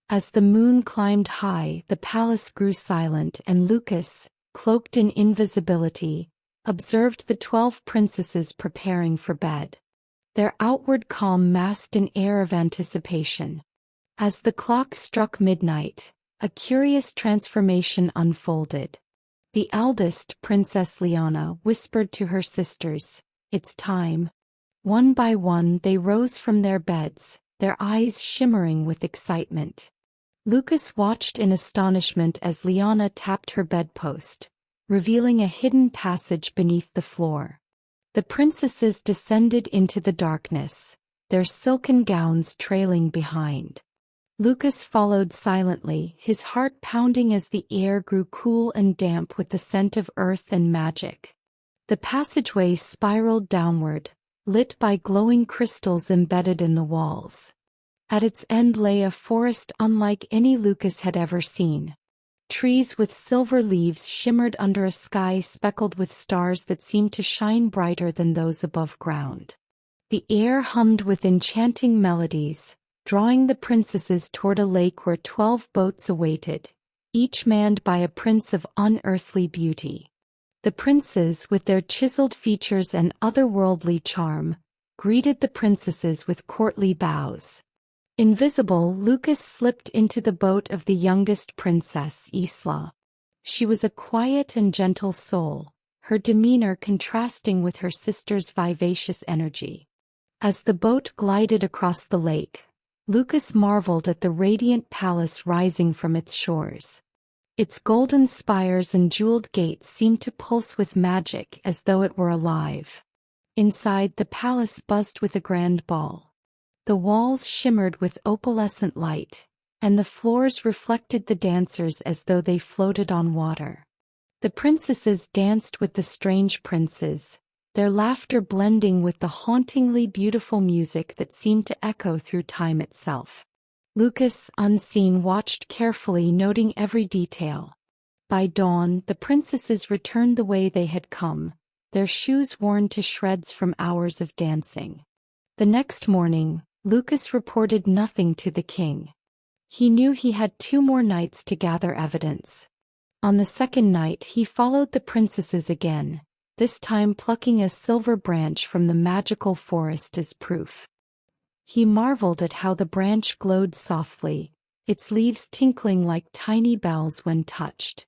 As the moon climbed high, the palace grew silent, and Lucas, cloaked in invisibility, observed the 12 princesses preparing for bed. Their outward calm masked an air of anticipation. As the clock struck midnight, a curious transformation unfolded. The eldest, Princess Liana, whispered to her sisters, "It's time." One by one they rose from their beds, their eyes shimmering with excitement. Lucas watched in astonishment as Liana tapped her bedpost, revealing a hidden passage beneath the floor. The princesses descended into the darkness, their silken gowns trailing behind. Lucas followed silently, his heart pounding as the air grew cool and damp with the scent of earth and magic. The passageway spiraled downward, lit by glowing crystals embedded in the walls. At its end lay a forest unlike any Lucas had ever seen. Trees with silver leaves shimmered under a sky speckled with stars that seemed to shine brighter than those above ground. The air hummed with enchanting melodies, drawing the princesses toward a lake where 12 boats awaited, each manned by a prince of unearthly beauty. The princes, with their chiseled features and otherworldly charm, greeted the princesses with courtly bows. Invisible, Lucas slipped into the boat of the youngest princess, Isla. She was a quiet and gentle soul, her demeanor contrasting with her sister's vivacious energy. As the boat glided across the lake, Lucas marveled at the radiant palace rising from its shores. Its golden spires and jeweled gates seemed to pulse with magic as though it were alive. Inside, the palace buzzed with a grand ball. The walls shimmered with opalescent light, and the floors reflected the dancers as though they floated on water. The princesses danced with the strange princes, their laughter blending with the hauntingly beautiful music that seemed to echo through time itself. Lucas, unseen, watched carefully, noting every detail. By dawn, the princesses returned the way they had come, their shoes worn to shreds from hours of dancing. The next morning, Lucas reported nothing to the king. He knew he had 2 more nights to gather evidence. On the second night he followed the princesses again, this time plucking a silver branch from the magical forest as proof. He marveled at how the branch glowed softly, its leaves tinkling like tiny bells when touched.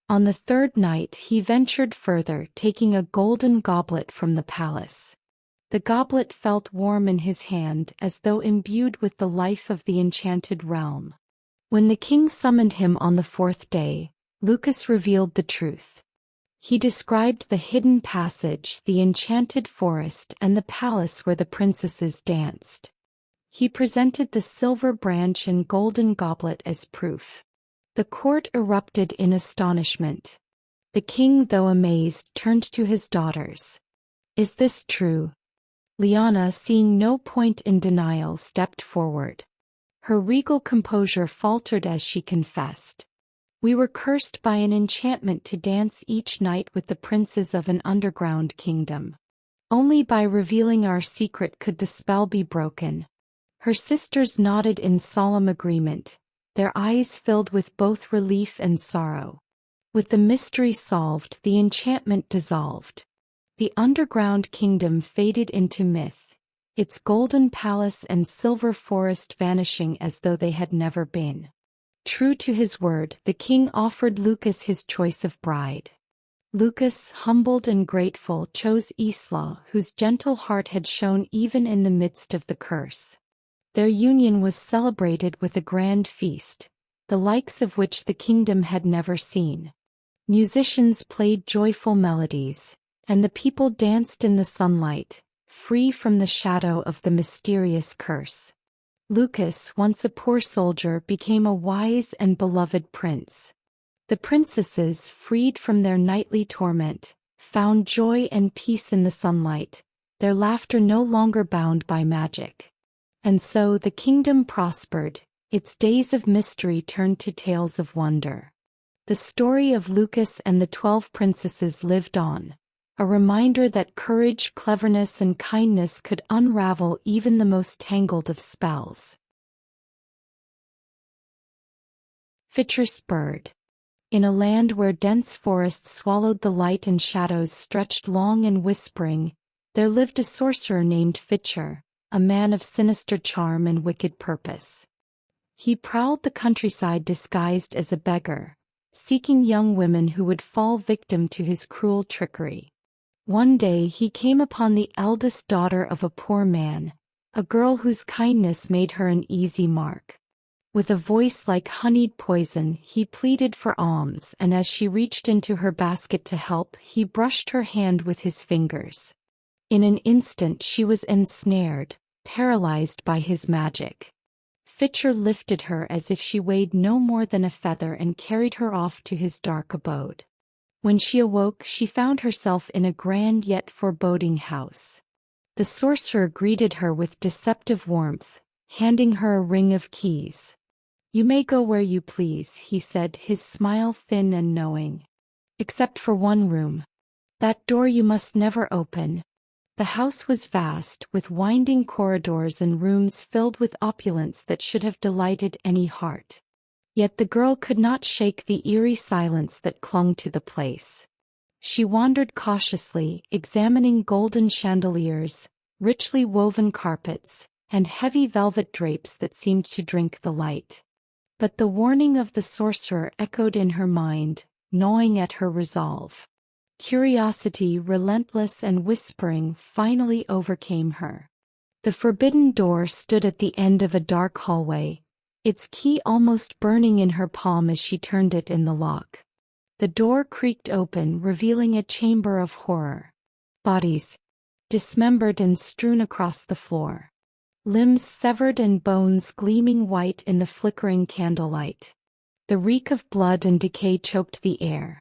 On the third night he ventured further, taking a golden goblet from the palace. The goblet felt warm in his hand, as though imbued with the life of the enchanted realm. When the king summoned him on the 4th day, Lucas revealed the truth. He described the hidden passage, the enchanted forest, and the palace where the princesses danced. He presented the silver branch and golden goblet as proof. The court erupted in astonishment. The king, though amazed, turned to his daughters. "Is this true?" Liana, seeing no point in denial, stepped forward. Her regal composure faltered as she confessed. "We were cursed by an enchantment to dance each night with the princes of an underground kingdom. Only by revealing our secret could the spell be broken." Her sisters nodded in solemn agreement, their eyes filled with both relief and sorrow. With the mystery solved, the enchantment dissolved. The underground kingdom faded into myth, its golden palace and silver forest vanishing as though they had never been. True to his word, the king offered Lucas his choice of bride. Lucas, humbled and grateful, chose Isla, whose gentle heart had shone even in the midst of the curse. Their union was celebrated with a grand feast, the likes of which the kingdom had never seen. Musicians played joyful melodies, and the people danced in the sunlight, free from the shadow of the mysterious curse. Lucas, once a poor soldier, became a wise and beloved prince. The princesses, freed from their nightly torment, found joy and peace in the sunlight, their laughter no longer bound by magic. And so the kingdom prospered, its days of mystery turned to tales of wonder. The story of Lucas and the 12 princesses lived on, a reminder that courage, cleverness, and kindness could unravel even the most tangled of spells. Citrus bird. In a land where dense forests swallowed the light and shadows stretched long and whispering, there lived a sorcerer named Fitcher, a man of sinister charm and wicked purpose. He prowled the countryside disguised as a beggar, seeking young women who would fall victim to his cruel trickery. One day he came upon the eldest daughter of a poor man, a girl whose kindness made her an easy mark. With a voice like honeyed poison, he pleaded for alms, and as she reached into her basket to help, he brushed her hand with his fingers. In an instant she was ensnared, paralyzed by his magic. Fitcher lifted her as if she weighed no more than a feather and carried her off to his dark abode. When she awoke, she found herself in a grand yet foreboding house. The sorcerer greeted her with deceptive warmth, handing her a ring of keys. "You may go where you please," he said, his smile thin and knowing. "Except for one room. That door you must never open." The house was vast, with winding corridors and rooms filled with opulence that should have delighted any heart. Yet the girl could not shake the eerie silence that clung to the place. She wandered cautiously, examining golden chandeliers, richly woven carpets, and heavy velvet drapes that seemed to drink the light. But the warning of the sorcerer echoed in her mind, gnawing at her resolve. Curiosity, relentless and whispering, finally overcame her. The forbidden door stood at the end of a dark hallway, its key almost burning in her palm as she turned it in the lock. The door creaked open, revealing a chamber of horror. Bodies, dismembered and strewn across the floor. Limbs severed and bones gleaming white in the flickering candlelight. The reek of blood and decay choked the air.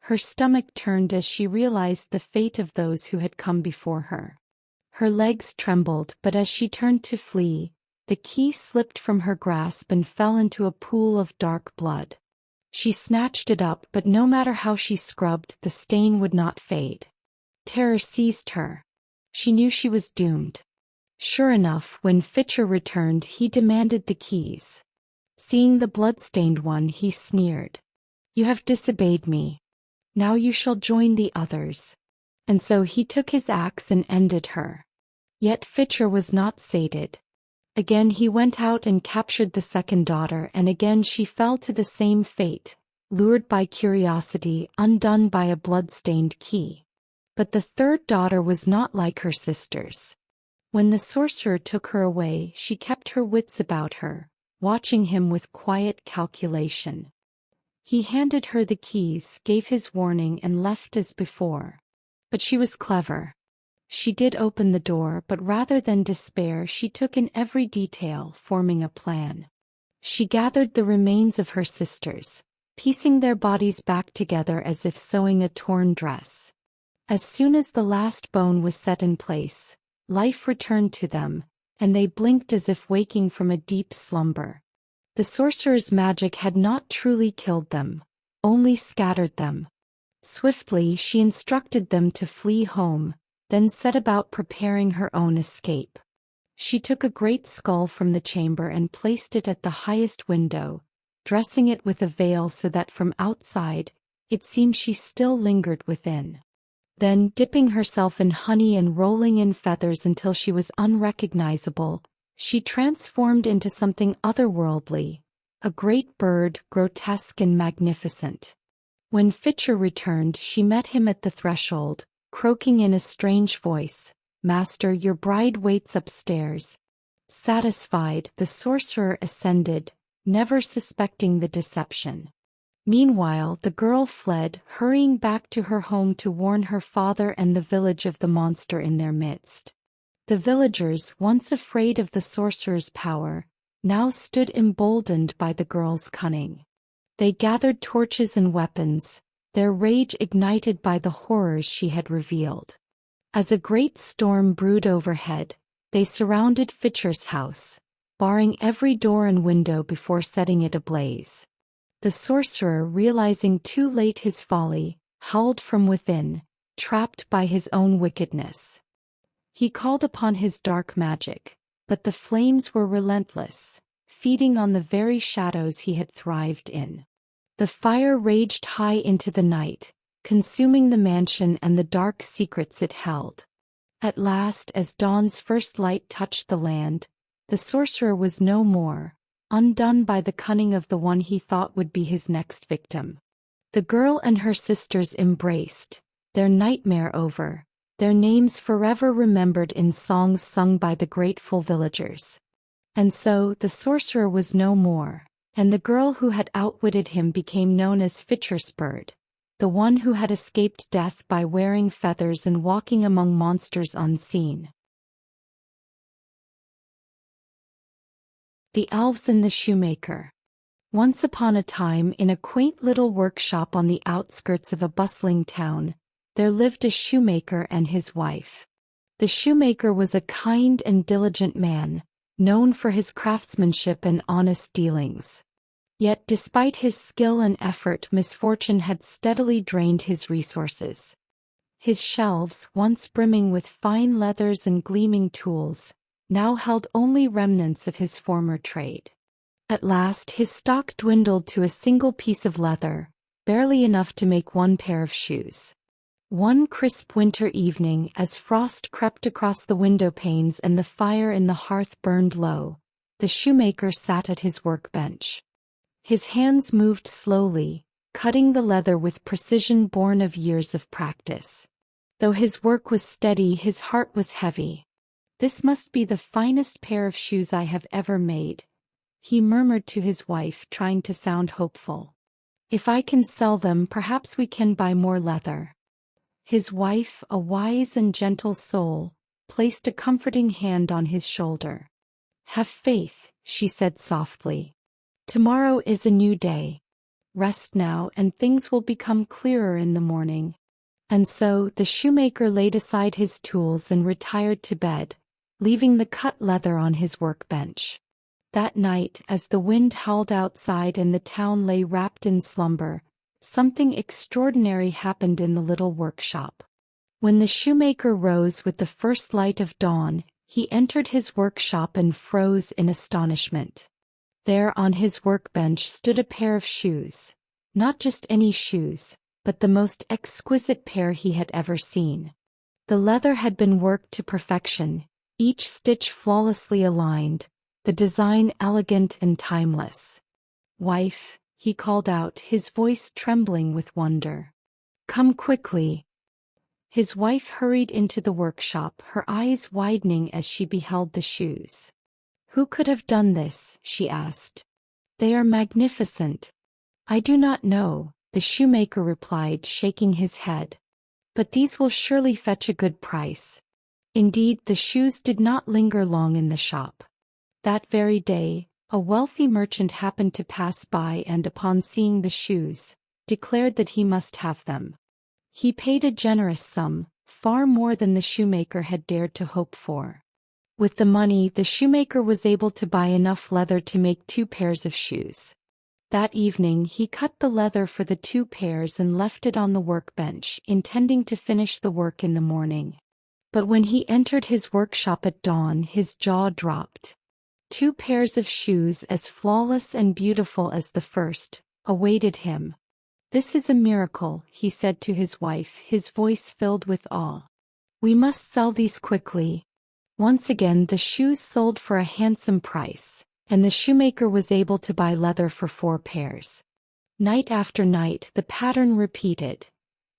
Her stomach turned as she realized the fate of those who had come before her. Her legs trembled, but as she turned to flee, the key slipped from her grasp and fell into a pool of dark blood. She snatched it up, but no matter how she scrubbed, the stain would not fade. Terror seized her. She knew she was doomed. Sure enough, when Fitcher returned, he demanded the keys. Seeing the blood-stained one, he sneered. "You have disobeyed me. Now you shall join the others." And so he took his axe and ended her. Yet Fitcher was not sated. Again he went out and captured the second daughter, and again she fell to the same fate, lured by curiosity, undone by a blood-stained key. But the third daughter was not like her sisters. When the sorcerer took her away, she kept her wits about her, watching him with quiet calculation. He handed her the keys, gave his warning, and left as before. But she was clever. She did open the door, but rather than despair, she took in every detail, forming a plan. She gathered the remains of her sisters, piecing their bodies back together as if sewing a torn dress. As soon as the last bone was set in place, life returned to them, and they blinked as if waking from a deep slumber. The sorcerer's magic had not truly killed them, only scattered them. Swiftly she instructed them to flee home, then set about preparing her own escape. She took a great skull from the chamber and placed it at the highest window, dressing it with a veil so that from outside, it seemed she still lingered within. Then, dipping herself in honey and rolling in feathers until she was unrecognizable, she transformed into something otherworldly, a great bird, grotesque and magnificent. When Fitcher returned, she met him at the threshold, croaking in a strange voice, "Master, your bride waits upstairs." Satisfied, the sorcerer ascended, never suspecting the deception. Meanwhile, the girl fled, hurrying back to her home to warn her father and the village of the monster in their midst. The villagers, once afraid of the sorcerer's power, now stood emboldened by the girl's cunning. They gathered torches and weapons, their rage ignited by the horrors she had revealed. As a great storm brewed overhead, they surrounded Fitcher's house, barring every door and window before setting it ablaze. The sorcerer, realizing too late his folly, howled from within, trapped by his own wickedness. He called upon his dark magic, but the flames were relentless, feeding on the very shadows he had thrived in. The fire raged high into the night, consuming the mansion and the dark secrets it held. At last, as dawn's first light touched the land, the sorcerer was no more, undone by the cunning of the one he thought would be his next victim. The girl and her sisters embraced, their nightmare over, their names forever remembered in songs sung by the grateful villagers. And so, the sorcerer was no more, and the girl who had outwitted him became known as Fitcher's bird, the one who had escaped death by wearing feathers and walking among monsters unseen. The Elves and the Shoemaker. Once upon a time, in a quaint little workshop on the outskirts of a bustling town, there lived a shoemaker and his wife. The shoemaker was a kind and diligent man, known for his craftsmanship and honest dealings. Yet despite his skill and effort, misfortune had steadily drained his resources. His shelves, once brimming with fine leathers and gleaming tools, now held only remnants of his former trade. At last his stock dwindled to a single piece of leather, barely enough to make one pair of shoes. One crisp winter evening, as frost crept across the window panes and the fire in the hearth burned low, the shoemaker sat at his workbench. His hands moved slowly, cutting the leather with precision born of years of practice. Though his work was steady, his heart was heavy. "This must be the finest pair of shoes I have ever made," he murmured to his wife, trying to sound hopeful. "If I can sell them, perhaps we can buy more leather." His wife, a wise and gentle soul, placed a comforting hand on his shoulder. "Have faith," she said softly. "Tomorrow is a new day. Rest now, and things will become clearer in the morning." And so the shoemaker laid aside his tools and retired to bed, leaving the cut leather on his workbench. That night, as the wind howled outside and the town lay wrapped in slumber, something extraordinary happened in the little workshop. When the shoemaker rose with the first light of dawn, he entered his workshop and froze in astonishment. There on his workbench stood a pair of shoes. Not just any shoes, but the most exquisite pair he had ever seen. The leather had been worked to perfection, each stitch flawlessly aligned, the design elegant and timeless. "Wife," he called out, his voice trembling with wonder. "Come quickly." His wife hurried into the workshop, her eyes widening as she beheld the shoes. "Who could have done this?" she asked. "They are magnificent." "I do not know," the shoemaker replied, shaking his head. "But these will surely fetch a good price." Indeed, the shoes did not linger long in the shop. That very day, a wealthy merchant happened to pass by and upon seeing the shoes, declared that he must have them. He paid a generous sum, far more than the shoemaker had dared to hope for. With the money, the shoemaker was able to buy enough leather to make 2 pairs of shoes. That evening he cut the leather for the 2 pairs and left it on the workbench, intending to finish the work in the morning. But when he entered his workshop at dawn, his jaw dropped. 2 pairs of shoes as flawless and beautiful as the first awaited him. "This is a miracle," he said to his wife, his voice filled with awe. "We must sell these quickly." Once again the shoes sold for a handsome price, and the shoemaker was able to buy leather for 4 pairs. Night after night the pattern repeated.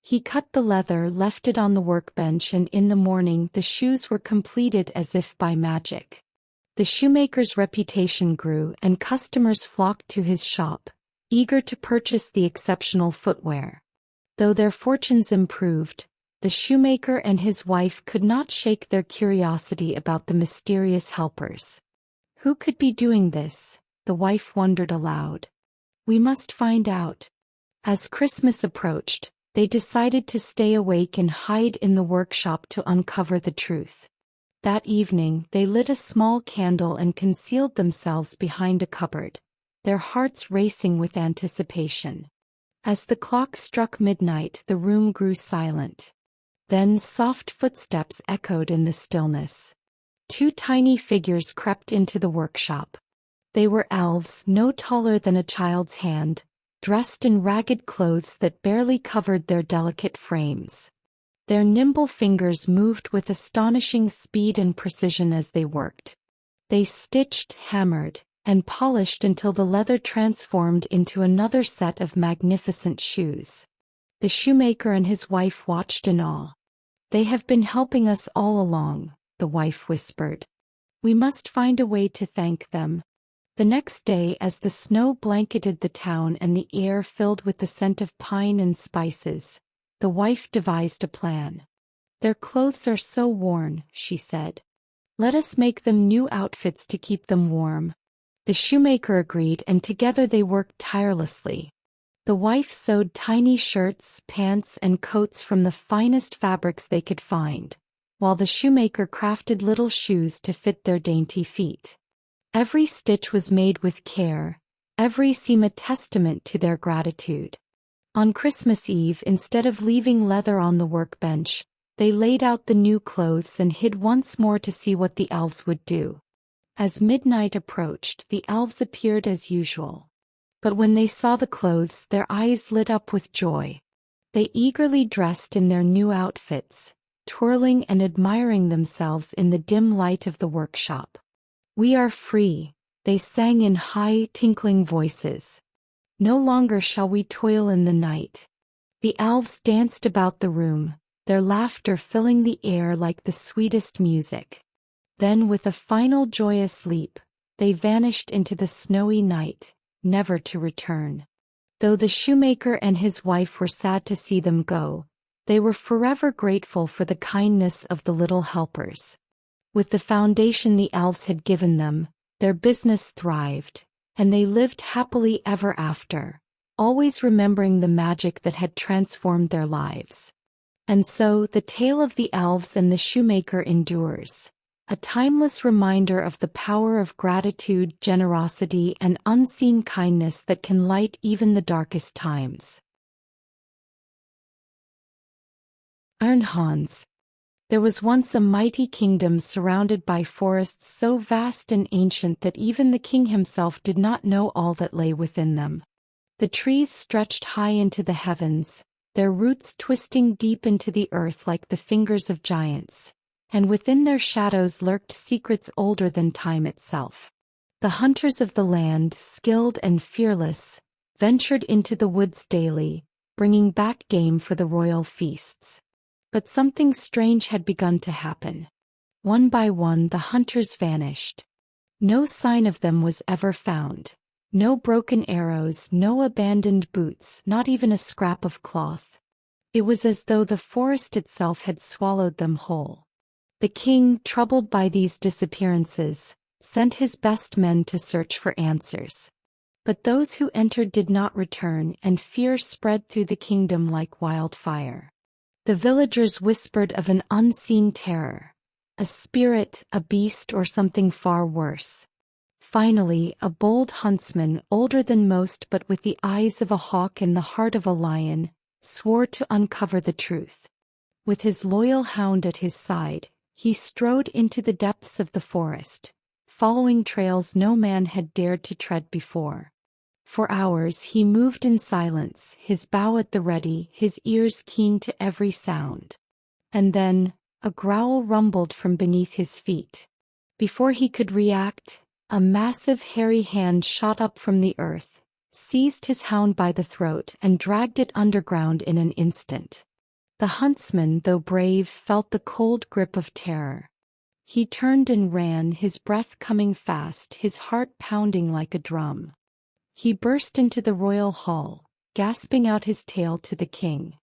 He cut the leather, left it on the workbench, and in the morning the shoes were completed as if by magic. The shoemaker's reputation grew and customers flocked to his shop, eager to purchase the exceptional footwear. Though their fortunes improved, the shoemaker and his wife could not shake their curiosity about the mysterious helpers. Who could be doing this? The wife wondered aloud. "We must find out." As Christmas approached, they decided to stay awake and hide in the workshop to uncover the truth. That evening, they lit a small candle and concealed themselves behind a cupboard, their hearts racing with anticipation. As the clock struck midnight, the room grew silent. Then soft footsteps echoed in the stillness. 2 tiny figures crept into the workshop. They were elves, no taller than a child's hand, dressed in ragged clothes that barely covered their delicate frames. Their nimble fingers moved with astonishing speed and precision as they worked. They stitched, hammered, and polished until the leather transformed into another set of magnificent shoes. The shoemaker and his wife watched in awe. "They have been helping us all along," the wife whispered. "We must find a way to thank them." The next day, as the snow blanketed the town and the air filled with the scent of pine and spices, the wife devised a plan. "Their clothes are so worn," she said. "Let us make them new outfits to keep them warm." The shoemaker agreed, and together they worked tirelessly. The wife sewed tiny shirts, pants, and coats from the finest fabrics they could find, while the shoemaker crafted little shoes to fit their dainty feet. Every stitch was made with care, every seam a testament to their gratitude. On Christmas Eve, instead of leaving leather on the workbench, they laid out the new clothes and hid once more to see what the elves would do. As midnight approached, the elves appeared as usual. But when they saw the clothes, their eyes lit up with joy. They eagerly dressed in their new outfits, twirling and admiring themselves in the dim light of the workshop. "We are free," they sang in high, tinkling voices. "No longer shall we toil in the night." The elves danced about the room, their laughter filling the air like the sweetest music. Then, with a final joyous leap, they vanished into the snowy night, never to return. Though the shoemaker and his wife were sad to see them go, they were forever grateful for the kindness of the little helpers. With the foundation the elves had given them, their business thrived, and they lived happily ever after, always remembering the magic that had transformed their lives. And so the tale of the elves and the shoemaker endures, a timeless reminder of the power of gratitude, generosity, and unseen kindness that can light even the darkest times. Iron Hans. There was once a mighty kingdom surrounded by forests so vast and ancient that even the king himself did not know all that lay within them. The trees stretched high into the heavens, their roots twisting deep into the earth like the fingers of giants, and within their shadows lurked secrets older than time itself. The hunters of the land, skilled and fearless, ventured into the woods daily, bringing back game for the royal feasts. But something strange had begun to happen. One by one the hunters vanished. No sign of them was ever found. No broken arrows, no abandoned boots, not even a scrap of cloth. It was as though the forest itself had swallowed them whole. The king, troubled by these disappearances, sent his best men to search for answers. But those who entered did not return, and fear spread through the kingdom like wildfire. The villagers whispered of an unseen terror, a spirit, a beast, or something far worse. Finally, a bold huntsman, older than most but with the eyes of a hawk and the heart of a lion, swore to uncover the truth. With his loyal hound at his side, he strode into the depths of the forest, following trails no man had dared to tread before. For hours he moved in silence, his bow at the ready, his ears keen to every sound. And then, a growl rumbled from beneath his feet. Before he could react, a massive hairy hand shot up from the earth, seized his hound by the throat and dragged it underground in an instant. The huntsman, though brave, felt the cold grip of terror. He turned and ran, his breath coming fast, his heart pounding like a drum. He burst into the royal hall, gasping out his tale to the king.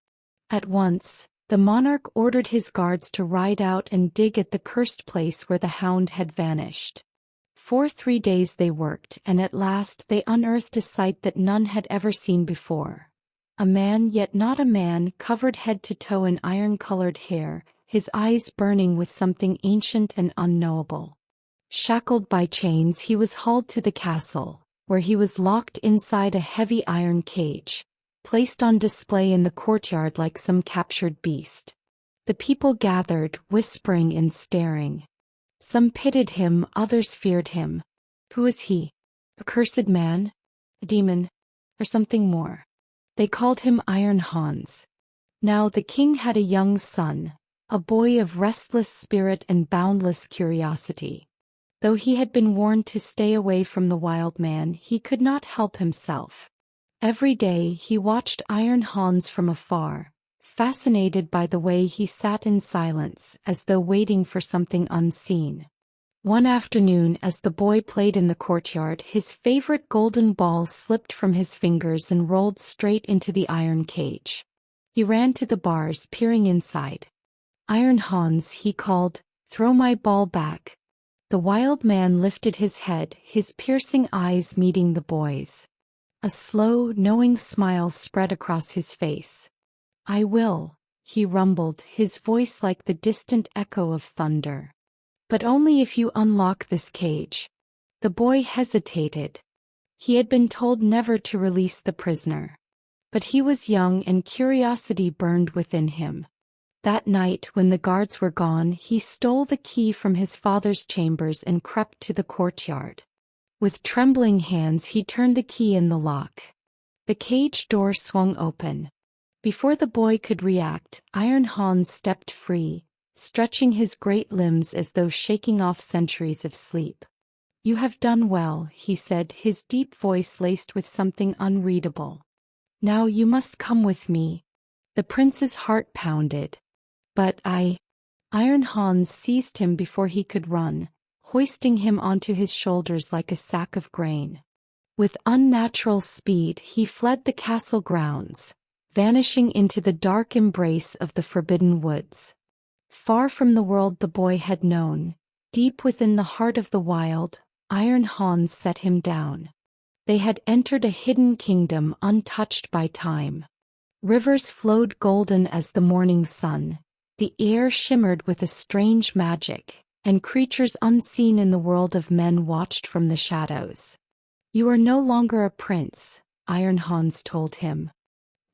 At once, the monarch ordered his guards to ride out and dig at the cursed place where the hound had vanished. For 3 days they worked, and at last they unearthed a sight that none had ever seen before. A man, yet not a man, covered head to toe in iron-colored hair, his eyes burning with something ancient and unknowable. Shackled by chains, he was hauled to the castle, where he was locked inside a heavy iron cage, placed on display in the courtyard like some captured beast. The people gathered, whispering and staring. Some pitied him, others feared him. Who was he? A cursed man? A demon? Or something more? They called him Iron Hans. Now the king had a young son, a boy of restless spirit and boundless curiosity. Though he had been warned to stay away from the wild man, he could not help himself. Every day he watched Iron Hans from afar, fascinated by the way he sat in silence, as though waiting for something unseen. One afternoon, as the boy played in the courtyard, his favorite golden ball slipped from his fingers and rolled straight into the iron cage. He ran to the bars, peering inside. "Iron Hans," he called, "throw my ball back." The wild man lifted his head, his piercing eyes meeting the boy's. A slow, knowing smile spread across his face. "I will," he rumbled, his voice like the distant echo of thunder. "But only if you unlock this cage." The boy hesitated. He had been told never to release the prisoner. But he was young and curiosity burned within him. That night, when the guards were gone, he stole the key from his father's chambers and crept to the courtyard. With trembling hands he turned the key in the lock. The cage door swung open. Before the boy could react, Iron Hans stepped free, stretching his great limbs as though shaking off centuries of sleep. "You have done well," he said, his deep voice laced with something unreadable. "Now you must come with me." The prince's heart pounded. "But Iron Hans seized him before he could run, hoisting him onto his shoulders like a sack of grain. With unnatural speed he fled the castle grounds, vanishing into the dark embrace of the forbidden woods. Far from the world the boy had known, deep within the heart of the wild, Iron Hans set him down. They had entered a hidden kingdom untouched by time. Rivers flowed golden as the morning sun. The air shimmered with a strange magic, and creatures unseen in the world of men watched from the shadows. You are no longer a prince, Iron Hans told him.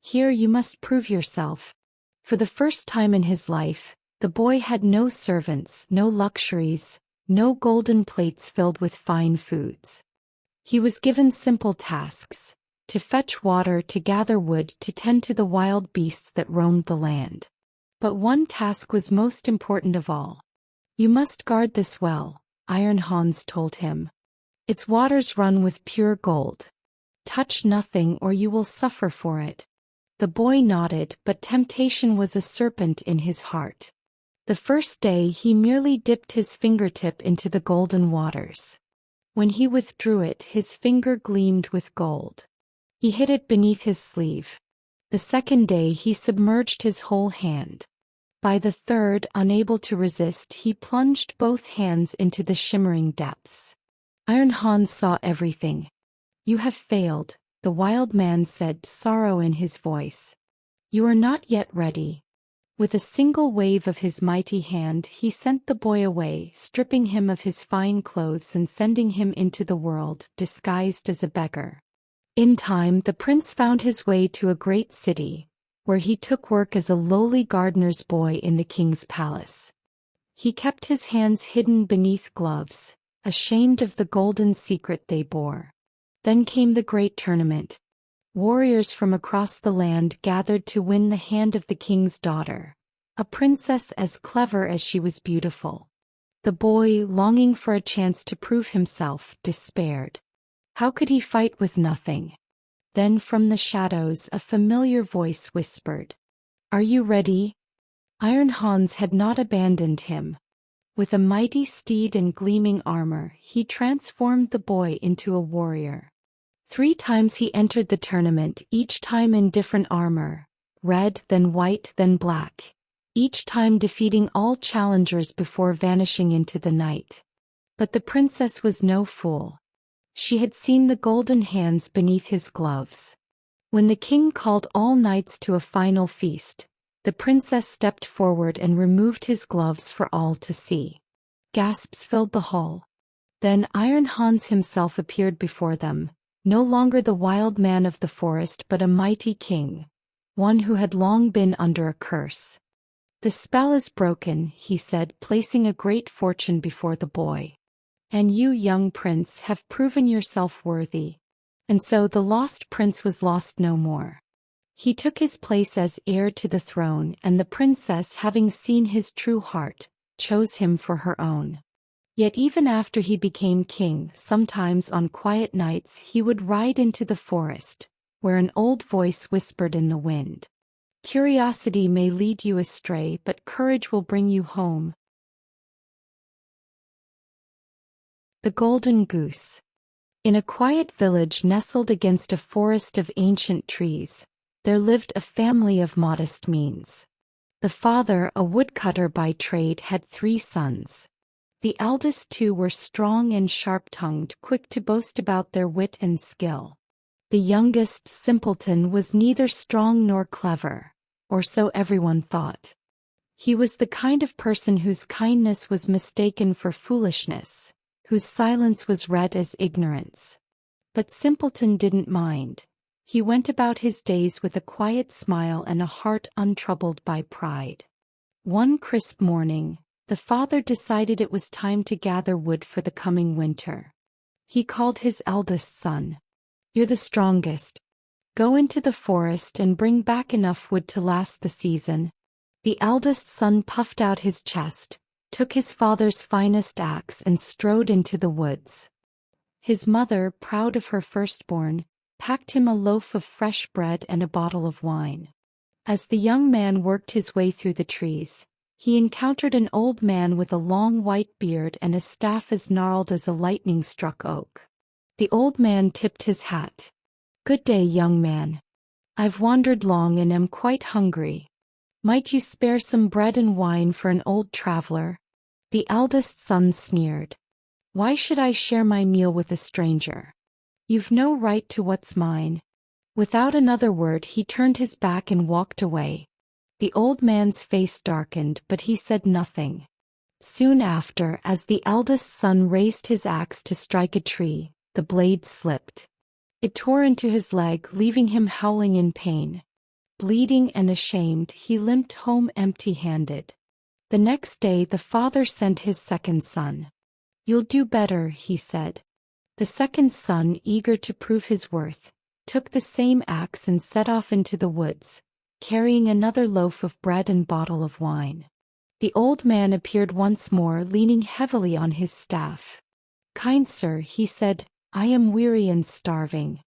Here you must prove yourself. For the first time in his life, the boy had no servants, no luxuries, no golden plates filled with fine foods. He was given simple tasks: to fetch water, to gather wood, to tend to the wild beasts that roamed the land. But one task was most important of all. You must guard this well, Iron Hans told him. Its waters run with pure gold. Touch nothing or you will suffer for it. The boy nodded, but temptation was a serpent in his heart. The first day he merely dipped his fingertip into the golden waters. When he withdrew it, his finger gleamed with gold. He hid it beneath his sleeve. The second day he submerged his whole hand. By the third, unable to resist, he plunged both hands into the shimmering depths. Iron Hans saw everything. You have failed, the wild man said, sorrow in his voice. You are not yet ready. With a single wave of his mighty hand he sent the boy away, stripping him of his fine clothes and sending him into the world, disguised as a beggar. In time the prince found his way to a great city, where he took work as a lowly gardener's boy in the king's palace. He kept his hands hidden beneath gloves, ashamed of the golden secret they bore. Then came the great tournament. Warriors from across the land gathered to win the hand of the king's daughter, a princess as clever as she was beautiful. The boy, longing for a chance to prove himself, despaired. How could he fight with nothing? Then from the shadows a familiar voice whispered, "Are you ready?" Iron Hans had not abandoned him. With a mighty steed and gleaming armor, he transformed the boy into a warrior. 3 times he entered the tournament, each time in different armor, red, then white, then black, each time defeating all challengers before vanishing into the night. But the princess was no fool. She had seen the golden hands beneath his gloves. When the king called all knights to a final feast, the princess stepped forward and removed his gloves for all to see. Gasps filled the hall. Then Iron Hans himself appeared before them, no longer the wild man of the forest but a mighty king, one who had long been under a curse. "The spell is broken," he said, placing a great fortune before the boy. "And you, young prince, have proven yourself worthy." And so the lost prince was lost no more. He took his place as heir to the throne, and the princess, having seen his true heart, chose him for her own. Yet even after he became king, sometimes on quiet nights he would ride into the forest, where an old voice whispered in the wind, "Curiosity may lead you astray, but courage will bring you home." The Golden Goose. In a quiet village nestled against a forest of ancient trees, there lived a family of modest means. The father, a woodcutter by trade, had 3 sons. The eldest 2 were strong and sharp-tongued, quick to boast about their wit and skill. The youngest, Simpleton, was neither strong nor clever, or so everyone thought. He was the kind of person whose kindness was mistaken for foolishness, whose silence was read as ignorance. But Simpleton didn't mind. He went about his days with a quiet smile and a heart untroubled by pride. One crisp morning, the father decided it was time to gather wood for the coming winter. He called his eldest son. "You're the strongest. Go into the forest and bring back enough wood to last the season." The eldest son puffed out his chest, took his father's finest axe and strode into the woods. His mother, proud of her firstborn, packed him a loaf of fresh bread and a bottle of wine. As the young man worked his way through the trees, he encountered an old man with a long white beard and a staff as gnarled as a lightning-struck oak. The old man tipped his hat. "Good day, young man. I've wandered long and am quite hungry. Might you spare some bread and wine for an old traveler?" The eldest son sneered. "Why should I share my meal with a stranger? You've no right to what's mine." Without another word he turned his back and walked away. The old man's face darkened, but he said nothing. Soon after, as the eldest son raised his axe to strike a tree, the blade slipped. It tore into his leg, leaving him howling in pain. Bleeding and ashamed, he limped home empty-handed. The next day the father sent his second son. "You'll do better," he said. The second son, eager to prove his worth, took the same axe and set off into the woods, carrying another loaf of bread and bottle of wine. The old man appeared once more, leaning heavily on his staff. "Kind sir," he said, "I am weary and starving.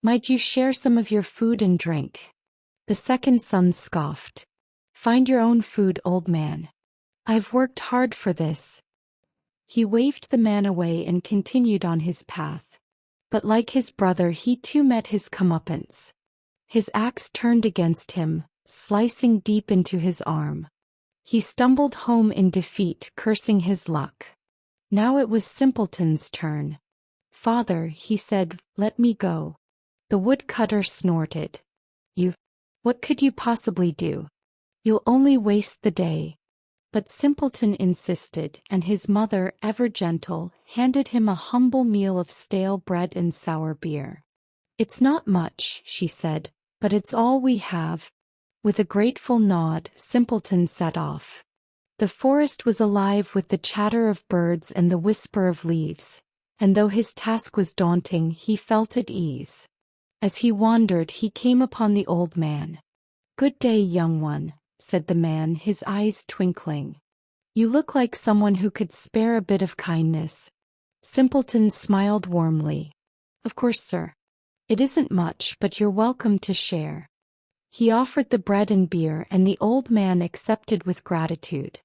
Might you share some of your food and drink?" The second son scoffed. "Find your own food, old man. I've worked hard for this." He waved the man away and continued on his path. But like his brother, he too met his comeuppance. His axe turned against him, slicing deep into his arm. He stumbled home in defeat, cursing his luck. Now it was Simpleton's turn. "Father," he said, "let me go." The woodcutter snorted. What could you possibly do? You'll only waste the day." But Simpleton insisted, and his mother, ever gentle, handed him a humble meal of stale bread and sour beer. "It's not much," she said, "but it's all we have." With a grateful nod, Simpleton set off. The forest was alive with the chatter of birds and the whisper of leaves, and though his task was daunting, he felt at ease. As he wandered, he came upon the old man. "Good day, young one," said the man, his eyes twinkling. "You look like someone who could spare a bit of kindness." Simpleton smiled warmly. "Of course, sir. It isn't much, but you're welcome to share." He offered the bread and beer, and the old man accepted with gratitude.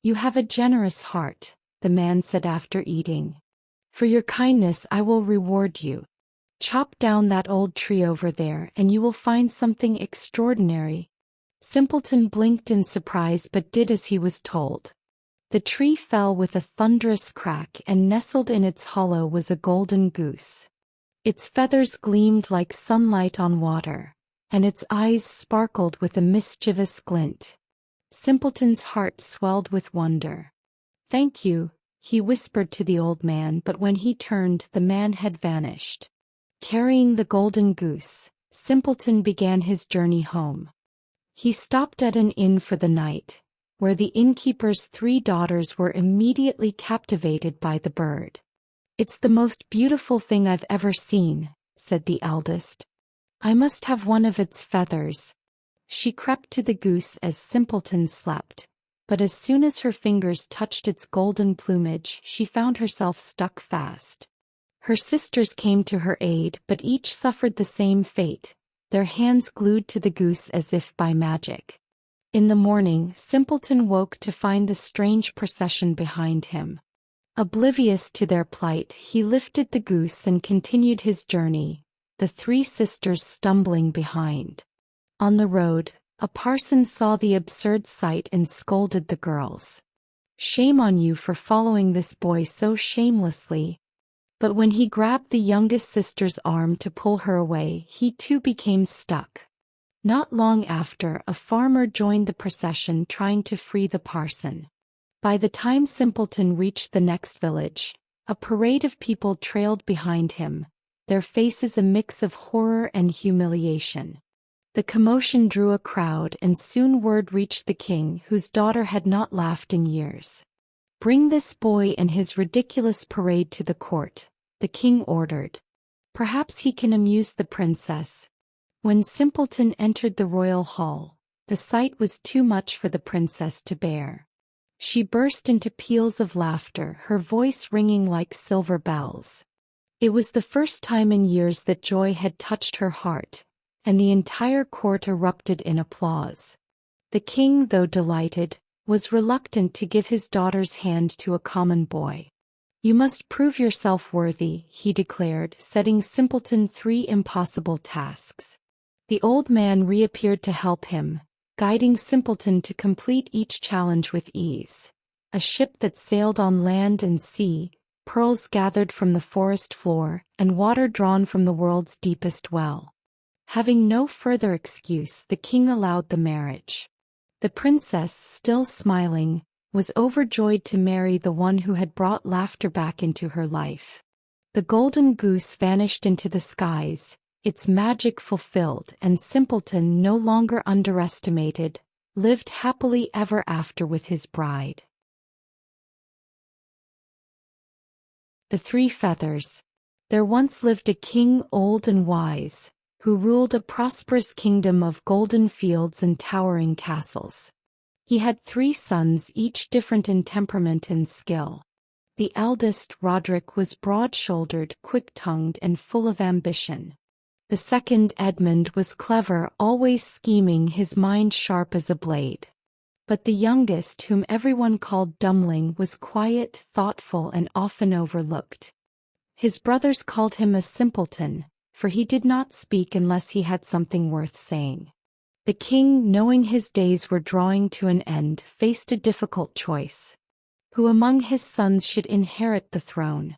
"You have a generous heart," the man said after eating. "For your kindness I will reward you. Chop down that old tree over there and you will find something extraordinary." Simpleton blinked in surprise but did as he was told. The tree fell with a thunderous crack, and nestled in its hollow was a golden goose. Its feathers gleamed like sunlight on water, and its eyes sparkled with a mischievous glint. Simpleton's heart swelled with wonder. "Thank you," he whispered to the old man, but when he turned, the man had vanished. Carrying the golden goose, Simpleton began his journey home. He stopped at an inn for the night, where the innkeeper's 3 daughters were immediately captivated by the bird. "It's the most beautiful thing I've ever seen," said the eldest. "I must have one of its feathers." She crept to the goose as Simpleton slept, but as soon as her fingers touched its golden plumage, she found herself stuck fast. Her sisters came to her aid, but each suffered the same fate, their hands glued to the goose as if by magic. In the morning, Simpleton woke to find the strange procession behind him. Oblivious to their plight, he lifted the goose and continued his journey, the 3 sisters stumbling behind. On the road, a parson saw the absurd sight and scolded the girls. "Shame on you for following this boy so shamelessly." But when he grabbed the youngest sister's arm to pull her away, he too became stuck. Not long after, a farmer joined the procession trying to free the parson. By the time Simpleton reached the next village, a parade of people trailed behind him, their faces a mix of horror and humiliation. The commotion drew a crowd, and soon word reached the king, whose daughter had not laughed in years. "Bring this boy and his ridiculous parade to the court," the king ordered. "Perhaps he can amuse the princess." When Simpleton entered the royal hall, the sight was too much for the princess to bear. She burst into peals of laughter, her voice ringing like silver bells. It was the first time in years that joy had touched her heart, and the entire court erupted in applause. The king, though delighted, was reluctant to give his daughter's hand to a common boy. "You must prove yourself worthy," he declared, setting Simpleton 3 impossible tasks. The old man reappeared to help him, guiding Simpleton to complete each challenge with ease. A ship that sailed on land and sea, pearls gathered from the forest floor, and water drawn from the world's deepest well. Having no further excuse, the king allowed the marriage. The princess, still smiling, was overjoyed to marry the one who had brought laughter back into her life. The golden goose vanished into the skies, its magic fulfilled, and Simpleton, no longer underestimated, lived happily ever after with his bride. The Three Feathers. There once lived a king old and wise, who ruled a prosperous kingdom of golden fields and towering castles. He had 3 sons, each different in temperament and skill. The eldest, Roderick, was broad-shouldered, quick-tongued, and full of ambition. The second, Edmund, was clever, always scheming, his mind sharp as a blade. But the youngest, whom everyone called Dummling, was quiet, thoughtful, and often overlooked. His brothers called him a simpleton, for he did not speak unless he had something worth saying. The king, knowing his days were drawing to an end, faced a difficult choice. Who among his sons should inherit the throne?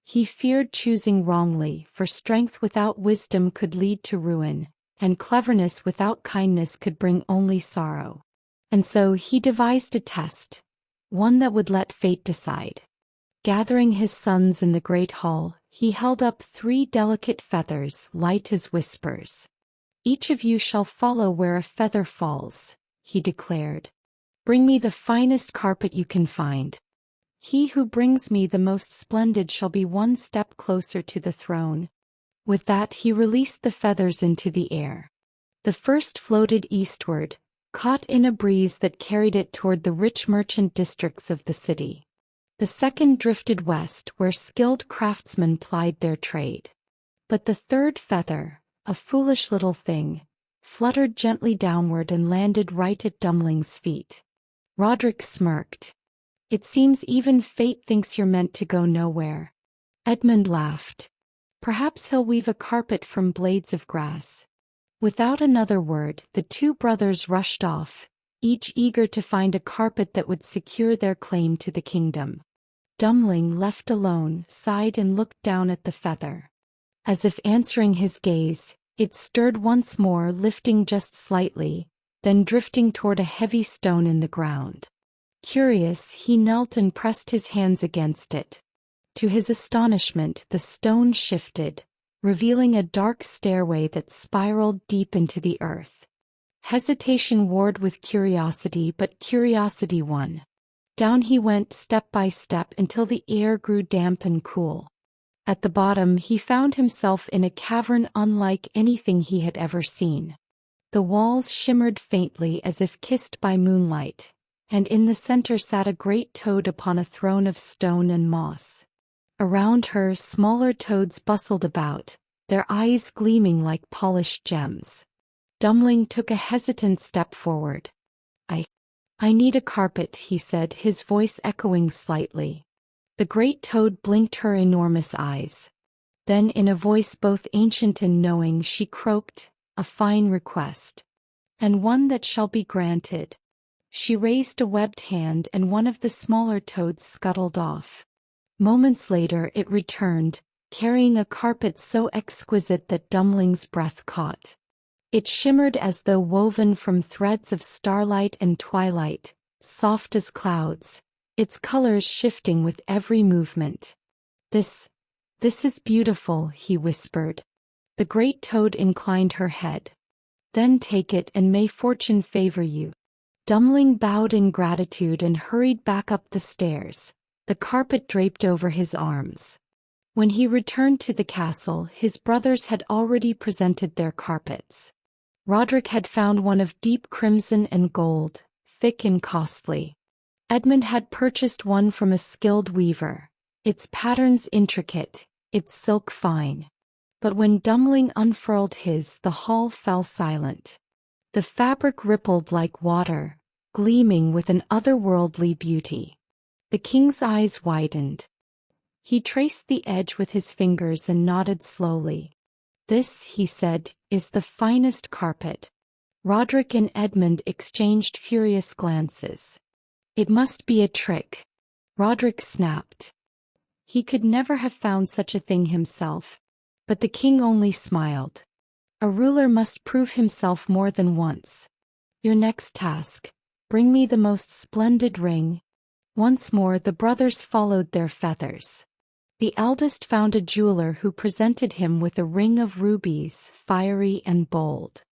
He feared choosing wrongly, for strength without wisdom could lead to ruin, and cleverness without kindness could bring only sorrow. And so he devised a test, one that would let fate decide. Gathering his sons in the great hall, he held up 3 delicate feathers, light as whispers. "Each of you shall follow where a feather falls," he declared. "Bring me the finest carpet you can find. He who brings me the most splendid shall be one step closer to the throne." With that he released the feathers into the air. The first floated eastward, caught in a breeze that carried it toward the rich merchant districts of the city. The second drifted west, where skilled craftsmen plied their trade. But the third feather, a foolish little thing, fluttered gently downward and landed right at Dumling's feet. Roderick smirked. "It seems even fate thinks you're meant to go nowhere." Edmund laughed. "Perhaps he'll weave a carpet from blades of grass." Without another word, the 2 brothers rushed off, each eager to find a carpet that would secure their claim to the kingdom. Dummling, left alone, sighed and looked down at the feather. As if answering his gaze, it stirred once more, lifting just slightly, then drifting toward a heavy stone in the ground. Curious, he knelt and pressed his hands against it. To his astonishment, the stone shifted, revealing a dark stairway that spiraled deep into the earth. Hesitation warred with curiosity, but curiosity won. Down he went step by step until the air grew damp and cool. At the bottom he found himself in a cavern unlike anything he had ever seen. The walls shimmered faintly as if kissed by moonlight, and in the center sat a great toad upon a throne of stone and moss. Around her, smaller toads bustled about, their eyes gleaming like polished gems. Dummling took a hesitant step forward. I need a carpet," he said, his voice echoing slightly. The great toad blinked her enormous eyes. Then, in a voice both ancient and knowing, she croaked, "A fine request. And one that shall be granted." She raised a webbed hand and one of the smaller toads scuttled off. Moments later it returned, carrying a carpet so exquisite that Dumling's breath caught. It shimmered as though woven from threads of starlight and twilight, soft as clouds, its colors shifting with every movement. This is beautiful," he whispered. The great toad inclined her head. "Then take it and may fortune favor you." Dummling bowed in gratitude and hurried back up the stairs, the carpet draped over his arms. When he returned to the castle, his brothers had already presented their carpets. Roderick had found one of deep crimson and gold, thick and costly. Edmund had purchased one from a skilled weaver, its patterns intricate, its silk fine. But when Dummling unfurled his, the hall fell silent. The fabric rippled like water, gleaming with an otherworldly beauty. The king's eyes widened. He traced the edge with his fingers and nodded slowly. "This," he said, "is the finest carpet." Roderick and Edmund exchanged furious glances. "It must be a trick," Roderick snapped. He could never have found such a thing himself. But the king only smiled. "A ruler must prove himself more than once. Your next task, Bring me the most splendid ring." Once more the brothers followed their feathers. The eldest found a jeweler who presented him with a ring of rubies, fiery and bold.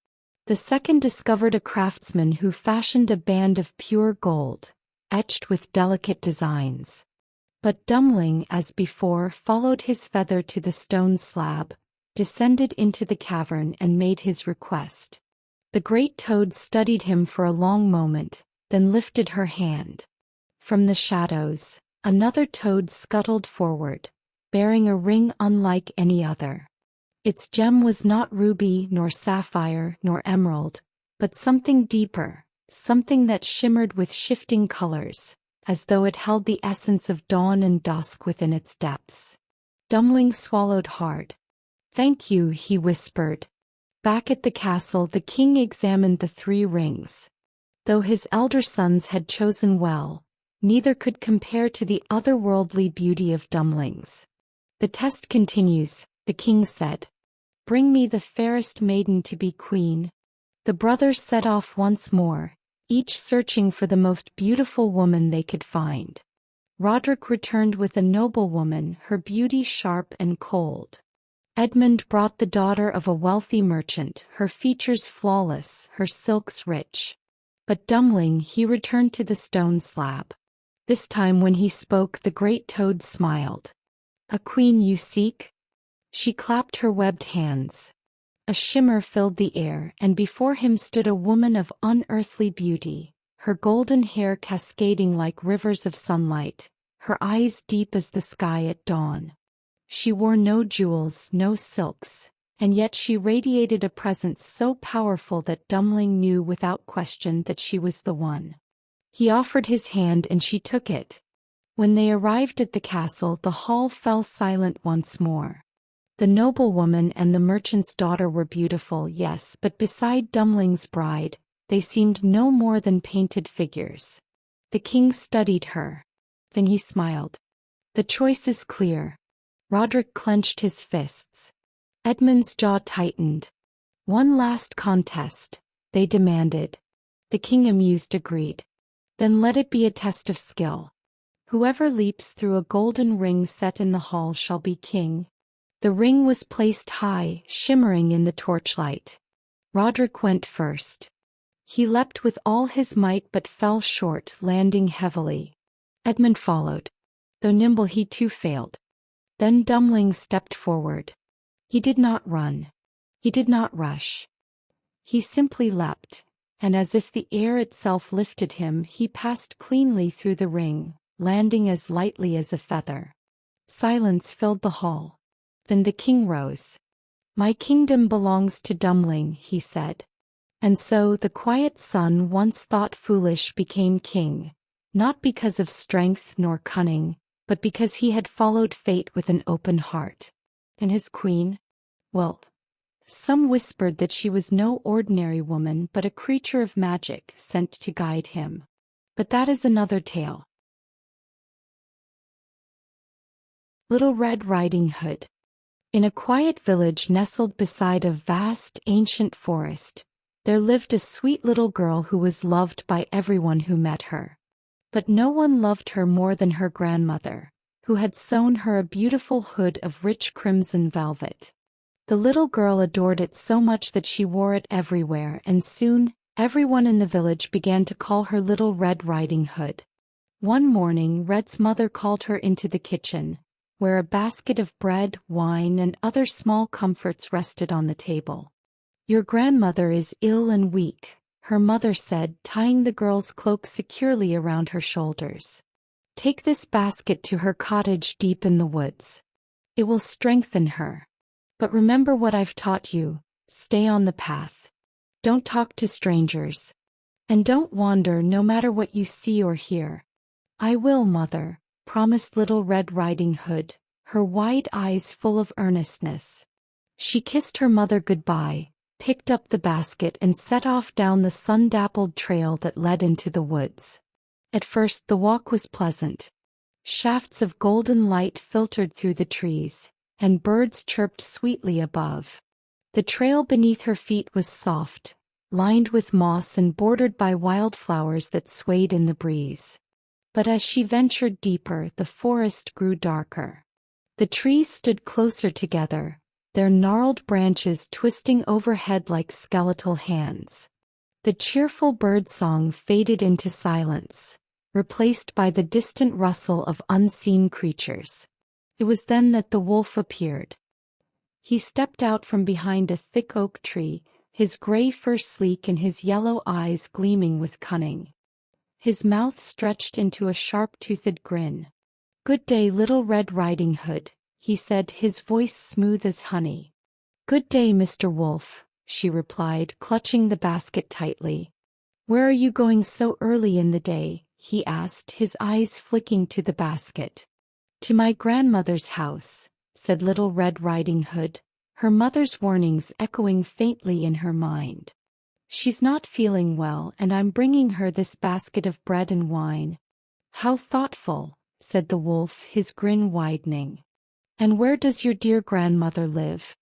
The second discovered a craftsman who fashioned a band of pure gold, etched with delicate designs. But Dummling, as before, followed his feather to the stone slab, descended into the cavern and made his request. The great toad studied him for a long moment, then lifted her hand. From the shadows, another toad scuttled forward, bearing a ring unlike any other. Its gem was not ruby, nor sapphire, nor emerald, but something deeper, something that shimmered with shifting colors, as though it held the essence of dawn and dusk within its depths. Dummling swallowed hard. "Thank you," he whispered. Back at the castle, the king examined the 3 rings. Though his elder sons had chosen well, neither could compare to the otherworldly beauty of Dumbling's. "The test continues," the king said. "Bring me the fairest maiden to be queen." The brothers set off once more, each searching for the most beautiful woman they could find. Roderick returned with a noblewoman, her beauty sharp and cold. Edmund brought the daughter of a wealthy merchant, her features flawless, her silks rich. But Dummling, he returned to the stone slab. This time when he spoke, the great toad smiled. "A queen you seek?" She clapped her webbed hands. A shimmer filled the air, and before him stood a woman of unearthly beauty, her golden hair cascading like rivers of sunlight, her eyes deep as the sky at dawn. She wore no jewels, no silks, and yet she radiated a presence so powerful that Dummling knew without question that she was the one. He offered his hand and she took it. When they arrived at the castle, the hall fell silent once more. The noblewoman and the merchant's daughter were beautiful, yes, but beside Dumbling's bride, they seemed no more than painted figures. The king studied her. Then he smiled. "The choice is clear." Roderick clenched his fists. Edmund's jaw tightened. "One last contest," they demanded. The king, amused, agreed. "Then let it be a test of skill. Whoever leaps through a golden ring set in the hall shall be king." The ring was placed high, shimmering in the torchlight. Roderick went first. He leapt with all his might but fell short, landing heavily. Edmund followed. Though nimble, he too failed. Then Dummling stepped forward. He did not run. He did not rush. He simply leapt, and as if the air itself lifted him, he passed cleanly through the ring, landing as lightly as a feather. Silence filled the hall. Then the king rose. "My kingdom belongs to Dummling," he said. And so the quiet son once thought foolish became king, not because of strength nor cunning, but because he had followed fate with an open heart. And his queen? Well, some whispered that she was no ordinary woman but a creature of magic sent to guide him. But that is another tale. Little Red Riding Hood. In a quiet village nestled beside a vast, ancient forest, there lived a sweet little girl who was loved by everyone who met her. But no one loved her more than her grandmother, who had sewn her a beautiful hood of rich crimson velvet. The little girl adored it so much that she wore it everywhere, and soon, everyone in the village began to call her Little Red Riding Hood. One morning, Red's mother called her into the kitchen, where a basket of bread, wine, and other small comforts rested on the table. "Your grandmother is ill and weak," her mother said, tying the girl's cloak securely around her shoulders. "Take this basket to her cottage deep in the woods. It will strengthen her. But remember what I've taught you, stay on the path. Don't talk to strangers. And don't wander no matter what you see or hear." "I will, mother," promised Little Red Riding Hood, her wide eyes full of earnestness. She kissed her mother goodbye, picked up the basket and set off down the sun-dappled trail that led into the woods. At first the walk was pleasant. Shafts of golden light filtered through the trees, and birds chirped sweetly above. The trail beneath her feet was soft, lined with moss and bordered by wildflowers that swayed in the breeze. But as she ventured deeper, the forest grew darker. The trees stood closer together, their gnarled branches twisting overhead like skeletal hands. The cheerful birdsong faded into silence, replaced by the distant rustle of unseen creatures. It was then that the wolf appeared. He stepped out from behind a thick oak tree, his gray fur sleek and his yellow eyes gleaming with cunning. His mouth stretched into a sharp-toothed grin. "Good day, Little Red Riding Hood," he said, his voice smooth as honey. "Good day, Mr. Wolf," she replied, clutching the basket tightly. "Where are you going so early in the day?" he asked, his eyes flicking to the basket. "To my grandmother's house," said Little Red Riding Hood, her mother's warnings echoing faintly in her mind. "She's not feeling well, and I'm bringing her this basket of bread and wine." "How thoughtful," said the wolf, his grin widening. "And where does your dear grandmother live?"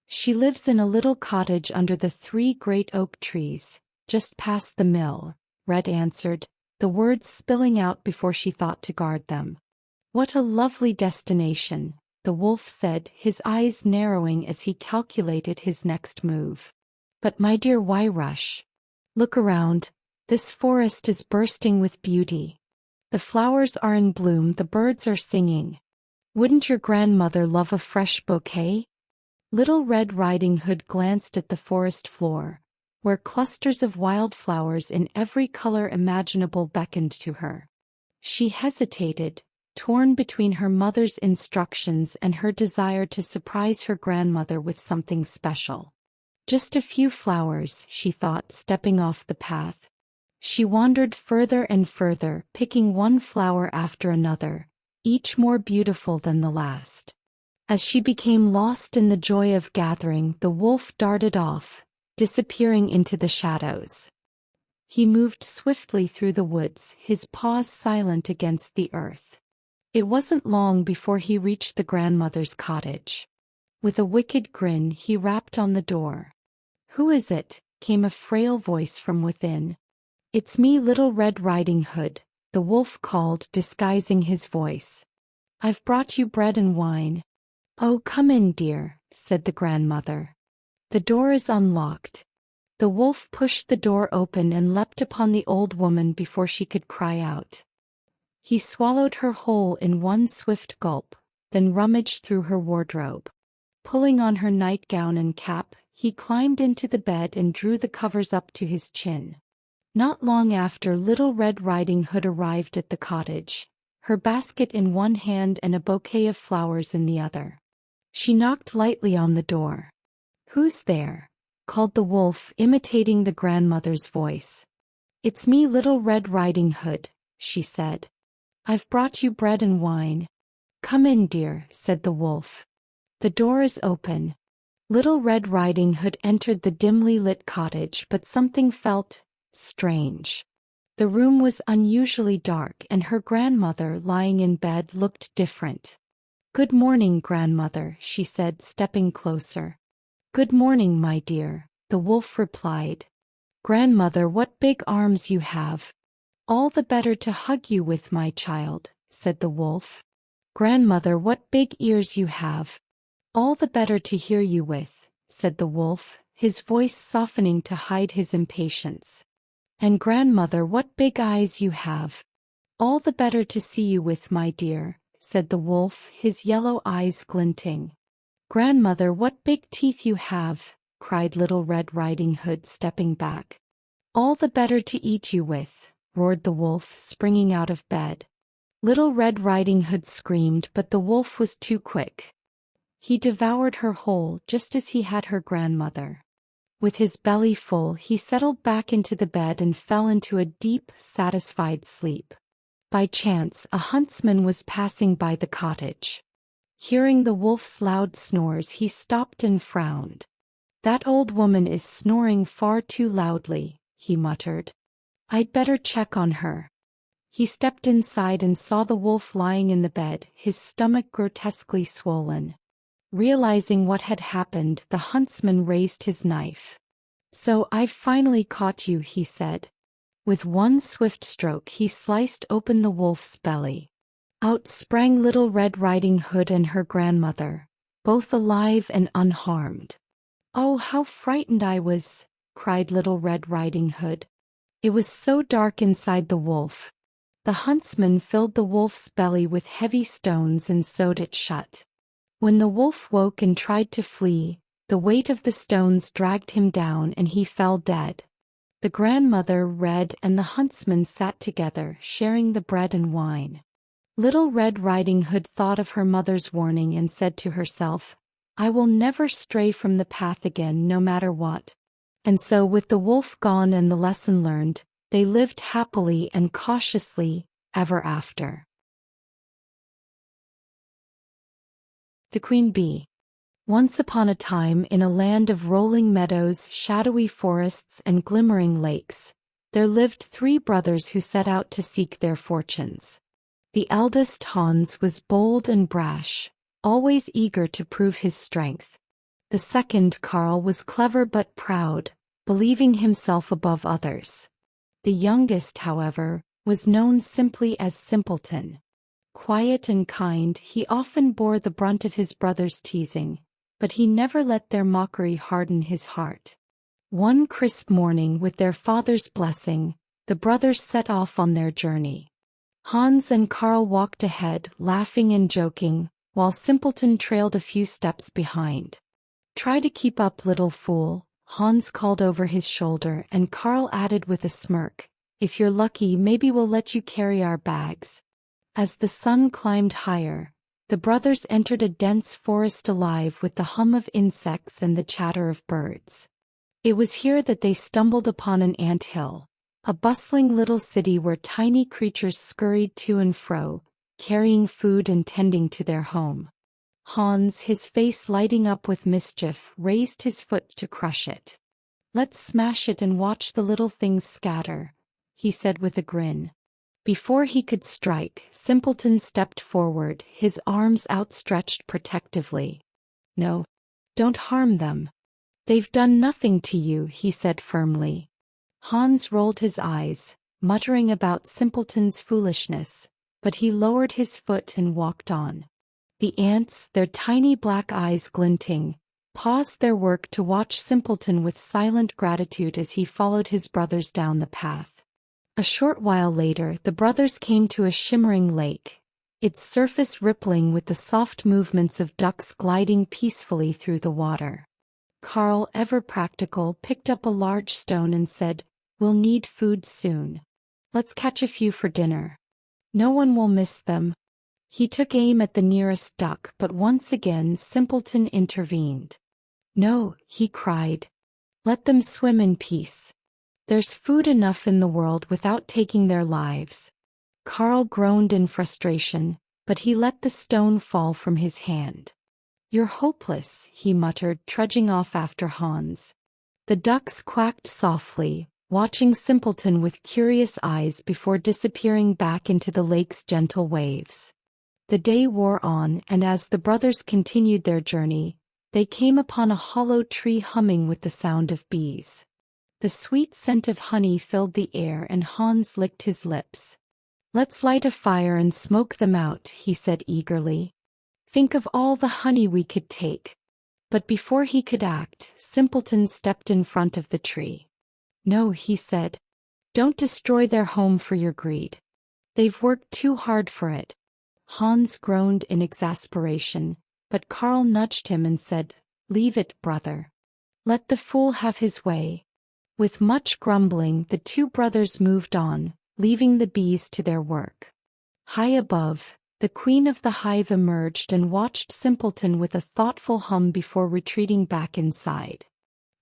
"She lives in a little cottage under the 3 great oak trees, just past the mill," Red answered, the words spilling out before she thought to guard them. "What a lovely destination," the wolf said, his eyes narrowing as he calculated his next move. "But my dear, why rush? Look around, this forest is bursting with beauty. The flowers are in bloom, the birds are singing. Wouldn't your grandmother love a fresh bouquet?" Little Red Riding Hood glanced at the forest floor, where clusters of wildflowers in every color imaginable beckoned to her. She hesitated, torn between her mother's instructions and her desire to surprise her grandmother with something special. Just a few flowers, she thought, stepping off the path. She wandered further and further, picking one flower after another, each more beautiful than the last. As she became lost in the joy of gathering, the wolf darted off, disappearing into the shadows. He moved swiftly through the woods, his paws silent against the earth. It wasn't long before he reached the grandmother's cottage. With a wicked grin, he rapped on the door. "Who is it?" came a frail voice from within. "It's me, Little Red Riding Hood," the wolf called, disguising his voice. "I've brought you bread and wine." "Oh, come in, dear," said the grandmother. "The door is unlocked." The wolf pushed the door open and leapt upon the old woman before she could cry out. He swallowed her whole in one swift gulp, then rummaged through her wardrobe. Pulling on her nightgown and cap, he climbed into the bed and drew the covers up to his chin. Not long after, Little Red Riding Hood arrived at the cottage, her basket in one hand and a bouquet of flowers in the other. She knocked lightly on the door. "Who's there?" called the wolf, imitating the grandmother's voice. "It's me, Little Red Riding Hood," she said. "I've brought you bread and wine." "Come in, dear," said the wolf. "The door is open." Little Red Riding Hood entered the dimly lit cottage, but something felt strange. The room was unusually dark, and her grandmother, lying in bed, looked different. "Good morning, grandmother," she said, stepping closer. "Good morning, my dear," the wolf replied. "Grandmother, what big arms you have." "All the better to hug you with, my child," said the wolf. "Grandmother, what big ears you have." "All the better to hear you with," said the wolf, his voice softening to hide his impatience. "And grandmother, what big eyes you have." "All the better to see you with, my dear," said the wolf, his yellow eyes glinting. "Grandmother, what big teeth you have," cried Little Red Riding Hood, stepping back. "All the better to eat you with," roared the wolf, springing out of bed. Little Red Riding Hood screamed, but the wolf was too quick. He devoured her whole, just as he had her grandmother. With his belly full, he settled back into the bed and fell into a deep, satisfied sleep. By chance, a huntsman was passing by the cottage. Hearing the wolf's loud snores, he stopped and frowned. "That old woman is snoring far too loudly," he muttered. "I'd better check on her." He stepped inside and saw the wolf lying in the bed, his stomach grotesquely swollen. Realizing what had happened, the huntsman raised his knife. "So I've finally caught you," he said. With one swift stroke he sliced open the wolf's belly. Out sprang Little Red Riding Hood and her grandmother, both alive and unharmed. "Oh, how frightened I was!" cried Little Red Riding Hood. It was so dark inside the wolf. The huntsman filled the wolf's belly with heavy stones and sewed it shut. When the wolf woke and tried to flee, the weight of the stones dragged him down and he fell dead. The grandmother, Red, and the huntsman sat together, sharing the bread and wine. Little Red Riding Hood thought of her mother's warning and said to herself, "I will never stray from the path again, no matter what." And so, with the wolf gone and the lesson learned, they lived happily and cautiously ever after. The Queen Bee. Once upon a time, in a land of rolling meadows, shadowy forests, and glimmering lakes, there lived 3 brothers who set out to seek their fortunes. The eldest, Hans, was bold and brash, always eager to prove his strength. The second, Karl, was clever but proud, believing himself above others. The youngest, however, was known simply as Simpleton. Quiet and kind, he often bore the brunt of his brothers' teasing, but he never let their mockery harden his heart. One crisp morning, with their father's blessing, the brothers set off on their journey. Hans and Karl walked ahead, laughing and joking, while Simpleton trailed a few steps behind. "Try to keep up, little fool," Hans called over his shoulder, and Karl added with a smirk, "If you're lucky, maybe we'll let you carry our bags." As the sun climbed higher, the brothers entered a dense forest alive with the hum of insects and the chatter of birds. It was here that they stumbled upon an ant hill, a bustling little city where tiny creatures scurried to and fro, carrying food and tending to their home. Hans, his face lighting up with mischief, raised his foot to crush it. "Let's smash it and watch the little things scatter," he said with a grin. Before he could strike, Simpleton stepped forward, his arms outstretched protectively. "No, don't harm them. They've done nothing to you," he said firmly. Hans rolled his eyes, muttering about Simpleton's foolishness, but he lowered his foot and walked on. The ants, their tiny black eyes glinting, paused their work to watch Simpleton with silent gratitude as he followed his brothers down the path. A short while later, the brothers came to a shimmering lake, its surface rippling with the soft movements of ducks gliding peacefully through the water. Karl, ever practical, picked up a large stone and said, "We'll need food soon. Let's catch a few for dinner. No one will miss them." He took aim at the nearest duck, but once again Simpleton intervened. "No," he cried. "Let them swim in peace. There's food enough in the world without taking their lives." Karl groaned in frustration, but he let the stone fall from his hand. "You're hopeless," he muttered, trudging off after Hans. The ducks quacked softly, watching Simpleton with curious eyes before disappearing back into the lake's gentle waves. The day wore on, and as the brothers continued their journey, they came upon a hollow tree humming with the sound of bees. The sweet scent of honey filled the air and Hans licked his lips. "Let's light a fire and smoke them out," he said eagerly. "Think of all the honey we could take." But before he could act, Simpleton stepped in front of the tree. "No," he said. "Don't destroy their home for your greed. They've worked too hard for it." Hans groaned in exasperation, but Karl nudged him and said, "Leave it, brother. Let the fool have his way." With much grumbling, the 2 brothers moved on, leaving the bees to their work. High above, the queen of the hive emerged and watched Simpleton with a thoughtful hum before retreating back inside.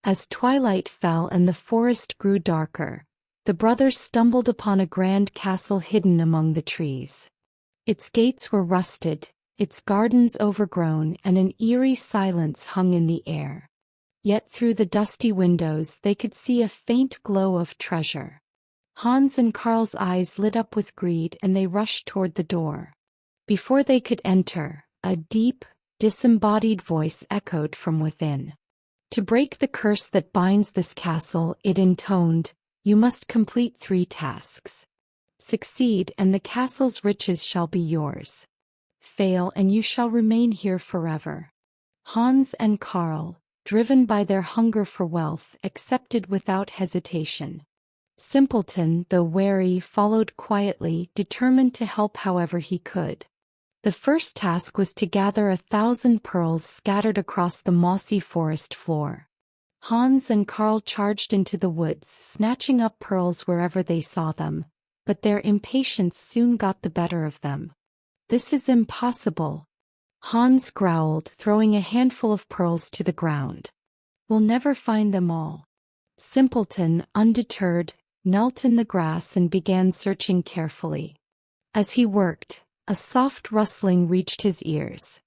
As twilight fell and the forest grew darker, the brothers stumbled upon a grand castle hidden among the trees. Its gates were rusted, its gardens overgrown, and an eerie silence hung in the air. Yet through the dusty windows they could see a faint glow of treasure. Hans and Karl's eyes lit up with greed and they rushed toward the door. Before they could enter, a deep, disembodied voice echoed from within. To break the curse that binds this castle, it intoned, you must complete 3 tasks. Succeed and the castle's riches shall be yours. Fail and you shall remain here forever. Hans and Karl, driven by their hunger for wealth, accepted without hesitation. Simpleton, though wary, followed quietly, determined to help however he could. The first task was to gather 1,000 pearls scattered across the mossy forest floor. Hans and Karl charged into the woods, snatching up pearls wherever they saw them, but their impatience soon got the better of them. This is impossible, Hans growled, throwing a handful of pearls to the ground. We'll never find them all. Simpleton, undeterred, knelt in the grass and began searching carefully. As he worked, a soft rustling reached his ears.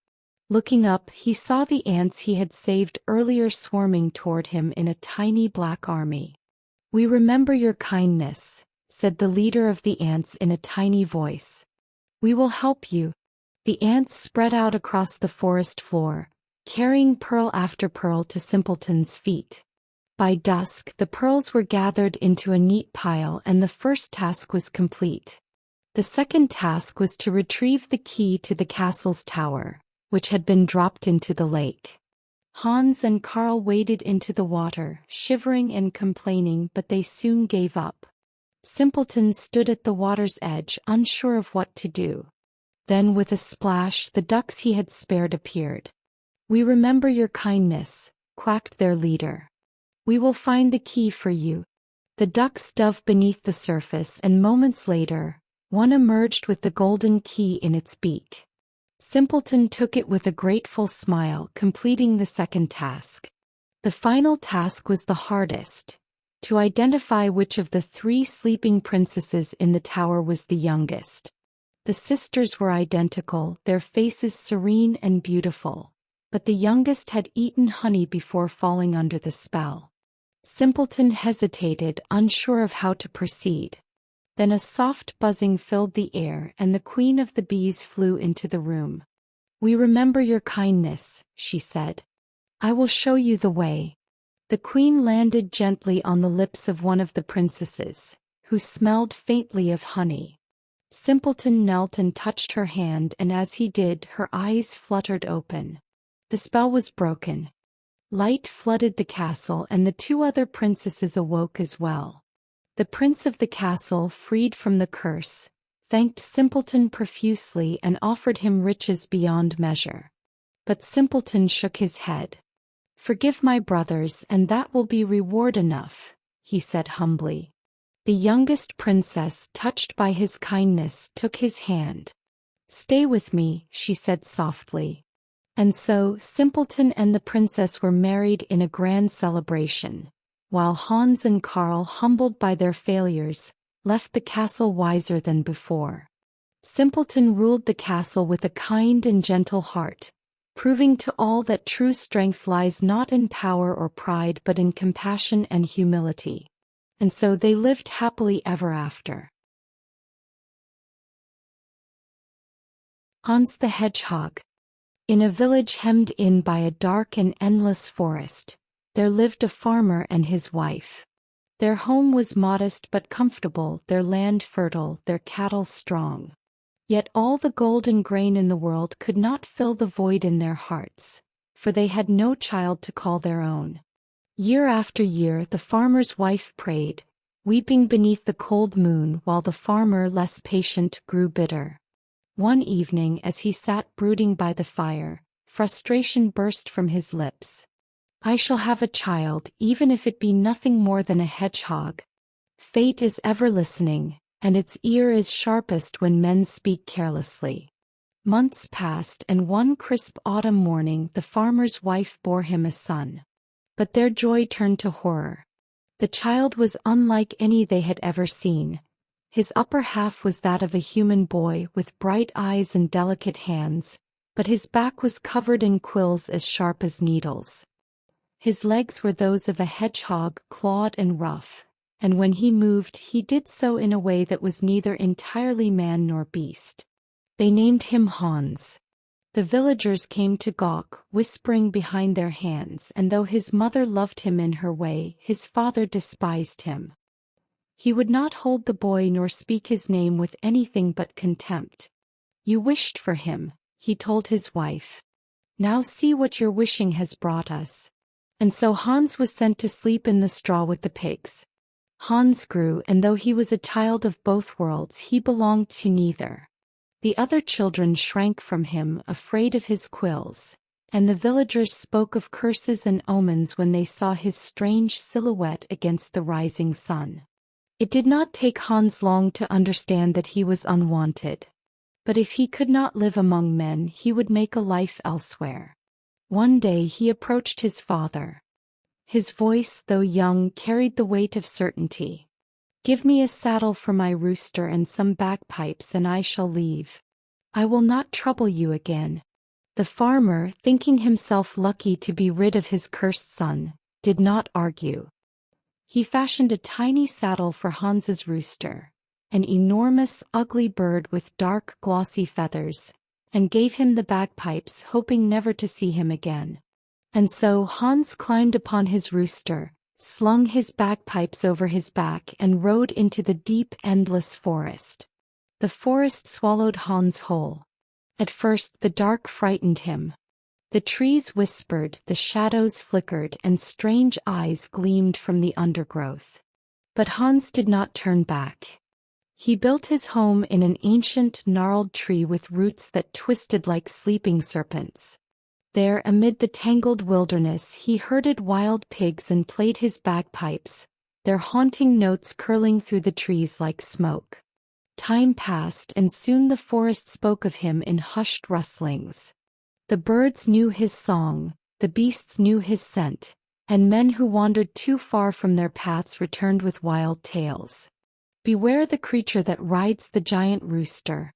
Looking up, he saw the ants he had saved earlier swarming toward him in a tiny black army. "We remember your kindness," said the leader of the ants in a tiny voice. "We will help you." The ants spread out across the forest floor, carrying pearl after pearl to Simpleton's feet. By dusk, the pearls were gathered into a neat pile and the first task was complete. The second task was to retrieve the key to the castle's tower, which had been dropped into the lake. Hans and Karl waded into the water, shivering and complaining, but they soon gave up. Simpleton stood at the water's edge, unsure of what to do. Then with a splash, the ducks he had spared appeared. "We remember your kindness," quacked their leader. "We will find the key for you." The ducks dove beneath the surface and moments later, one emerged with the golden key in its beak. Simpleton took it with a grateful smile, completing the second task. The final task was the hardest: to identify which of the 3 sleeping princesses in the tower was the youngest. The sisters were identical, their faces serene and beautiful, but the youngest had eaten honey before falling under the spell. Simpleton hesitated, unsure of how to proceed. Then a soft buzzing filled the air and the queen of the bees flew into the room. "We remember your kindness," she said. "I will show you the way." The queen landed gently on the lips of one of the princesses, who smelled faintly of honey. Simpleton knelt and touched her hand, and as he did, her eyes fluttered open. The spell was broken. Light flooded the castle and the 2 other princesses awoke as well. The prince of the castle, freed from the curse, thanked Simpleton profusely and offered him riches beyond measure. But Simpleton shook his head. "Forgive my brothers and that will be reward enough," he said humbly. The youngest princess, touched by his kindness, took his hand. "Stay with me," she said softly. And so, Simpleton and the princess were married in a grand celebration, while Hans and Karl, humbled by their failures, left the castle wiser than before. Simpleton ruled the castle with a kind and gentle heart, proving to all that true strength lies not in power or pride but in compassion and humility. And so they lived happily ever after. Hans the Hedgehog. In a village hemmed in by a dark and endless forest, there lived a farmer and his wife. Their home was modest but comfortable, their land fertile, their cattle strong. Yet all the golden grain in the world could not fill the void in their hearts, for they had no child to call their own. Year after year the farmer's wife prayed, weeping beneath the cold moon, while the farmer, less patient, grew bitter. One evening, as he sat brooding by the fire, frustration burst from his lips. "I shall have a child, even if it be nothing more than a hedgehog. Fate is ever listening, and its ear is sharpest when men speak carelessly." Months passed, and one crisp autumn morning the farmer's wife bore him a son. But their joy turned to horror. The child was unlike any they had ever seen. His upper half was that of a human boy with bright eyes and delicate hands, but his back was covered in quills as sharp as needles. His legs were those of a hedgehog, clawed and rough, and when he moved he did so in a way that was neither entirely man nor beast. They named him Hans. The villagers came to gawk, whispering behind their hands, and though his mother loved him in her way, his father despised him. He would not hold the boy nor speak his name with anything but contempt. "You wished for him," he told his wife. "Now see what your wishing has brought us." And so Hans was sent to sleep in the straw with the pigs. Hans grew, and though he was a child of both worlds, he belonged to neither. The other children shrank from him, afraid of his quills, and the villagers spoke of curses and omens when they saw his strange silhouette against the rising sun. It did not take Hans long to understand that he was unwanted. But if he could not live among men, he would make a life elsewhere. One day he approached his father. His voice, though young, carried the weight of certainty. "Give me a saddle for my rooster and some bagpipes and I shall leave. I will not trouble you again." The farmer, thinking himself lucky to be rid of his cursed son, did not argue. He fashioned a tiny saddle for Hans's rooster, an enormous, ugly bird with dark, glossy feathers, and gave him the bagpipes, hoping never to see him again. And so Hans climbed upon his rooster, slung his bagpipes over his back and rode into the deep, endless forest. The forest swallowed Hans whole. At first the dark frightened him. The trees whispered, the shadows flickered, and strange eyes gleamed from the undergrowth. But Hans did not turn back. He built his home in an ancient, gnarled tree with roots that twisted like sleeping serpents. There, amid the tangled wilderness, he herded wild pigs and played his bagpipes, their haunting notes curling through the trees like smoke. Time passed, and soon the forest spoke of him in hushed rustlings. The birds knew his song, the beasts knew his scent, and men who wandered too far from their paths returned with wild tales. "Beware the creature that rides the giant rooster.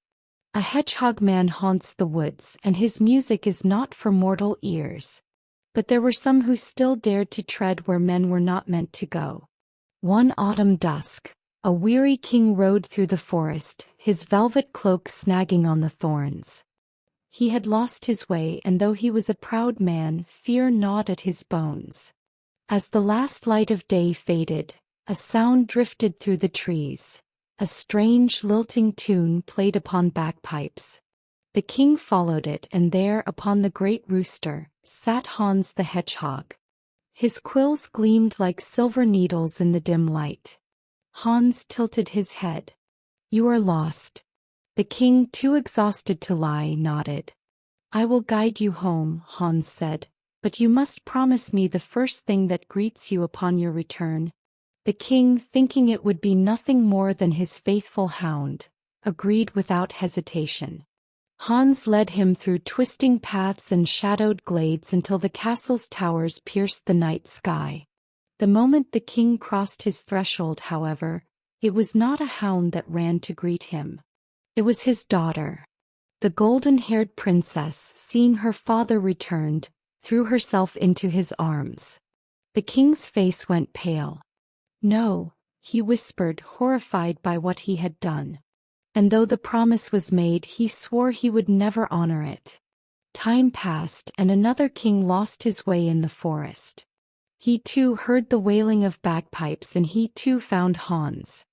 A hedgehog man haunts the woods, and his music is not for mortal ears." But there were some who still dared to tread where men were not meant to go. One autumn dusk, a weary king rode through the forest, his velvet cloak snagging on the thorns. He had lost his way, and though he was a proud man, fear gnawed at his bones. As the last light of day faded, a sound drifted through the trees. A strange, lilting tune played upon bagpipes. The king followed it, and there, upon the great rooster, sat Hans the hedgehog. His quills gleamed like silver needles in the dim light. Hans tilted his head. "You are lost." The king, too exhausted to lie, nodded. "I will guide you home," Hans said, "but you must promise me the first thing that greets you upon your return." The king, thinking it would be nothing more than his faithful hound, agreed without hesitation. Hans led him through twisting paths and shadowed glades until the castle's towers pierced the night sky. The moment the king crossed his threshold, however, it was not a hound that ran to greet him. It was his daughter. The golden-haired princess, seeing her father returned, threw herself into his arms. The king's face went pale. "No," he whispered, horrified by what he had done. And though the promise was made, he swore he would never honor it. Time passed, and another king lost his way in the forest. He too heard the wailing of bagpipes, and he too found Hans.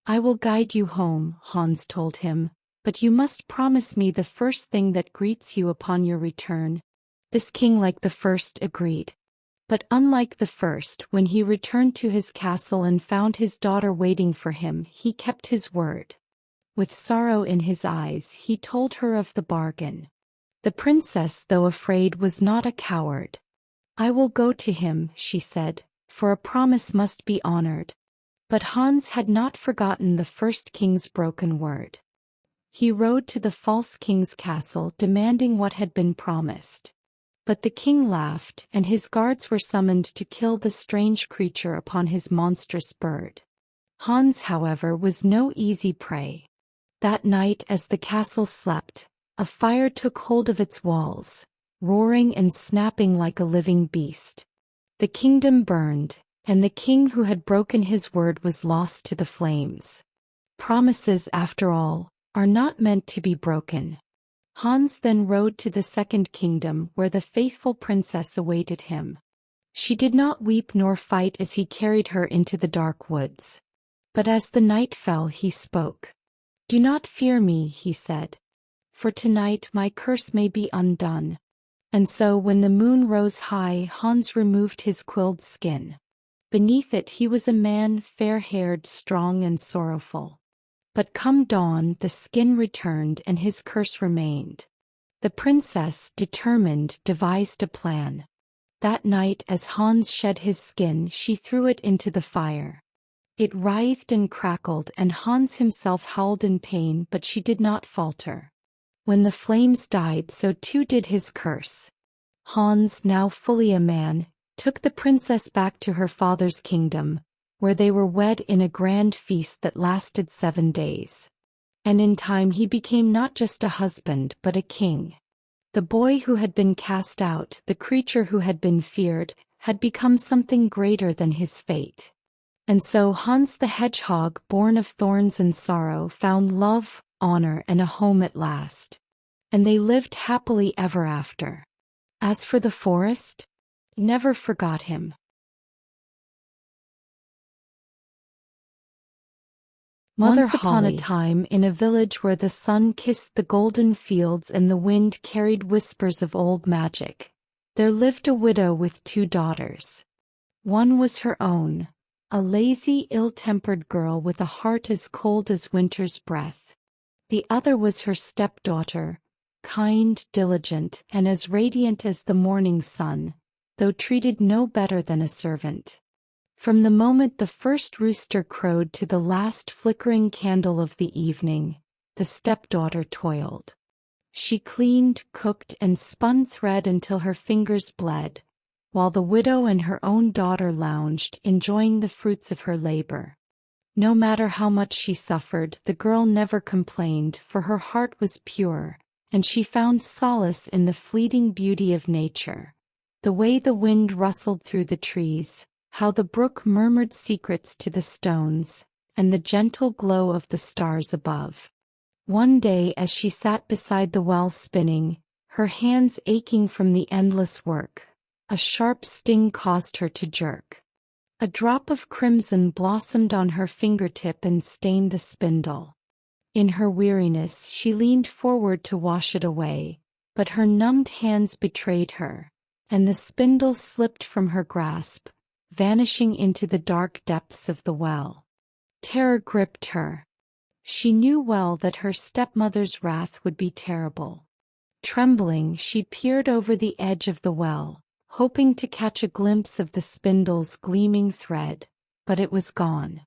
"I will guide you home," Hans told him, "but you must promise me the first thing that greets you upon your return." This king, like the first, agreed. But unlike the first, when he returned to his castle and found his daughter waiting for him, he kept his word. With sorrow in his eyes, he told her of the bargain. The princess, though afraid, was not a coward. "I will go to him," she said, "for a promise must be honored." But Hans had not forgotten the first king's broken word. He rode to the false king's castle, demanding what had been promised. But the king laughed, and his guards were summoned to kill the strange creature upon his monstrous bird. Hans, however, was no easy prey. That night, as the castle slept, a fire took hold of its walls, roaring and snapping like a living beast. The kingdom burned, and the king who had broken his word was lost to the flames. Promises, after all, are not meant to be broken. Hans then rode to the second kingdom where the faithful princess awaited him. She did not weep nor fight as he carried her into the dark woods. But as the night fell he spoke. "Do not fear me," he said. "For tonight my curse may be undone." And so when the moon rose high, Hans removed his quilled skin. Beneath it he was a man, fair-haired, strong and sorrowful. But come dawn, the skin returned and his curse remained. The princess, determined, devised a plan. That night as Hans shed his skin, she threw it into the fire. It writhed and crackled, and Hans himself howled in pain, but she did not falter. When the flames died, so too did his curse. Hans, now fully a man, took the princess back to her father's kingdom, where they were wed in a grand feast that lasted 7 days. And in time he became not just a husband but a king. The boy who had been cast out, the creature who had been feared, had become something greater than his fate. And so Hans the Hedgehog, born of thorns and sorrow, found love, honor, and a home at last. And they lived happily ever after. As for the forest, it never forgot him. Once upon a time, in a village where the sun kissed the golden fields and the wind carried whispers of old magic, there lived a widow with 2 daughters. One was her own, a lazy, ill-tempered girl with a heart as cold as winter's breath. The other was her stepdaughter, kind, diligent, and as radiant as the morning sun, though treated no better than a servant. From the moment the first rooster crowed to the last flickering candle of the evening, the stepdaughter toiled. She cleaned, cooked, and spun thread until her fingers bled, while the widow and her own daughter lounged, enjoying the fruits of her labor. No matter how much she suffered, the girl never complained, for her heart was pure, and she found solace in the fleeting beauty of nature. The way the wind rustled through the trees, how the brook murmured secrets to the stones, and the gentle glow of the stars above. One day as she sat beside the well spinning, her hands aching from the endless work, a sharp sting caused her to jerk. A drop of crimson blossomed on her fingertip and stained the spindle. In her weariness she leaned forward to wash it away, but her numbed hands betrayed her, and the spindle slipped from her grasp, vanishing into the dark depths of the well. Terror gripped her. She knew well that her stepmother's wrath would be terrible. Trembling, she peered over the edge of the well, hoping to catch a glimpse of the spindle's gleaming thread, but it was gone.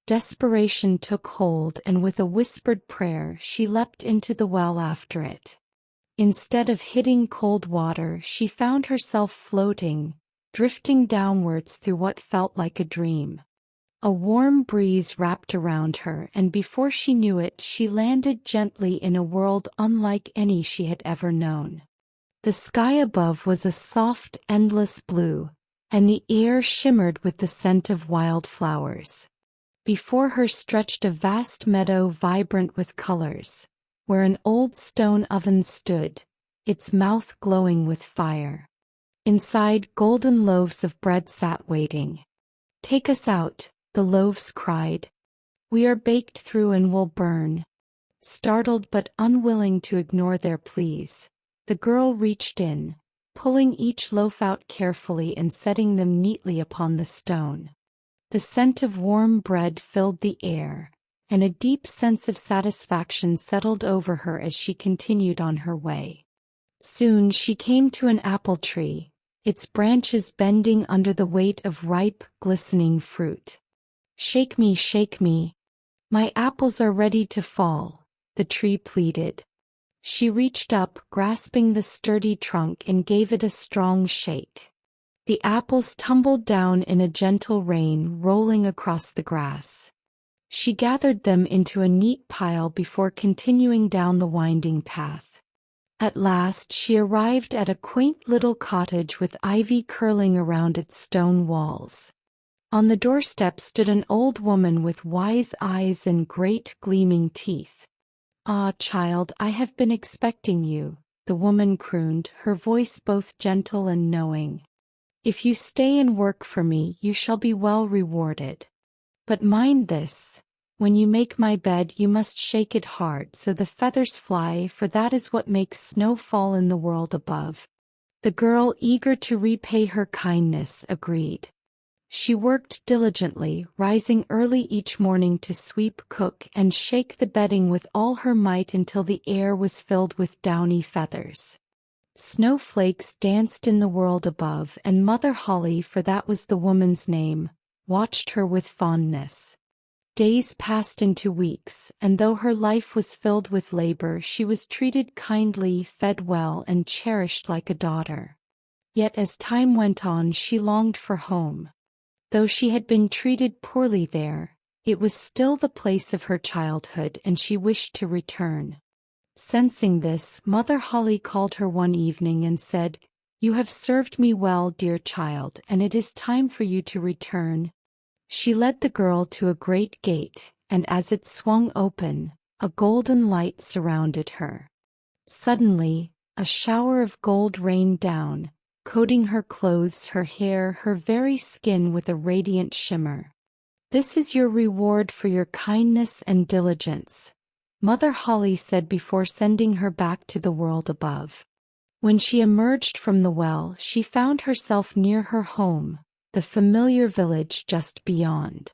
Desperation took hold, and with a whispered prayer she leapt into the well after it. Instead of hitting cold water, she found herself floating, drifting downwards through what felt like a dream. A warm breeze wrapped around her, and before she knew it, she landed gently in a world unlike any she had ever known. The sky above was a soft, endless blue, and the air shimmered with the scent of wild flowers. Before her stretched a vast meadow vibrant with colors, where an old stone oven stood, its mouth glowing with fire. Inside, golden loaves of bread sat waiting. "Take us out," the loaves cried. "We are baked through and will burn." Startled but unwilling to ignore their pleas, the girl reached in, pulling each loaf out carefully and setting them neatly upon the stone. The scent of warm bread filled the air, and a deep sense of satisfaction settled over her as she continued on her way. Soon she came to an apple tree, its branches bending under the weight of ripe, glistening fruit. Shake me, my apples are ready to fall," the tree pleaded. She reached up, grasping the sturdy trunk, and gave it a strong shake. The apples tumbled down in a gentle rain, rolling across the grass. She gathered them into a neat pile before continuing down the winding path. At last she arrived at a quaint little cottage with ivy curling around its stone walls. On the doorstep stood an old woman with wise eyes and great gleaming teeth. Ah, child, I have been expecting you, the woman crooned, her voice both gentle and knowing. If you stay and work for me, you shall be well rewarded. But mind this, when you make my bed you must shake it hard so the feathers fly, for that is what makes snow fall in the world above. The girl, eager to repay her kindness, agreed. She worked diligently, rising early each morning to sweep, cook, and shake the bedding with all her might until the air was filled with downy feathers. Snowflakes danced in the world above, and Mother Holly, for that was the woman's name, watched her with fondness. Days passed into weeks, and though her life was filled with labor, she was treated kindly, fed well, and cherished like a daughter. Yet as time went on, she longed for home. Though she had been treated poorly there, it was still the place of her childhood, and she wished to return. Sensing this, Mother Holly called her one evening and said, "You have served me well, dear child, and it is time for you to return." She led the girl to a great gate, and as it swung open, a golden light surrounded her. Suddenly, a shower of gold rained down, coating her clothes, her hair, her very skin with a radiant shimmer. "This is your reward for your kindness and diligence," Mother Holly said before sending her back to the world above. When she emerged from the well, she found herself near her home, the familiar village just beyond.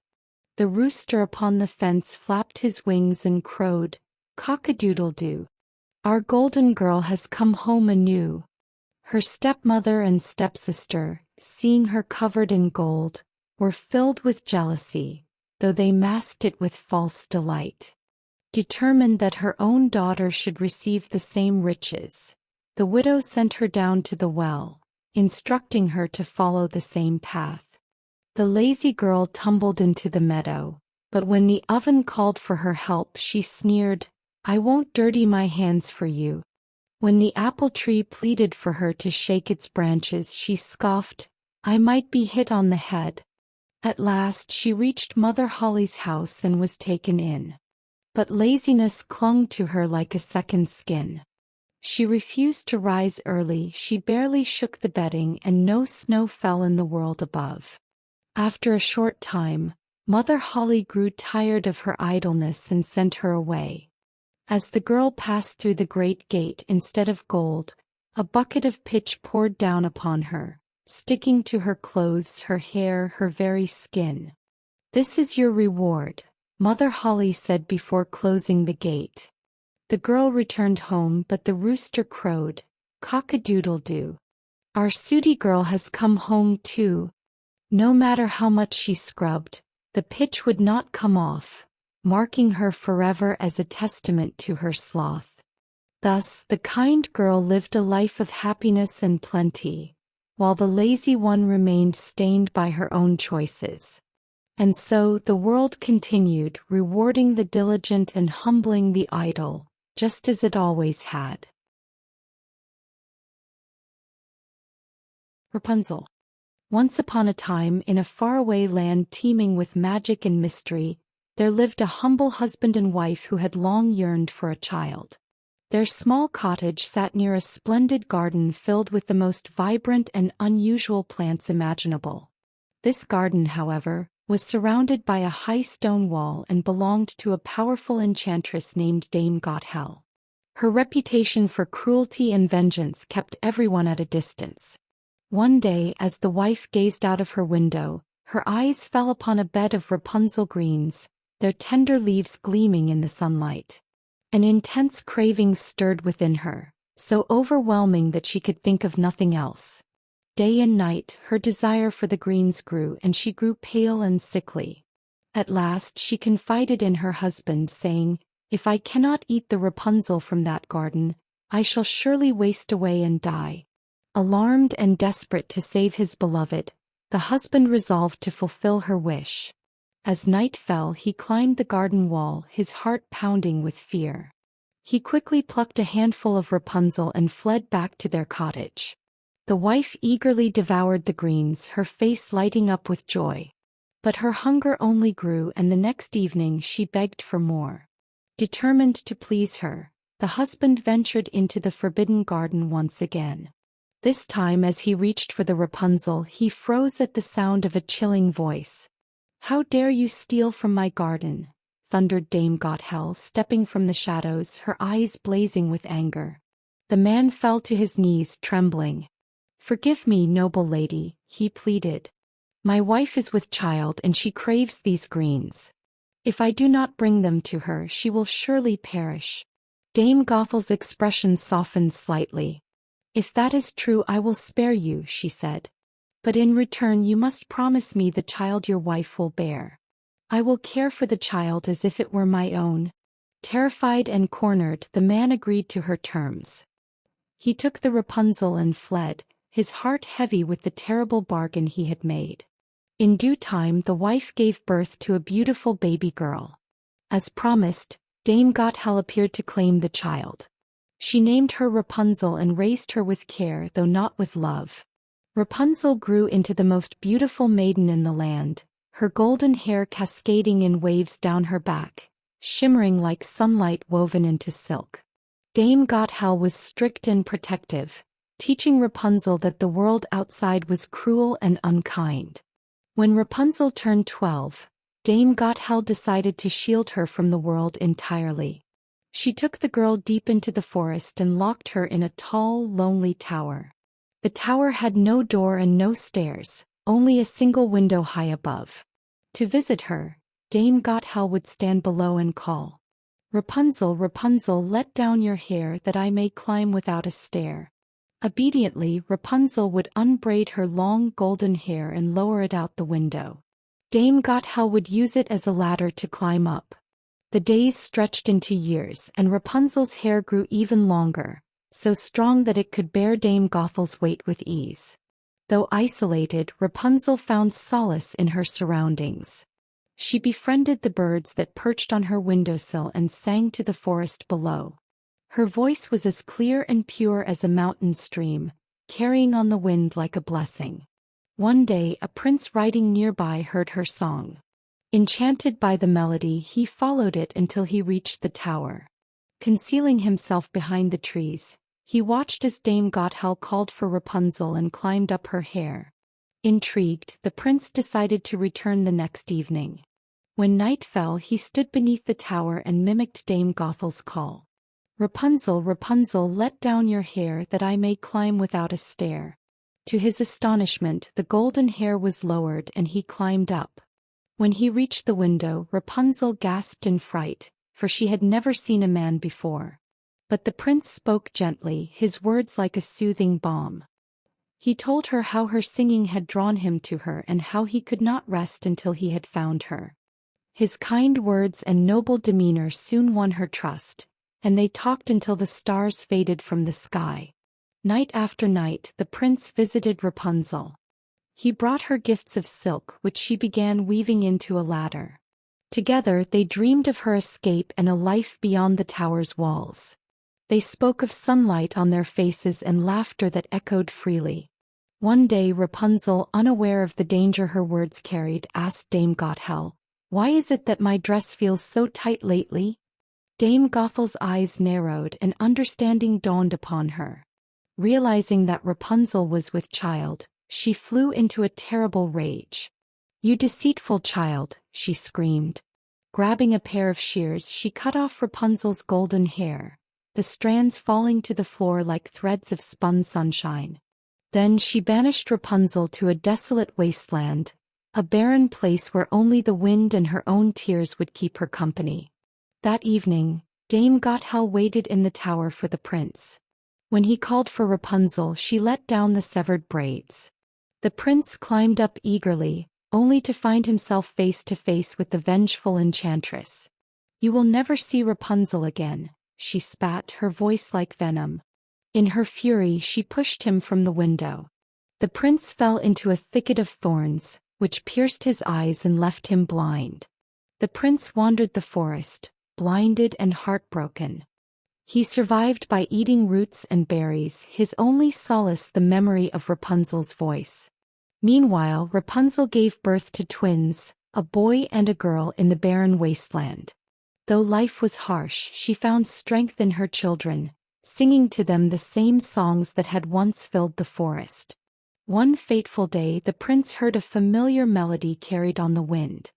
The rooster upon the fence flapped his wings and crowed, "Cock-a-doodle-doo. Our golden girl has come home anew." Her stepmother and stepsister, seeing her covered in gold, were filled with jealousy, though they masked it with false delight. Determined that her own daughter should receive the same riches, the widow sent her down to the well, instructing her to follow the same path. The lazy girl tumbled into the meadow, but when the oven called for her help, she sneered, "I won't dirty my hands for you." When the apple tree pleaded for her to shake its branches, she scoffed, "I might be hit on the head." At last she reached Mother Holly's house and was taken in. But laziness clung to her like a second skin. She refused to rise early, she barely shook the bedding, and no snow fell in the world above. After a short time, Mother Holly grew tired of her idleness and sent her away. As the girl passed through the great gate, instead of gold, a bucket of pitch poured down upon her, sticking to her clothes, her hair, her very skin. "This is your reward," Mother Holly said before closing the gate. The girl returned home, but the rooster crowed, "Cock-a-doodle-doo. Our sooty girl has come home too." No matter how much she scrubbed, the pitch would not come off, marking her forever as a testament to her sloth. Thus the kind girl lived a life of happiness and plenty, while the lazy one remained stained by her own choices. And so the world continued, rewarding the diligent and humbling the idle, just as it always had. Rapunzel. Once upon a time, in a faraway land teeming with magic and mystery, there lived a humble husband and wife who had long yearned for a child. Their small cottage sat near a splendid garden filled with the most vibrant and unusual plants imaginable. This garden, however, was surrounded by a high stone wall and belonged to a powerful enchantress named Dame Gothel. Her reputation for cruelty and vengeance kept everyone at a distance. One day, as the wife gazed out of her window, her eyes fell upon a bed of Rapunzel greens, their tender leaves gleaming in the sunlight. An intense craving stirred within her, so overwhelming that she could think of nothing else. Day and night, her desire for the greens grew, and she grew pale and sickly. At last she confided in her husband, saying, "If I cannot eat the Rapunzel from that garden, I shall surely waste away and die." Alarmed and desperate to save his beloved, the husband resolved to fulfill her wish. As night fell, he climbed the garden wall, his heart pounding with fear. He quickly plucked a handful of Rapunzel and fled back to their cottage. The wife eagerly devoured the greens, her face lighting up with joy. But her hunger only grew, and the next evening she begged for more. Determined to please her, the husband ventured into the forbidden garden once again. This time as he reached for the Rapunzel, he froze at the sound of a chilling voice. "How dare you steal from my garden?" thundered Dame Gothel, stepping from the shadows, her eyes blazing with anger. The man fell to his knees, trembling. "Forgive me, noble lady," he pleaded. "My wife is with child and she craves these greens. If I do not bring them to her, she will surely perish." Dame Gothel's expression softened slightly. "If that is true, I will spare you," she said. "But in return you must promise me the child your wife will bear. I will care for the child as if it were my own." Terrified and cornered, the man agreed to her terms. He took the Rapunzel and fled, his heart heavy with the terrible bargain he had made. In due time the wife gave birth to a beautiful baby girl. As promised, Dame Gothel appeared to claim the child. She named her Rapunzel and raised her with care, though not with love. Rapunzel grew into the most beautiful maiden in the land, her golden hair cascading in waves down her back, shimmering like sunlight woven into silk. Dame Gothel was strict and protective, teaching Rapunzel that the world outside was cruel and unkind. When Rapunzel turned 12, Dame Gothel decided to shield her from the world entirely. She took the girl deep into the forest and locked her in a tall, lonely tower. The tower had no door and no stairs, only a single window high above. To visit her, Dame Gothel would stand below and call, "Rapunzel, Rapunzel, let down your hair that I may climb without a stair." Obediently, Rapunzel would unbraid her long golden hair and lower it out the window. Dame Gothel would use it as a ladder to climb up. The days stretched into years, and Rapunzel's hair grew even longer, so strong that it could bear Dame Gothel's weight with ease. Though isolated, Rapunzel found solace in her surroundings. She befriended the birds that perched on her windowsill and sang to the forest below. Her voice was as clear and pure as a mountain stream, carrying on the wind like a blessing. One day a prince riding nearby heard her song. Enchanted by the melody, he followed it until he reached the tower. Concealing himself behind the trees, he watched as Dame Gothel called for Rapunzel and climbed up her hair. Intrigued, the prince decided to return the next evening. When night fell, he stood beneath the tower and mimicked Dame Gothel's call. "Rapunzel, Rapunzel, let down your hair that I may climb without a stair." To his astonishment, the golden hair was lowered and he climbed up. When he reached the window, Rapunzel gasped in fright, for she had never seen a man before. But the prince spoke gently, his words like a soothing balm. He told her how her singing had drawn him to her and how he could not rest until he had found her. His kind words and noble demeanor soon won her trust, and they talked until the stars faded from the sky. Night after night, the prince visited Rapunzel. He brought her gifts of silk, which she began weaving into a ladder. Together they dreamed of her escape and a life beyond the tower's walls. They spoke of sunlight on their faces and laughter that echoed freely. One day Rapunzel, unaware of the danger her words carried, asked Dame Gothel, "Why is it that my dress feels so tight lately?" Dame Gothel's eyes narrowed and understanding dawned upon her. Realizing that Rapunzel was with child, she flew into a terrible rage. "You deceitful child," she screamed. Grabbing a pair of shears, she cut off Rapunzel's golden hair, the strands falling to the floor like threads of spun sunshine. Then she banished Rapunzel to a desolate wasteland, a barren place where only the wind and her own tears would keep her company. That evening, Dame Gothel waited in the tower for the prince. When he called for Rapunzel, she let down the severed braids. The prince climbed up eagerly, only to find himself face to face with the vengeful enchantress. "You will never see Rapunzel again," she spat, her voice like venom. In her fury, she pushed him from the window. The prince fell into a thicket of thorns, which pierced his eyes and left him blind. The prince wandered the forest, blinded and heartbroken. He survived by eating roots and berries, his only solace the memory of Rapunzel's voice. Meanwhile, Rapunzel gave birth to twins, a boy and a girl in the barren wasteland. Though life was harsh, she found strength in her children, singing to them the same songs that had once filled the forest. One fateful day the prince heard a familiar melody carried on the wind.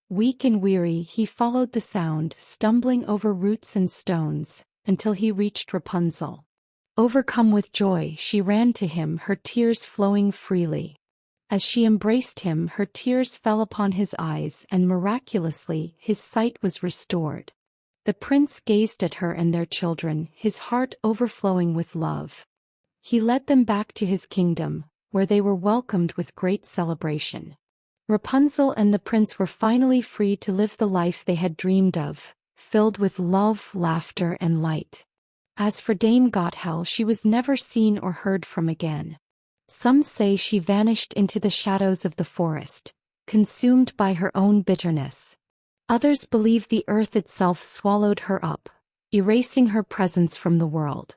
Weak and weary, he followed the sound, stumbling over roots and stones, until he reached Rapunzel. Overcome with joy, she ran to him, her tears flowing freely. As she embraced him, her tears fell upon his eyes, and miraculously, his sight was restored. The prince gazed at her and their children, his heart overflowing with love. He led them back to his kingdom, where they were welcomed with great celebration. Rapunzel and the prince were finally free to live the life they had dreamed of, filled with love, laughter, and light. As for Dame Gothel, she was never seen or heard from again. Some say she vanished into the shadows of the forest, consumed by her own bitterness. Others believe the earth itself swallowed her up, erasing her presence from the world.